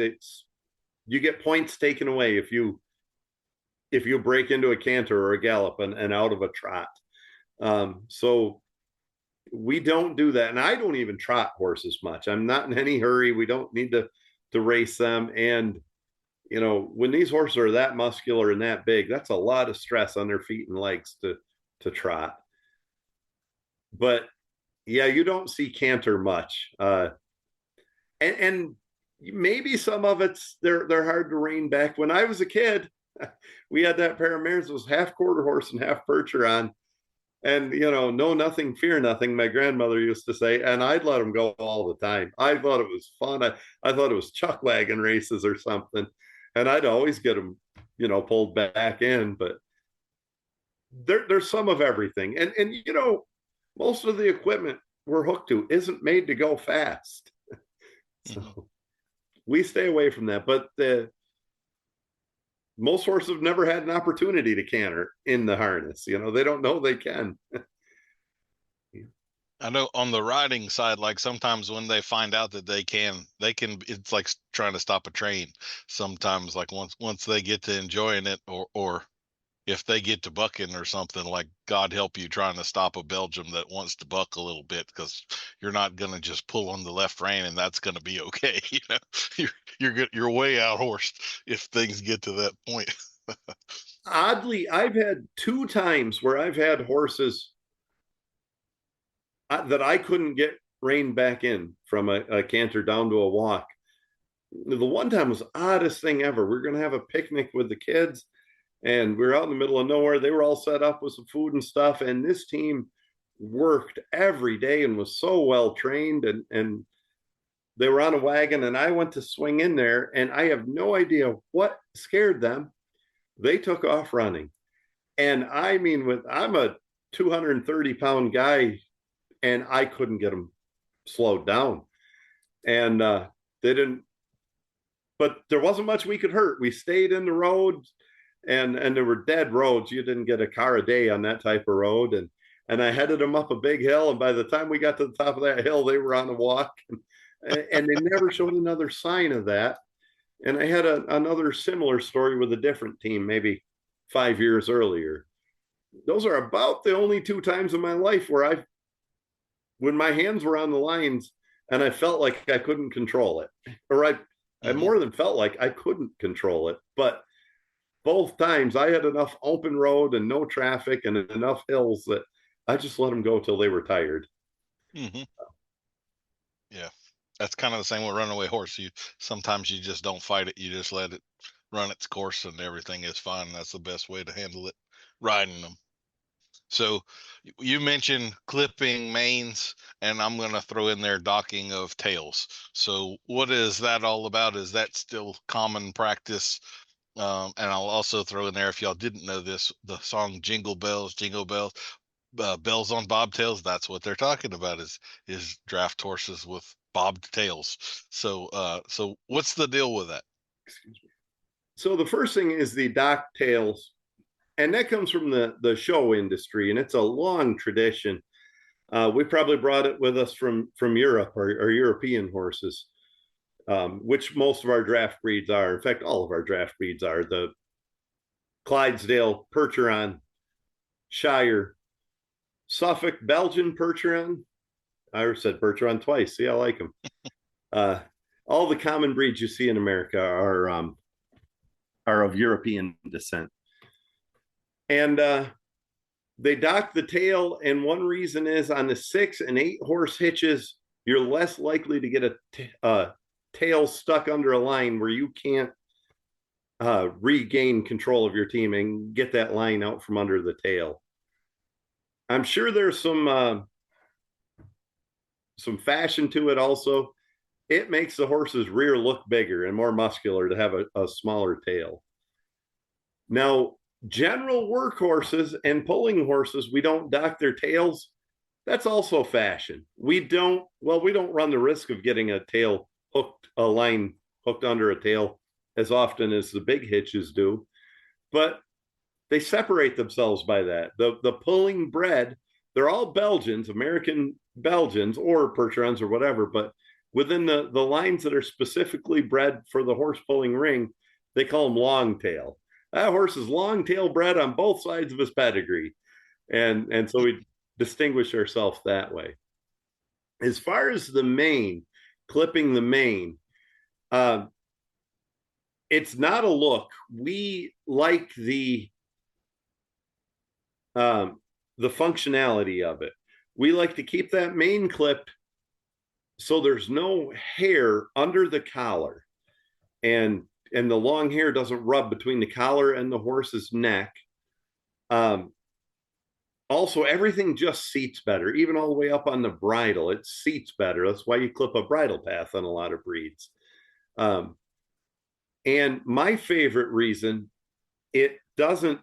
You get points taken away if you break into a canter or a gallop and out of a trot. So we don't do that. And I don't even trot horses much. I'm not in any hurry. We don't need to race them. And, you know, when these horses are that muscular and that big, that's a lot of stress on their feet and legs to trot. But yeah, you don't see canter much. And maybe some of it's they're hard to rein back. When I was a kid, we had that pair of mares that was half quarter horse and half Percheron. And, you know, know nothing, fear nothing, my grandmother used to say, and I'd let them go all the time. I thought it was fun. I thought it was chuck wagon races or something. And I'd always get them, you know, pulled back in. But there's some of everything. And you know, most of the equipment we're hooked to isn't made to go fast. So we stay away from that. But most horses have never had an opportunity to canter in the harness. You know, they don't know they can. I know on the riding side, like sometimes when they find out that they can, it's like trying to stop a train. Sometimes like once they get to enjoying it, or if they get to bucking or something, like God help you trying to stop a Belgium that wants to buck a little bit, because you're not going to just pull on the left rein and that's going to be okay. You know, you're way out horsed if things get to that point. Oddly, I've had 2 times where I've had horses that I couldn't get reined back in from a canter down to a walk. The one time was the oddest thing ever. We were going to have a picnic with the kids, and we were out in the middle of nowhere. They were all set up with some food and stuff. And this team worked every day and was so well trained. And they were on a wagon, and I went to swing in there, and I have no idea what scared them. They took off running. And I mean, I'm a 230-pound guy, and I couldn't get them slowed down. And They didn't, but there wasn't much we could hurt. We stayed in the road, and there were dead roads. You didn't get a car a day on that type of road. And I headed them up a big hill. And by the time we got to the top of that hill, they were on a walk, and they never showed another sign of that. And I had another similar story with a different team, maybe 5 years earlier. Those are about the only 2 times in my life where when my hands were on the lines and I felt like I couldn't control it, or I more than felt like I couldn't control it. But both times I had enough open road and no traffic and enough hills that I just let them go till they were tired. Mm-hmm. Yeah. That's kind of the same with runaway horse. Sometimes you just don't fight it. You just let it run its course and everything is fine. That's the best way to handle it, riding them. So you mentioned clipping manes, and I'm going to throw in there docking of tails. So what is that all about? Is that still common practice? And I'll also throw in there, if y'all didn't know this, the song Jingle Bells, Jingle Bells, bells on bobtails. That's what they're talking about is draft horses with bobbed tails. So what's the deal with that? Excuse me. So the first thing is the dock tails, and that comes from the show industry, and it's a long tradition. We probably brought it with us from Europe, or European horses, which most of our draft breeds are. In fact, all of our draft breeds are. The Clydesdale Percheron, Shire, Suffolk Belgian Percheron. I said Percheron twice. See, I like them. All the common breeds you see in America are of European descent. And they dock the tail, and one reason is on the 6 and 8 horse hitches, you're less likely to get a tail stuck under a line where you can't regain control of your team and get that line out from under the tail. I'm sure there's some fashion to it also. It makes the horse's rear look bigger and more muscular to have a smaller tail. Now, general work horses and pulling horses, we don't dock their tails. That's also fashion. We don't run the risk of getting a line hooked under a tail as often as the big hitches do, but they separate themselves by that. The pulling bred, they're all Belgians, American Belgians, or Percherons or whatever, but within the lines that are specifically bred for the horse pulling ring, they call them long tail. That horse is long tail bred on both sides of his pedigree. And so we distinguish ourselves that way. As far as the mane, clipping the mane, it's not a look. We like the functionality of it. We like to keep that mane clipped so there's no hair under the collar, and the long hair doesn't rub between the collar and the horse's neck. Also, everything just seats better, even all the way up on the bridle. It seats better. That's why you clip a bridle path on a lot of breeds. And my favorite reason, it doesn't,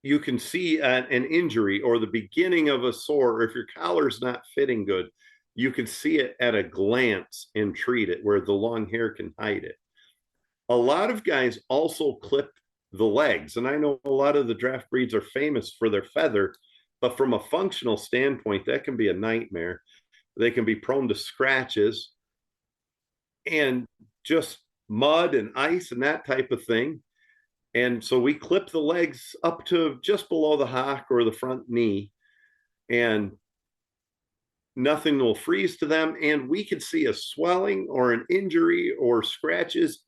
you can see an injury or the beginning of a sore, or if your collar's not fitting good, you can see it at a glance and treat it, where the long hair can hide it. A lot of guys also clip the legs, and I know a lot of the draft breeds are famous for their feather, but from a functional standpoint, that can be a nightmare. They can be prone to scratches and just mud and ice and that type of thing. And so we clip the legs up to just below the hock or the front knee, and nothing will freeze to them. And we can see a swelling or an injury or scratches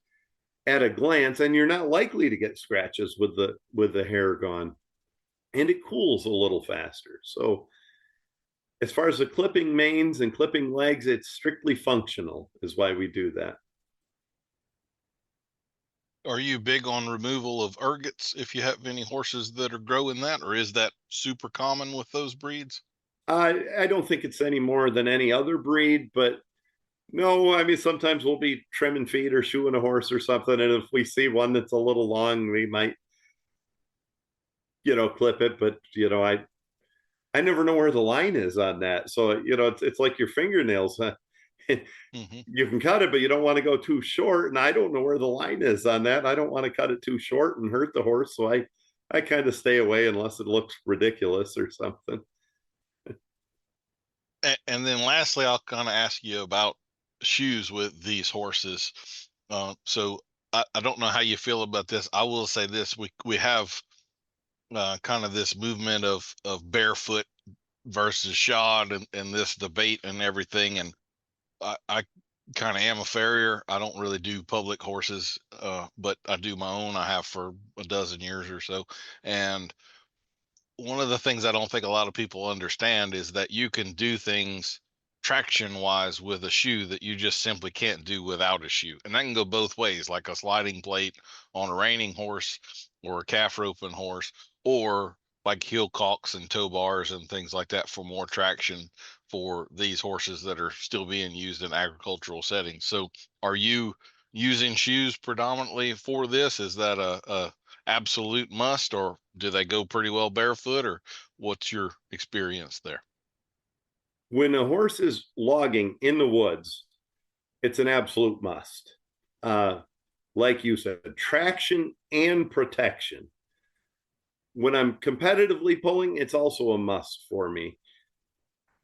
at a glance, and you're not likely to get scratches with the hair gone, and it cools a little faster. So as far as the clipping manes and clipping legs, it's strictly functional is why we do that. Are you big on removal of ergots if you have any horses that are growing that, or is that super common with those breeds? I don't think it's any more than any other breed, but no, I mean, sometimes we'll be trimming feet or shoeing a horse or something, and if we see one that's a little long, we might, clip it. But I never know where the line is on that. So it's like your fingernails. Huh? Hmm. You can cut it, but you don't want to go too short. And I don't know where the line is on that. I don't want to cut it too short and hurt the horse. So I kind of stay away unless it looks ridiculous or something. And then lastly, I'll kind of ask you about shoes with these horses. So I don't know how you feel about this. I will say this: we have kind of this movement of barefoot versus shod, and this debate and everything. And I kind of am a farrier. I don't really do public horses, but I do my own. I have for a dozen years or so, and one of the things I don't think a lot of people understand is that you can do things traction wise with a shoe that you just simply can't do without a shoe. And that can go both ways, like a sliding plate on a reining horse or a calf roping horse, or like heel caulks and tow bars and things like that for more traction for these horses that are still being used in agricultural settings. So are you using shoes predominantly for this? Is that a absolute must, or do they go pretty well barefoot, or what's your experience there? When a horse is logging in the woods, it's an absolute must. Like you said, traction and protection. When I'm competitively pulling, it's also a must for me.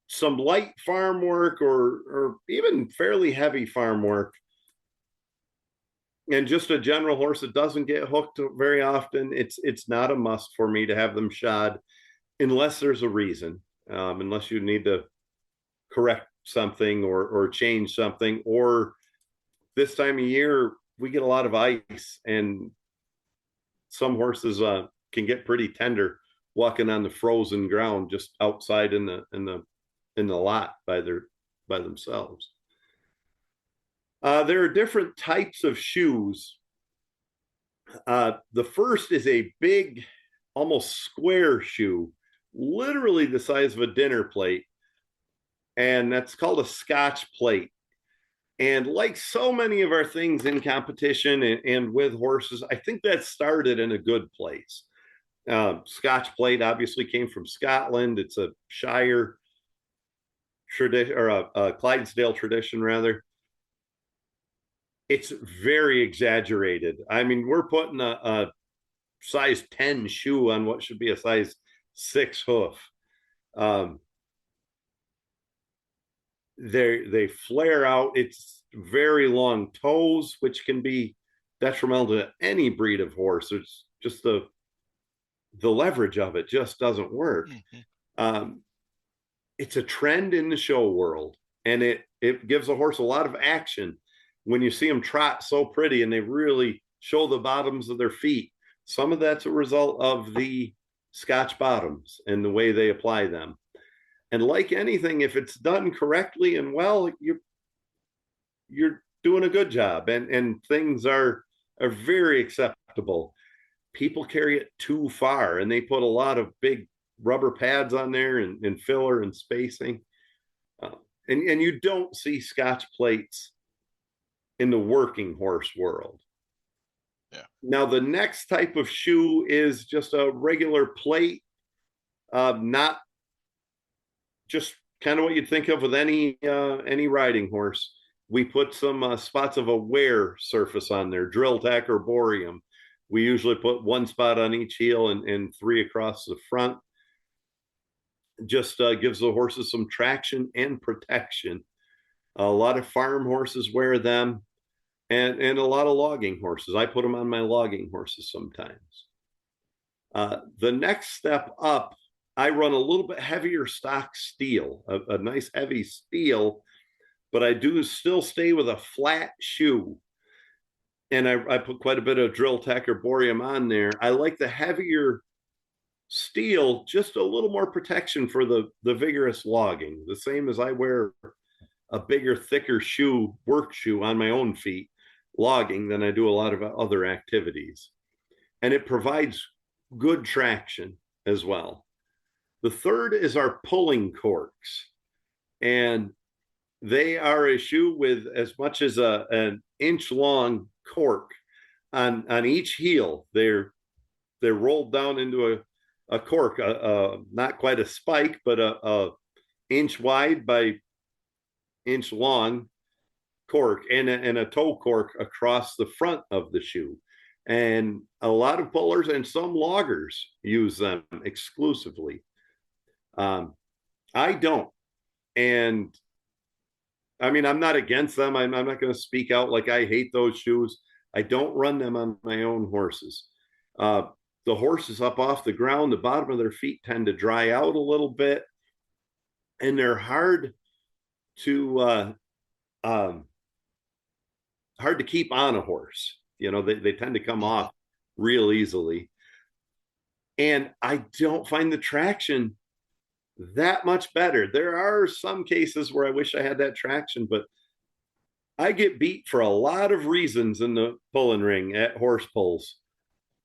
Some light farm work or even fairly heavy farm work, and just a general horse that doesn't get hooked very often, it's not a must for me to have them shod unless there's a reason, unless you need to correct something or change something. Or this time of year, we get a lot of ice, and some horses can get pretty tender walking on the frozen ground just outside in the lot by themselves. There are different types of shoes. The first is a big, almost square shoe, literally the size of a dinner plate, and that's called a Scotch plate. And like so many of our things in competition and with horses, I think that started in a good place. Scotch plate obviously came from Scotland. It's a Shire tradition, or a Clydesdale tradition, rather. It's very exaggerated. I mean, we're putting a size 10 shoe on what should be a size 6 hoof. They flare out. It's very long toes, which can be detrimental to any breed of horse. It's just the leverage of it just doesn't work. Mm-hmm. It's a trend in the show world, and it gives a horse a lot of action when you see them trot so pretty and they really show the bottoms of their feet. Some of that's a result of the Scotch bottoms and the way they apply them. And like anything, if it's done correctly and well, you're doing a good job, and things are very acceptable. People carry it too far, and they put a lot of big rubber pads on there and filler and spacing. And you don't see Scotch plates in the working horse world. Yeah. Now, the next type of shoe is just a regular plate, not just kind of what you'd think of with any riding horse. We put some spots of a wear surface on there, drill tack or boreum. We usually put one spot on each heel and 3 across the front. Just gives the horses some traction and protection. A lot of farm horses wear them, and a lot of logging horses. I put them on my logging horses sometimes. The next step up, I run a little bit heavier stock steel, a nice heavy steel, but I do still stay with a flat shoe. And I put quite a bit of drill tack or boreum on there. I like the heavier steel, just a little more protection for the vigorous logging. The same as I wear a bigger, thicker shoe, work shoe on my own feet logging than I do a lot of other activities. And it provides good traction as well. The third is our pulling quirks. And they are a shoe with as much as an inch long cork on each heel. They're rolled down into a cork, not quite a spike, but a inch wide by inch long cork and a toe cork across the front of the shoe. And a lot of pullers and some loggers use them exclusively. I don't. And I mean, I'm not against them. I'm not going to speak out like I hate those shoes. I don't run them on my own horses. The horses up off the ground, the bottom of their feet tend to dry out a little bit, and they're hard to keep on a horse. You know, they tend to come off real easily. And I don't find the traction that much better. There are some cases where I wish I had that traction, but I get beat for a lot of reasons in the pulling ring at horse pulls,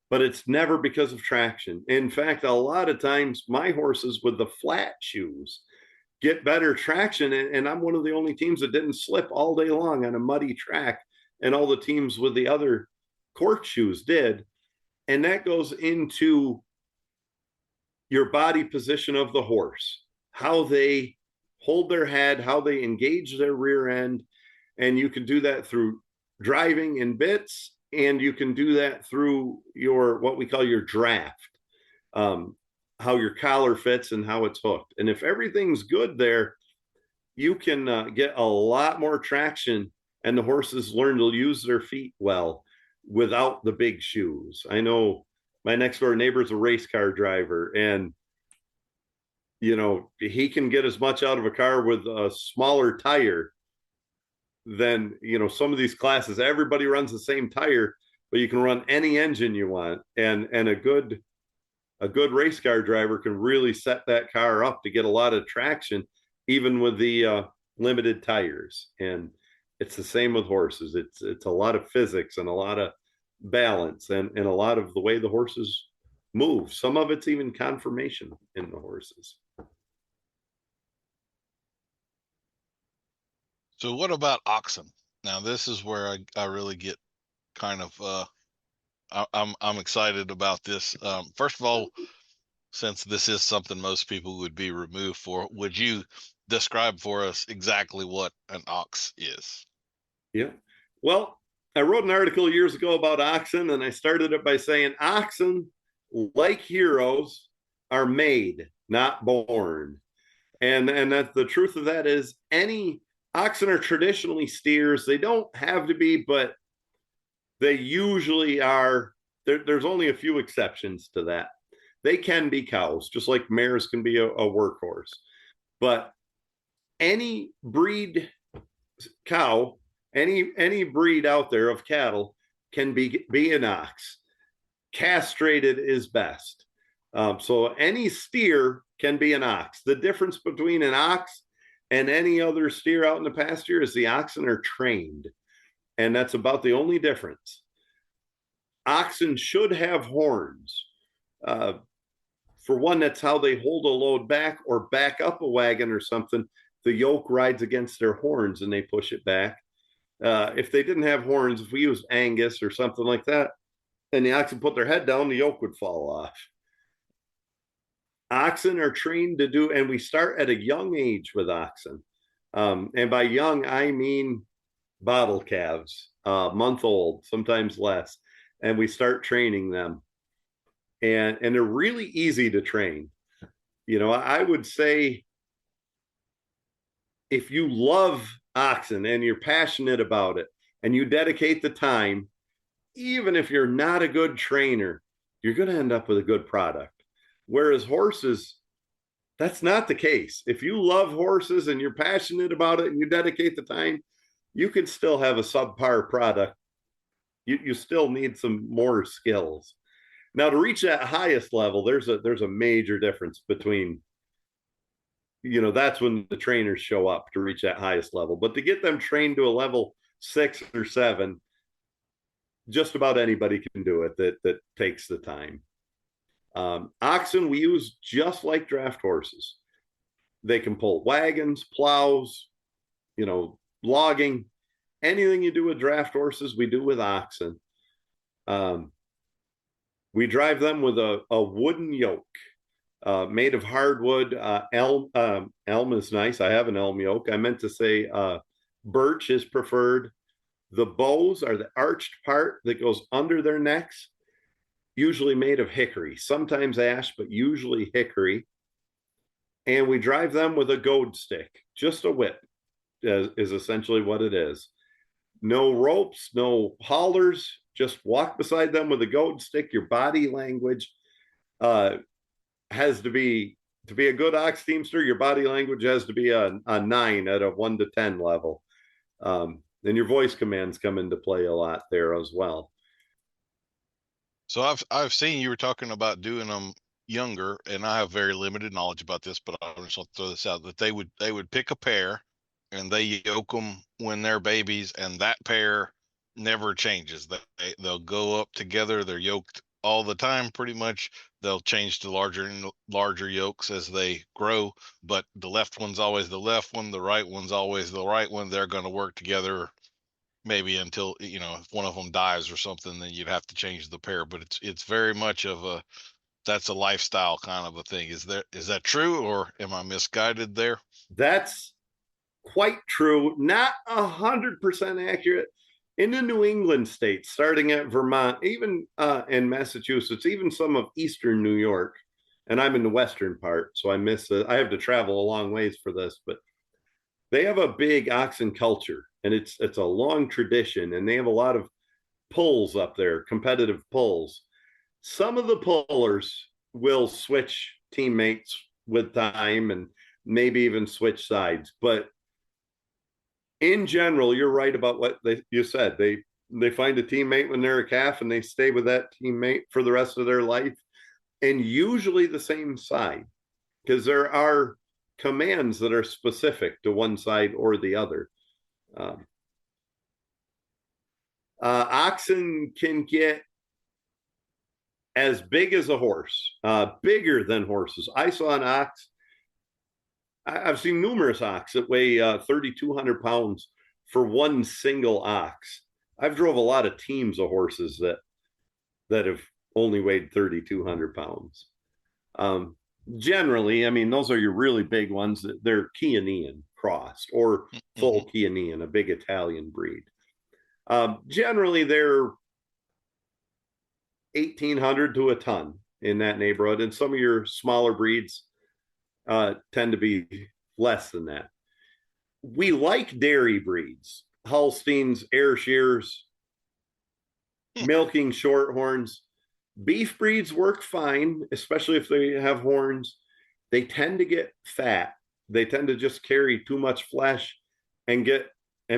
but it's never because of traction. In fact, a lot of times my horses with the flat shoes get better traction, and I'm one of the only teams that didn't slip all day long on a muddy track, and all the teams with the other cork shoes did. And that goes into your body position of the horse, how they hold their head, how they engage their rear end. And you can do that through driving in bits, and you can do that through your, what we call your draft, how your collar fits and how it's hooked. And if everything's good there, you can get a lot more traction, and the horses learn to use their feet well without the big shoes. I know my next door neighbor's a race car driver, and you know, he can get as much out of a car with a smaller tire than, you know, some of these classes. Everybody runs the same tire, but you can run any engine you want. And a good race car driver can really set that car up to get a lot of traction, even with the limited tires. And it's the same with horses. It's a lot of physics and a lot of balance and a lot of the way the horses move. Some of it's even conformation in the horses. So what about oxen? Now this is where I really get kind of I'm excited about this. First of all, since this is something most people would be removed for, would you describe for us exactly what an ox is? Yeah. Well, I wrote an article years ago about oxen, and I started it by saying oxen, like heroes, are made, not born. And that the truth of that is, any oxen are traditionally steers. They don't have to be, but they usually are. There's only a few exceptions to that. They can be cows, just like mares can be a workhorse. But any breed cow, any breed out there of cattle can be an ox. Castrated is best. So any steer can be an ox. The difference between an ox and any other steer out in the pasture is the oxen are trained. And that's about the only difference. Oxen should have horns. For one, that's how they hold a load back or back up a wagon or something. The yoke rides against their horns and they push it back. If they didn't have horns, if we used Angus or something like that, and the oxen put their head down, the yoke would fall off. Oxen are trained to do, and we start at a young age with oxen. And by young, I mean bottle calves, month old, sometimes less. And we start training them. And they're really easy to train. You know, I would say if you love oxen and you're passionate about it and you dedicate the time, even if you're not a good trainer, you're going to end up with a good product. Whereas horses, that's not the case. If you love horses and you're passionate about it and you dedicate the time, you can still have a subpar product. You still need some more skills. Now, to reach that highest level, there's a major difference between, you know, that's when the trainers show up to reach that highest level. But to get them trained to a level 6 or 7, just about anybody can do it that takes the time. Oxen we use just like draft horses. They can pull wagons, plows, you know, logging. Anything you do with draft horses, we do with oxen. We drive them with a wooden yoke made of hardwood. Elm is nice. I have an elm yoke. I meant to say Birch is preferred. The bows are the arched part that goes under their necks, usually made of hickory, sometimes ash, but usually hickory. And we drive them with a goad stick, just a whip is essentially what it is. No ropes, no haulers, just walk beside them with a goad stick. Your body language has to be a good ox teamster. Your body language has to be a 9 at a 1 to 10 level. And your voice commands come into play a lot there as well. So I've seen you were talking about doing them younger, and I have very limited knowledge about this, but I just want to throw this out, that they would pick a pair and they yoke them when they're babies, and that pair never changes. They'll go up together. They're yoked all the time, pretty much. They'll change to larger and larger yokes as they grow, but the left one's always the left one, the right one's always the right one. They're going to work together maybe until, if one of them dies or something, then you'd have to change the pair. But it's very much of that's a lifestyle kind of a thing. Is that true, or am I misguided there? That's quite true. Not 100% accurate. In the New England states, starting at Vermont, even in Massachusetts, even some of Eastern New York, and I'm in the Western part, so I have to travel a long ways for this, but they have a big oxen culture, and it's a long tradition, and they have a lot of pulls up there, competitive pulls. Some of the pullers will switch teammates with time and maybe even switch sides, but in general, you're right about what you said. They find a teammate when they're a calf and they stay with that teammate for the rest of their life, and usually the same side, because there are commands that are specific to one side or the other. Oxen can get as big as a horse, bigger than horses. I saw an ox. I've seen numerous ox that weigh 3,200 pounds for one single ox. I've drove a lot of teams of horses that have only weighed 3,200 pounds. Generally, I mean, those are your really big ones. They're Chianean crossed or full Chianean, a big Italian breed. Generally, they're 1,800 to a ton in that neighborhood, and some of your smaller breeds tend to be less than that. We like dairy breeds, Holsteins, Ayrshires, milking shorthorns. Beef breeds work fine, especially if they have horns. They tend to get fat. They tend to just carry too much flesh and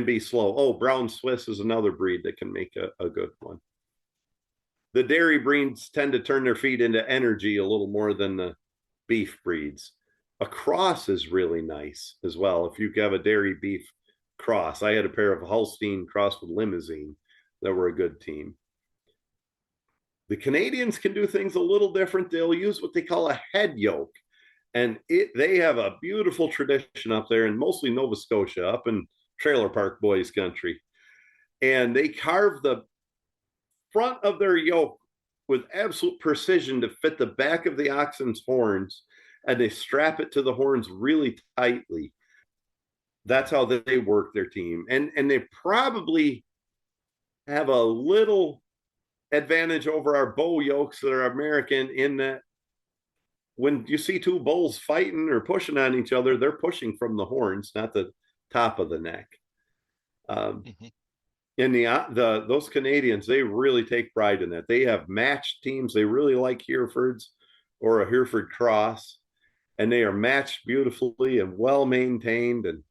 be slow. Oh, brown Swiss is another breed that can make a good one. The dairy breeds tend to turn their feet into energy a little more than the beef breeds. A cross is really nice as well. If you have a dairy beef cross, I had a pair of Holstein crossed with Limousine that were a good team. The Canadians can do things a little different. They'll use what they call a head yoke, and they have a beautiful tradition up there, and mostly Nova Scotia, up in Trailer Park Boys country. And they carve the front of their yoke with absolute precision to fit the back of the oxen's horns, and they strap it to the horns really tightly. That's how they work their team. And they probably have a little advantage over our bow yokes that are American, in that when you see two bulls fighting or pushing on each other, they're pushing from the horns, not the top of the neck. In those Canadians, they really take pride in that. They have matched teams. They really like Herefords or a Hereford cross, and they are matched beautifully and well maintained and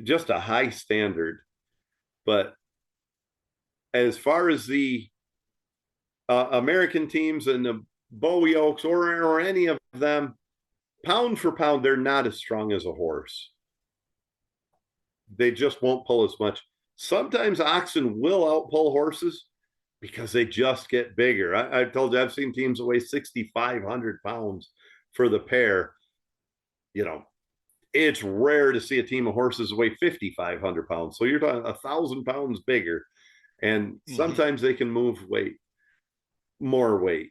just a high standard. But as far as the American teams and the bow yokes or any of them, pound for pound, they're not as strong as a horse. They just won't pull as much. Sometimes oxen will outpull horses because they just get bigger. I told you, I've seen teams that weigh 6,500 pounds for the pair. It's rare to see a team of horses weigh 5,500 pounds. So you're talking 1,000 pounds bigger. And sometimes they can move more weight.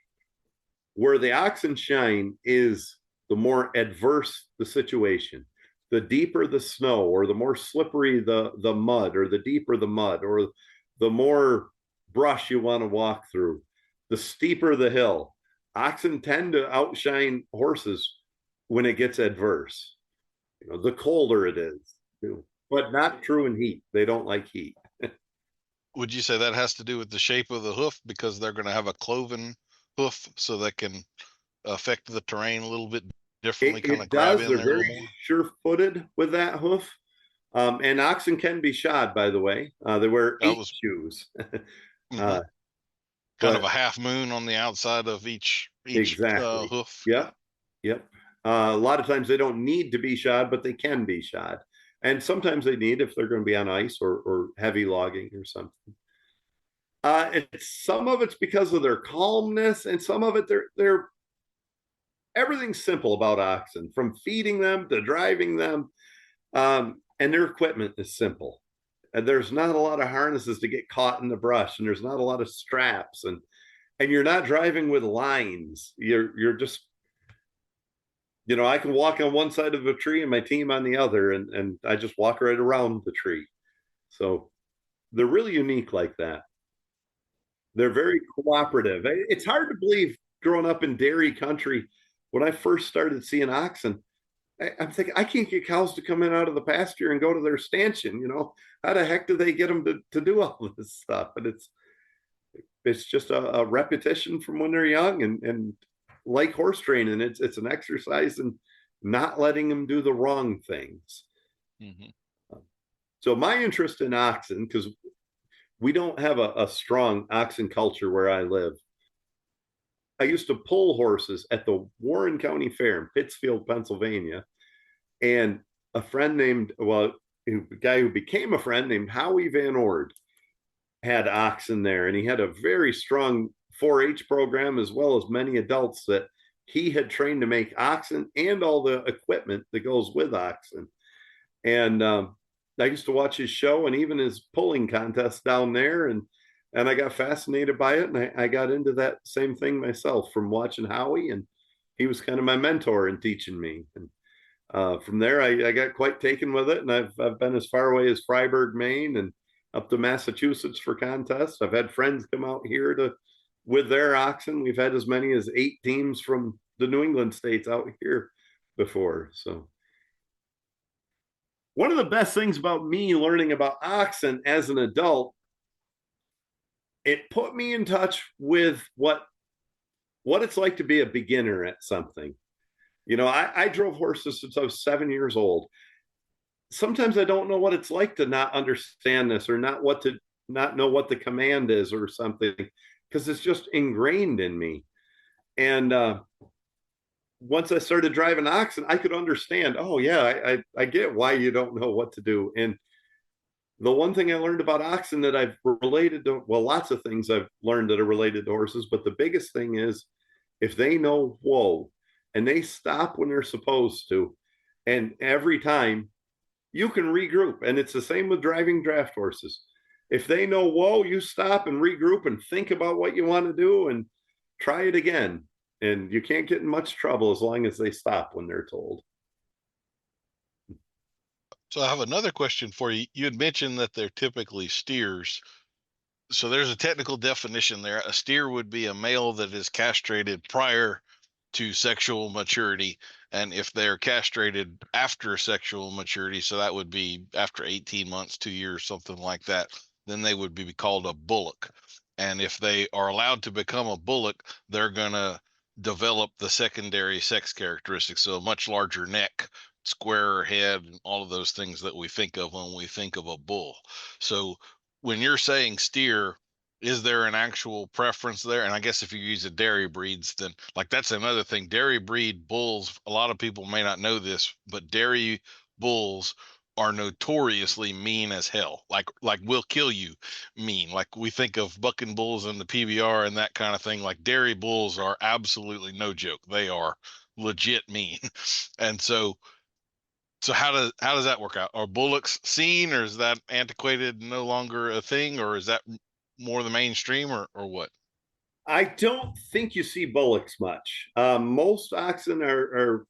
Where the oxen shine is the more adverse the situation. the deeper the snow, or the more slippery the mud, or the deeper the mud, or the more brush you want to walk through, the steeper the hill. Oxen tend to outshine horses when it gets adverse. The colder it is, but not true in heat. They don't like heat. Would you say that has to do with the shape of the hoof, because they're going to have a cloven hoof so they can affect the terrain a little bit differently, kind of grab does. in They're there a little very more? sure-footed with that hoof. And oxen can be shod, by the way. They wear 8 shoes. Kind of a half moon on the outside of each exactly. hoof. Yep. A lot of times they don't need to be shod, but they can be shod. And sometimes they need if they're going to be on ice or heavy logging or something. Some of it's because of their calmness, and some of it they're everything's simple about oxen, from feeding them to driving them, and their equipment is simple. And there's not a lot of harnesses to get caught in the brush, and there's not a lot of straps, and you're not driving with lines. You're just, I can walk on one side of a tree and my team on the other, and I just walk right around the tree. So they're really unique like that. They're very cooperative. It's hard to believe, growing up in dairy country, when I first started seeing oxen, I'm thinking, I can't get cows to come in out of the pasture and go to their stanchion. How the heck do they get them to do all this stuff? And it's just a repetition from when they're young, and like horse training, it's an exercise in not letting them do the wrong things. So my interest in oxen, because we don't have a strong oxen culture where I live. I used to pull horses at the Warren County Fair in Pittsfield, Pennsylvania. And a friend a guy who became a friend named Howie Van Ord had oxen there. And he had a very strong 4-H program, as well as many adults that he had trained to make oxen and all the equipment that goes with oxen. And I used to watch his show and even his pulling contest down there, and I got fascinated by it, and I got into that same thing myself from watching Howie, and he was kind of my mentor in teaching me. And from there, I got quite taken with it, and I've been as far away as Freiburg, Maine, and up to Massachusetts for contests. I've had friends come out here with their oxen. We've had as many as 8 teams from the New England states out here before. So one of the best things about me learning about oxen as an adult, it put me in touch with what it's like to be a beginner at something. I drove horses since I was 7 years old. Sometimes I don't know what it's like to not understand this, or not know what the command is or something, because it's just ingrained in me. And once I started driving oxen, I could understand, oh yeah, I get why you don't know what to do. And the one thing I learned about oxen that I've related to, well, lots of things I've learned that are related to horses, but the biggest thing is, if they know whoa, and they stop when they're supposed to, and every time you can regroup. And it's the same with driving draft horses. If they know whoa, you stop and regroup and think about what you want to do and try it again. And you can't get in much trouble as long as they stop when they're told. So I have another question for you. You had mentioned that they're typically steers. So there's a technical definition there. A steer would be a male that is castrated prior to sexual maturity. And if they're castrated after sexual maturity, so that would be after 18 months, 2 years, something like that, then they would be called a bullock. And if they are allowed to become a bullock, they're going to develop the secondary sex characteristics. So a much larger neck, squarer head, and all of those things that we think of when we think of a bull. So when you're saying steer, is there an actual preference there? And I guess if you use a dairy breeds, then like that's another thing. Dairy breed bulls, a lot of people may not know this, but dairy bulls are notoriously mean as hell. Like will kill you mean. Like we think of bucking bulls in the PBR and that kind of thing. Like dairy bulls are absolutely no joke. They are legit mean. And so how does that work out? Are bullocks seen, or is that antiquated, no longer a thing, or is that more the mainstream, or what? I don't think you see bullocks much. Most oxen are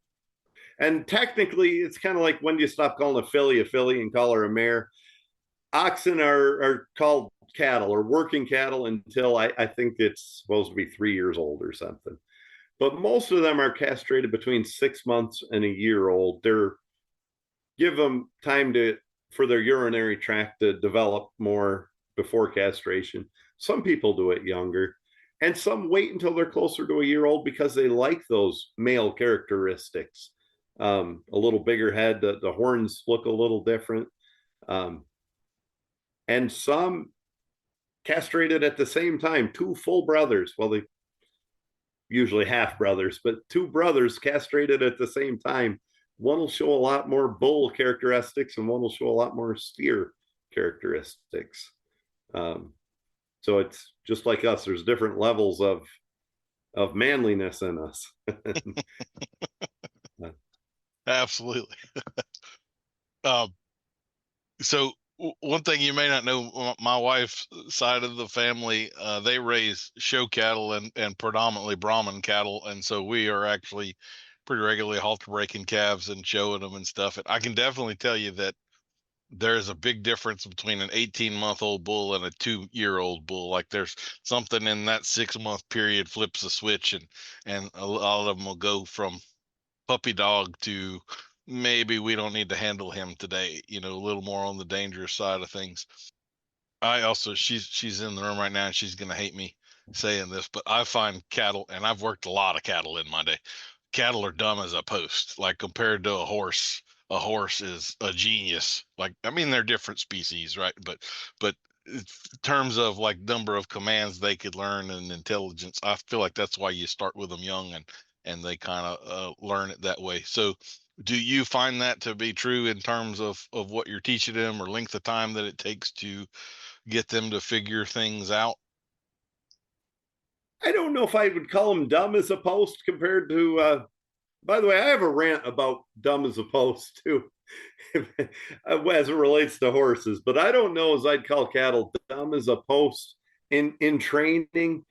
And technically, it's kind of like, when do you stop calling a filly and call her a mare? Oxen are called cattle or working cattle until I think it's supposed to be 3 years old or something. But most of them are castrated between 6 months and a year old. They're give them time for their urinary tract to develop more before castration. Some people do it younger, and some wait until they're closer to a year old because they like those male characteristics. A little bigger head, the horns look a little different. And some castrated at the same time, two full brothers. Well, they usually half brothers, but two brothers castrated at the same time. One will show a lot more bull characteristics and one will show a lot more steer characteristics. So it's just like us. There's different levels of manliness in us. Absolutely. So one thing you may not know, my wife's side of the family, they raise show cattle and predominantly Brahman cattle. And so we are actually pretty regularly halter breaking calves and showing them and stuff. And I can definitely tell you that there's a big difference between an 18-month-old bull and a 2-year-old bull. Like there's something in that 6-month period flips a switch, and a lot of them will go from puppy dog to maybe we don't need to handle him today, a little more on the dangerous side of things. I also, she's in the room right now and she's going to hate me saying this, but I find cattle, and I've worked a lot of cattle in my day, cattle are dumb as a post. Like compared to a horse is a genius. Like, I mean, they're different species, right? But in terms of like number of commands they could learn and intelligence, I feel like that's why you start with them young and they kind of learn it that way. So do you find that to be true in terms of what you're teaching them, or length of time that it takes to get them to figure things out? I don't know if I would call them dumb as a post compared to, by the way, I have a rant about dumb as a post too, as it relates to horses, but I don't know as I'd call cattle dumb as a post. In training,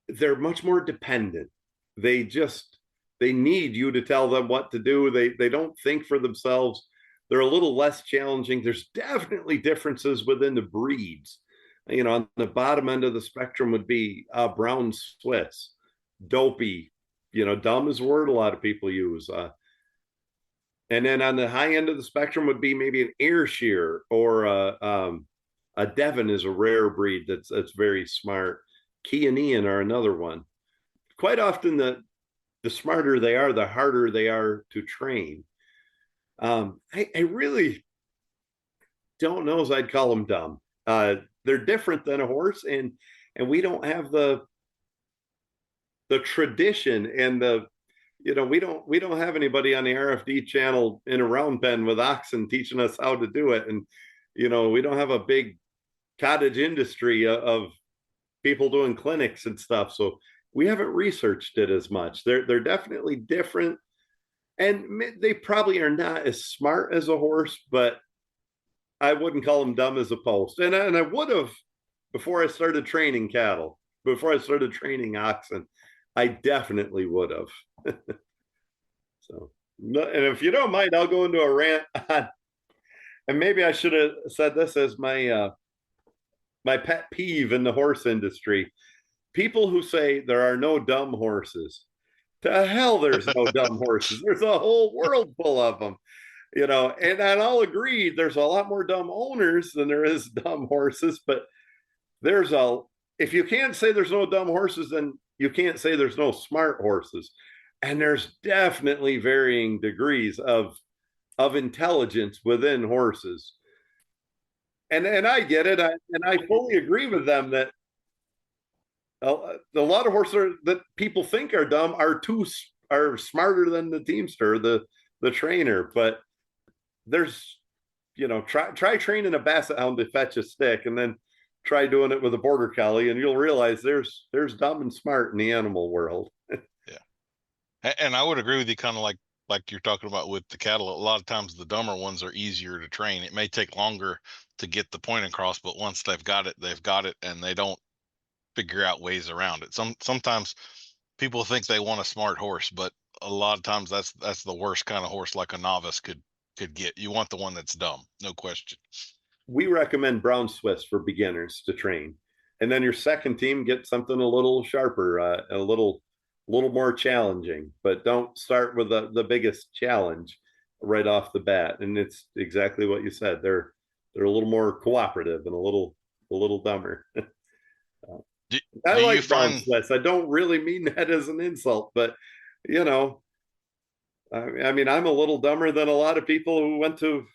they're much more dependent. They need you to tell them what to do. They don't think for themselves. They're a little less challenging. There's definitely differences within the breeds. On the bottom end of the spectrum would be brown Swiss, dopey, dumb is a word a lot of people use. And then on the high end of the spectrum would be maybe an Ayrshire, or a Devon is a rare breed that's very smart. Chianean are another one. Quite often the smarter they are, the harder they are to train. I really don't know as I'd call them dumb. They're different than a horse, and we don't have the tradition and we don't have anybody on the RFD channel in a round pen with oxen teaching us how to do it, and we don't have a big cottage industry of people doing clinics and stuff, so we haven't researched it as much. They're definitely different, and they probably are not as smart as a horse, but I wouldn't call them dumb as a post. And I would have before I started training cattle, before I started training oxen. I definitely would have. So, and if you don't mind, I'll go into a rant on, and maybe I should have said this as my my pet peeve in the horse industry. People who say there are no dumb horses. To hell, there's no dumb horses. There's a whole world full of them. And I'll agree there's a lot more dumb owners than there is dumb horses, but if you can't say there's no dumb horses, then you can't say there's no smart horses. And there's definitely varying degrees of intelligence within horses. And I get it. And I fully agree with them that a lot of horses that people think are dumb are smarter than the teamster, the trainer. But there's, try training a basset hound to fetch a stick, and then try doing it with a border collie, and you'll realize there's dumb and smart in the animal world. Yeah, and I would agree with you, kind of like you're talking about with the cattle. A lot of times the dumber ones are easier to train. It may take longer to get the point across, but once they've got it, and they don't figure out ways around it. Sometimes people think they want a smart horse, but a lot of times that's the worst kind of horse like a novice could get. You want the one that's dumb, no question. We recommend brown Swiss for beginners to train, and then your second team get something a little sharper, a little more challenging. But don't start with the biggest challenge right off the bat. And it's exactly what you said. They're a little more cooperative and a little dumber. I like brown Swiss. I don't really mean that as an insult, but you know, I mean, I'm a little dumber than a lot of people who went to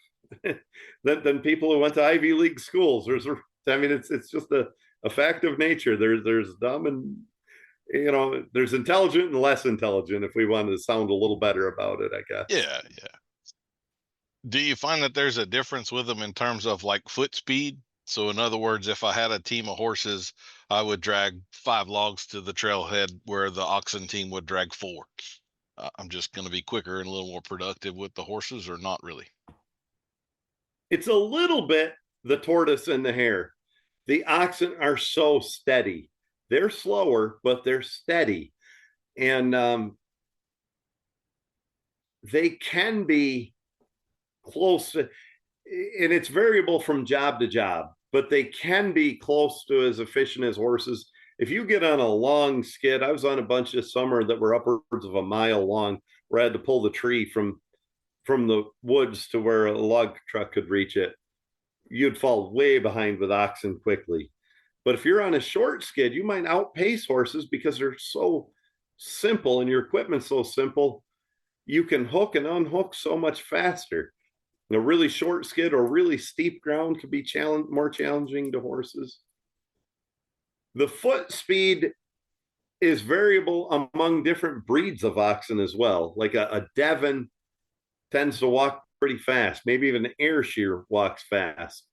than people who went to Ivy League schools. I mean, it's just a fact of nature. There's dumb and, you know, there's intelligent and less intelligent, if we wanted to sound a little better about it, I guess. Yeah. Do you find that there's a difference with them in terms of like foot speed? So in other words, if I had a team of horses, I would drag 5 logs to the trailhead where the oxen team would drag 4. I'm just going to be quicker and a little more productive with the horses, or not really? It's a little bit the tortoise and the hare. The oxen are so steady. They're slower, but they're steady. And they can be close to, and it's variable from job to job, but they can be close to as efficient as horses. If you get on a long skid, I was on a bunch this summer that were upwards of a mile long, where I had to pull the tree from the woods to where a log truck could reach it. You'd fall way behind with oxen quickly. But if you're on a short skid, you might outpace horses because they're so simple and your equipment's so simple. You can hook and unhook so much faster. A really short skid or really steep ground could be more challenging to horses. The foot speed is variable among different breeds of oxen as well. Like a Devon tends to walk pretty fast. Maybe even an Ayrshire walks fast.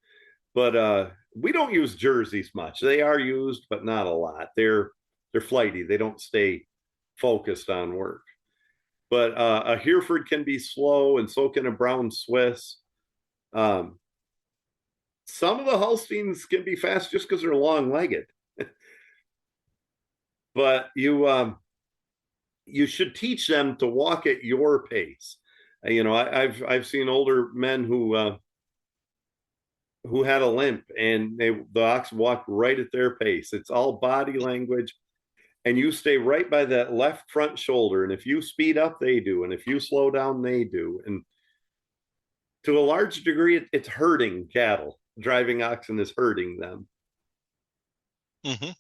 But we don't use Jerseys much. They are used, but not a lot. They're flighty. They don't stay focused on work. But a Hereford can be slow, and so can a brown Swiss. Some of the Holsteins can be fast just because they're long-legged. But you should teach them to walk at your pace. You know, I've seen older men who had a limp, and the oxen walked right at their pace. It's all body language. And you stay right by that left front shoulder. And if you speed up, they do. And if you slow down, they do. And to a large degree, it's herding cattle. Driving oxen is herding them. Mm-hmm.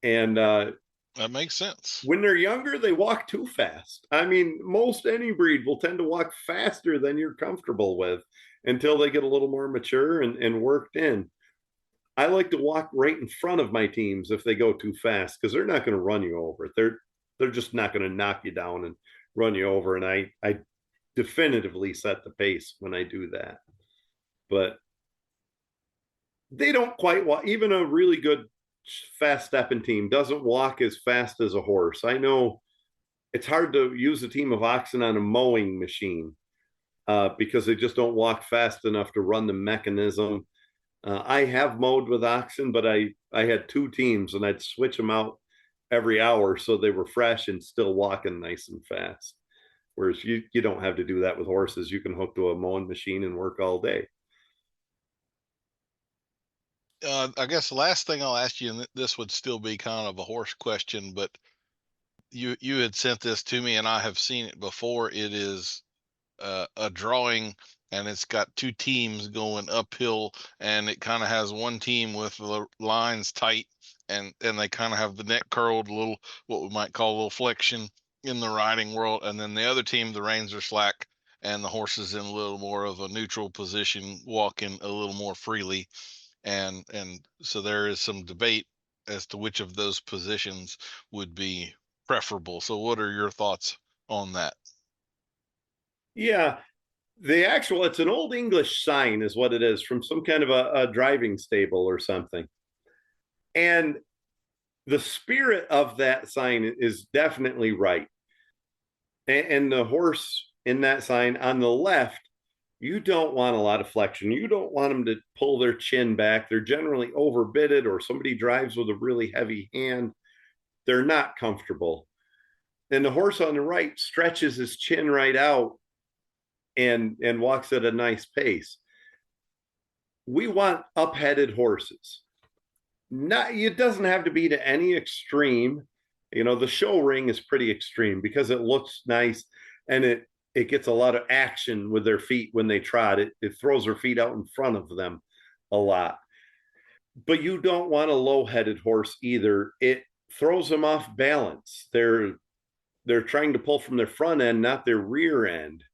And that makes sense. When they're younger, they walk too fast. I mean, most any breed will tend to walk faster than you're comfortable with until they get a little more mature and worked in. I like to walk right in front of my teams if they go too fast, because they're not going to run you over. They're just not going to knock you down and run you over. And I definitively set the pace when I do that. But they don't quite walk. Even a really good fast stepping team doesn't walk as fast as a horse. I know it's hard to use a team of oxen on a mowing machine because they just don't walk fast enough to run the mechanism. I have mowed with oxen, but I had 2 teams, and I'd switch them out every hour so they were fresh and still walking nice and fast. Whereas you don't have to do that with horses. You can hook to a mowing machine and work all day. I guess the last thing I'll ask you, and this would still be kind of a horse question, but you had sent this to me, and I have seen it before. It is a drawing, and it's got 2 teams going uphill, and it kind of has one team with the lines tight, and they kind of have the neck curled, a little, what we might call a little flexion in the riding world, and then the other team, the reins are slack and the horse is in a little more of a neutral position, walking a little more freely. And so there is some debate as to which of those positions would be preferable. So what are your thoughts on that? Yeah, it's an old English sign is what it is, from some kind of a driving stable or something. And the spirit of that sign is definitely right. And the horse in that sign on the left, you don't want a lot of flexion. You don't want them to pull their chin back. They're generally overbitted, or somebody drives with a really heavy hand. They're not comfortable. And the horse on the right stretches his chin right out and walks at a nice pace. We want up-headed horses. It doesn't have to be to any extreme. The show ring is pretty extreme because it looks nice and it gets a lot of action with their feet when they trot. It throws their feet out in front of them a lot. But you don't want a low-headed horse either. It throws them off balance. They're trying to pull from their front end, not their rear end.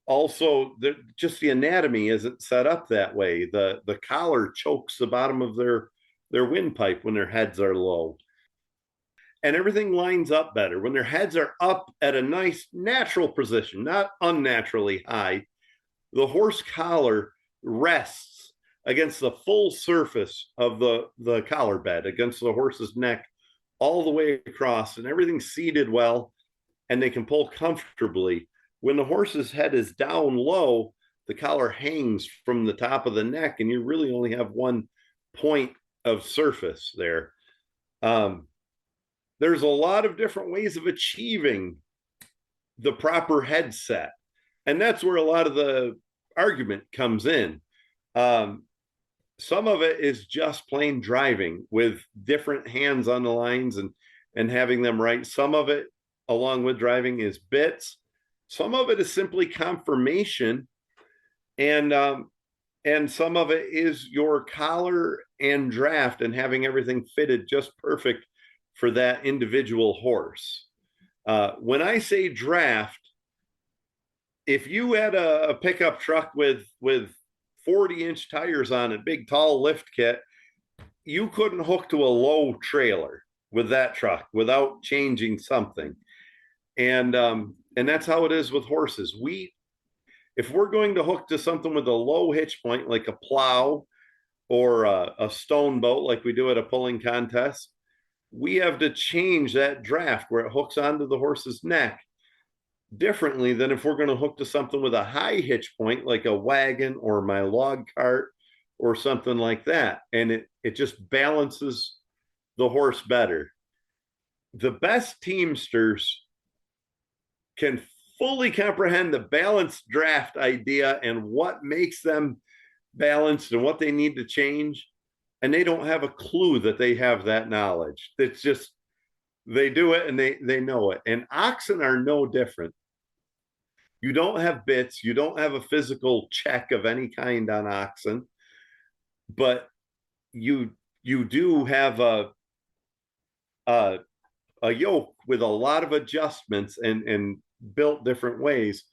Also, just the anatomy isn't set up that way. The collar chokes the bottom of their windpipe when their heads are low. And everything lines up better when their heads are up at a nice natural position, not unnaturally high. The horse collar rests against the full surface of the collar bed, against the horse's neck, all the way across, and everything's seated well, and they can pull comfortably. When the horse's head is down low, the collar hangs from the top of the neck, and you really only have one point of surface there. There's a lot of different ways of achieving the proper headset, and that's where a lot of the argument comes in. Some of it is just plain driving with different hands on the lines and having them right. Some of it, along with driving, is bits. Some of it is simply conformation, and some of it is your collar and draft and having everything fitted just perfect for that individual horse. When I say draft, if you had a pickup truck with 40-inch tires on it, big tall lift kit, you couldn't hook to a low trailer with that truck without changing something. And that's how it is with horses. If we're going to hook to something with a low hitch point, like a plow or a stone boat, like we do at a pulling contest, we have to change that draft where it hooks onto the horse's neck differently than if we're going to hook to something with a high hitch point, like a wagon or my log cart or something like that. And it just balances the horse better. The best teamsters can fully comprehend the balanced draft idea and what makes them balanced and what they need to change. And they don't have a clue that they have that knowledge. It's just, they do it and they know it. And oxen are no different. You don't have bits, you don't have a physical check of any kind on oxen, but you do have a yoke with a lot of adjustments and built different ways.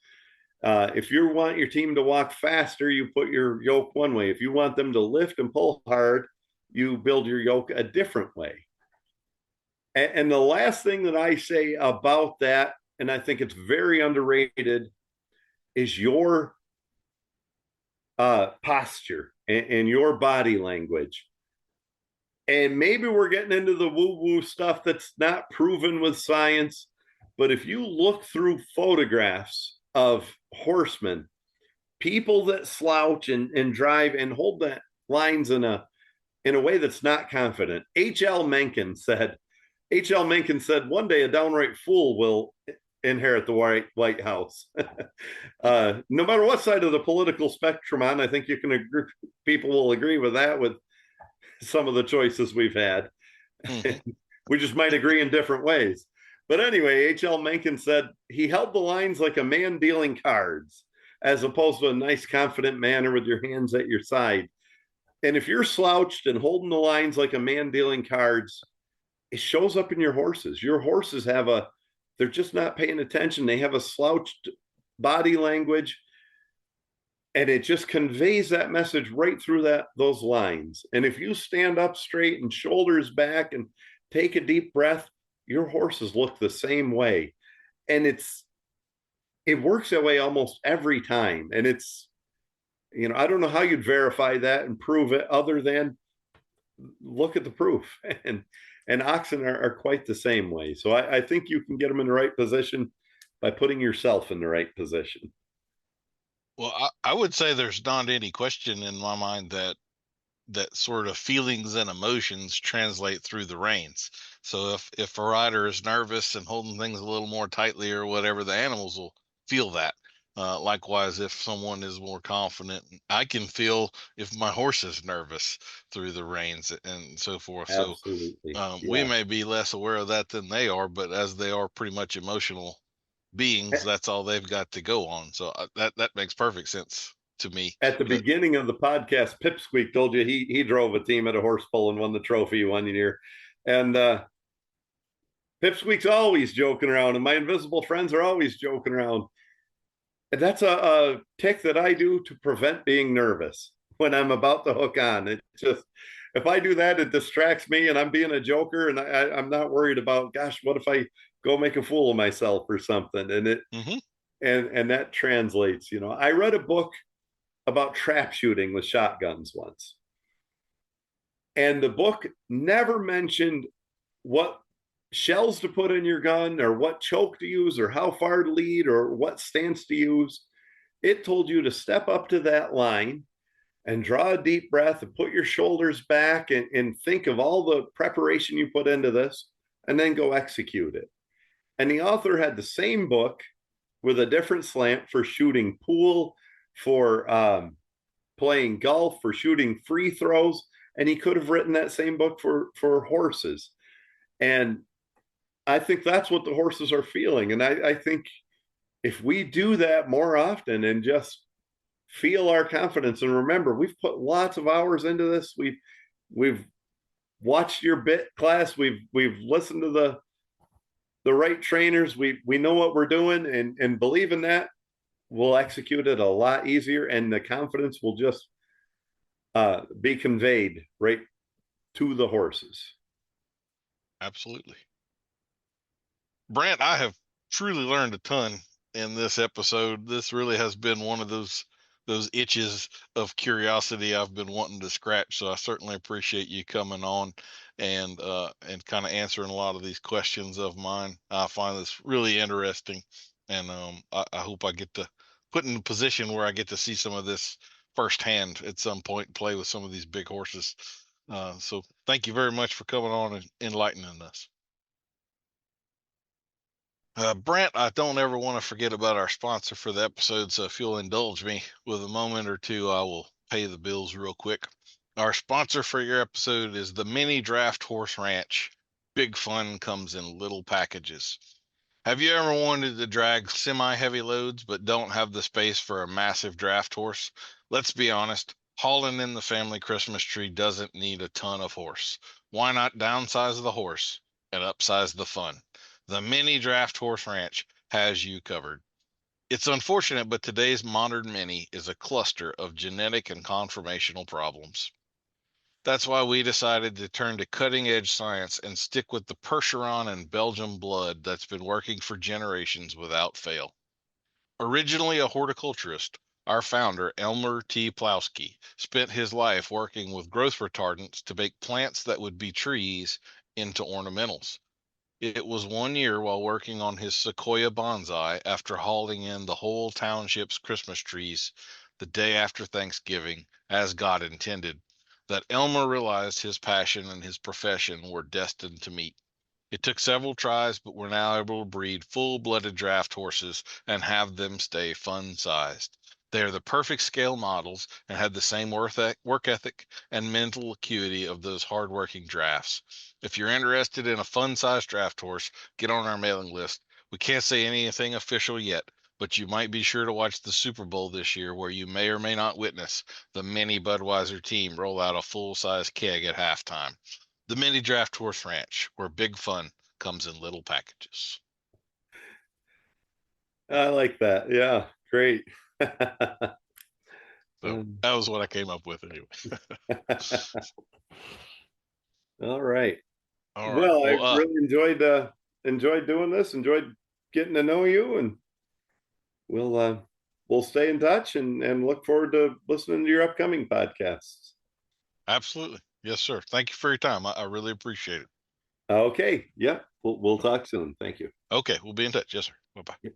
If you want your team to walk faster, you put your yoke one way. If you want them to lift and pull hard, you build your yoke a different way. And the last thing that I say about that, and I think it's very underrated, is your posture and your body language. And maybe we're getting into the woo-woo stuff that's not proven with science, but if you look through photographs of horsemen, people that slouch and drive and hold the lines in a way that's not confident. H.L. Mencken said, one day a downright fool will inherit the White House. No matter what side of the political spectrum on, I think people will agree with that, with some of the choices we've had. Mm-hmm. We just might agree in different ways. But anyway, H.L. Mencken said he held the lines like a man dealing cards, as opposed to a nice, confident manner with your hands at your side. And if you're slouched and holding the lines like a man dealing cards, it shows up in your horses. Your horses they're just not paying attention. They have a slouched body language, and it just conveys that message right through those lines. And if you stand up straight and shoulders back and take a deep breath, your horses look the same way. And it works that way almost every time. And it's, I don't know how you'd verify that and prove it other than look at the proof. And oxen are quite the same way. So I think you can get them in the right position by putting yourself in the right position. Well, I would say there's not any question in my mind that that sort of feelings and emotions translate through the reins. So if a rider is nervous and holding things a little more tightly or whatever, the animals will feel that. Likewise, if someone is more confident, I can feel if my horse is nervous through the reins and so forth. So Absolutely. we Yeah. may be less aware of that than they are, but as they are pretty much emotional beings, that's all they've got to go on. So that makes perfect sense to me. At the beginning of the podcast, Pipsqueak told you he drove a team at a horse pull and won the trophy one year. And Pipsqueak's always joking around, and my invisible friends are always joking around. And that's a tick that I do to prevent being nervous when I'm about to hook on. It just, if I do that, it distracts me and I'm being a joker, and I'm not worried about, gosh, what if I go make a fool of myself or something? And it, and that translates, I read a book about trap shooting with shotguns once. And the book never mentioned what shells to put in your gun or what choke to use or how far to lead or what stance to use. It told you to step up to that line and draw a deep breath and put your shoulders back and think of all the preparation you put into this and then go execute it. And the author had the same book with a different slant for shooting pool, for playing golf, for shooting free throws. And he could have written that same book for horses. And I think that's what the horses are feeling. And I think if we do that more often and just feel our confidence, and remember, we've put lots of hours into this. We've watched your bit class. We've listened to the right trainers. We know what we're doing, and believe in that, we'll execute it a lot easier, and the confidence will just be conveyed right to the horses. Absolutely. Brandt, I have truly learned a ton in this episode. This really has been one of those itches of curiosity I've been wanting to scratch. So I certainly appreciate you coming on and kind of answering a lot of these questions of mine. I find this really interesting, and I hope I get to put in a position where I get to see some of this firsthand at some point and play with some of these big horses. So thank you very much for coming on and enlightening us. Brandt, I don't ever want to forget about our sponsor for the episode, so if you'll indulge me with a moment or two, I will pay the bills real quick. Our sponsor for your episode is the Mini Draft Horse Ranch. Big fun comes in little packages. Have you ever wanted to drag semi-heavy loads but don't have the space for a massive draft horse? Let's be honest, hauling in the family Christmas tree doesn't need a ton of horse. Why not downsize the horse and upsize the fun? The Mini Draft Horse Ranch has you covered. It's unfortunate, but today's modern Mini is a cluster of genetic and conformational problems. That's why we decided to turn to cutting-edge science and stick with the Percheron and Belgian blood that's been working for generations without fail. Originally a horticulturist, our founder, Elmer T. Plowski, spent his life working with growth retardants to make plants that would be trees into ornamentals. It was 1 year while working on his sequoia bonsai after hauling in the whole township's Christmas trees the day after Thanksgiving, as God intended, that Elmer realized his passion and his profession were destined to meet. It took several tries, but we're now able to breed full-blooded draft horses and have them stay fun-sized. They are the perfect scale models and have the same work ethic and mental acuity of those hardworking drafts. If you're interested in a fun-sized draft horse, get on our mailing list. We can't say anything official yet, but you might be sure to watch the Super Bowl this year, where you may or may not witness the Mini Budweiser team roll out a full-size keg at halftime. The Mini Draft Horse Ranch, where big fun comes in little packages. I like that. Yeah, great. So that was what I came up with anyway. All right. All right. Well, I really enjoyed doing this, enjoyed getting to know you, and we'll stay in touch and look forward to listening to your upcoming podcasts. Absolutely. Yes, sir. Thank you for your time. I really appreciate it. Okay. Yep. We'll talk soon. Thank you. Okay. We'll be in touch. Yes, sir. Bye-bye.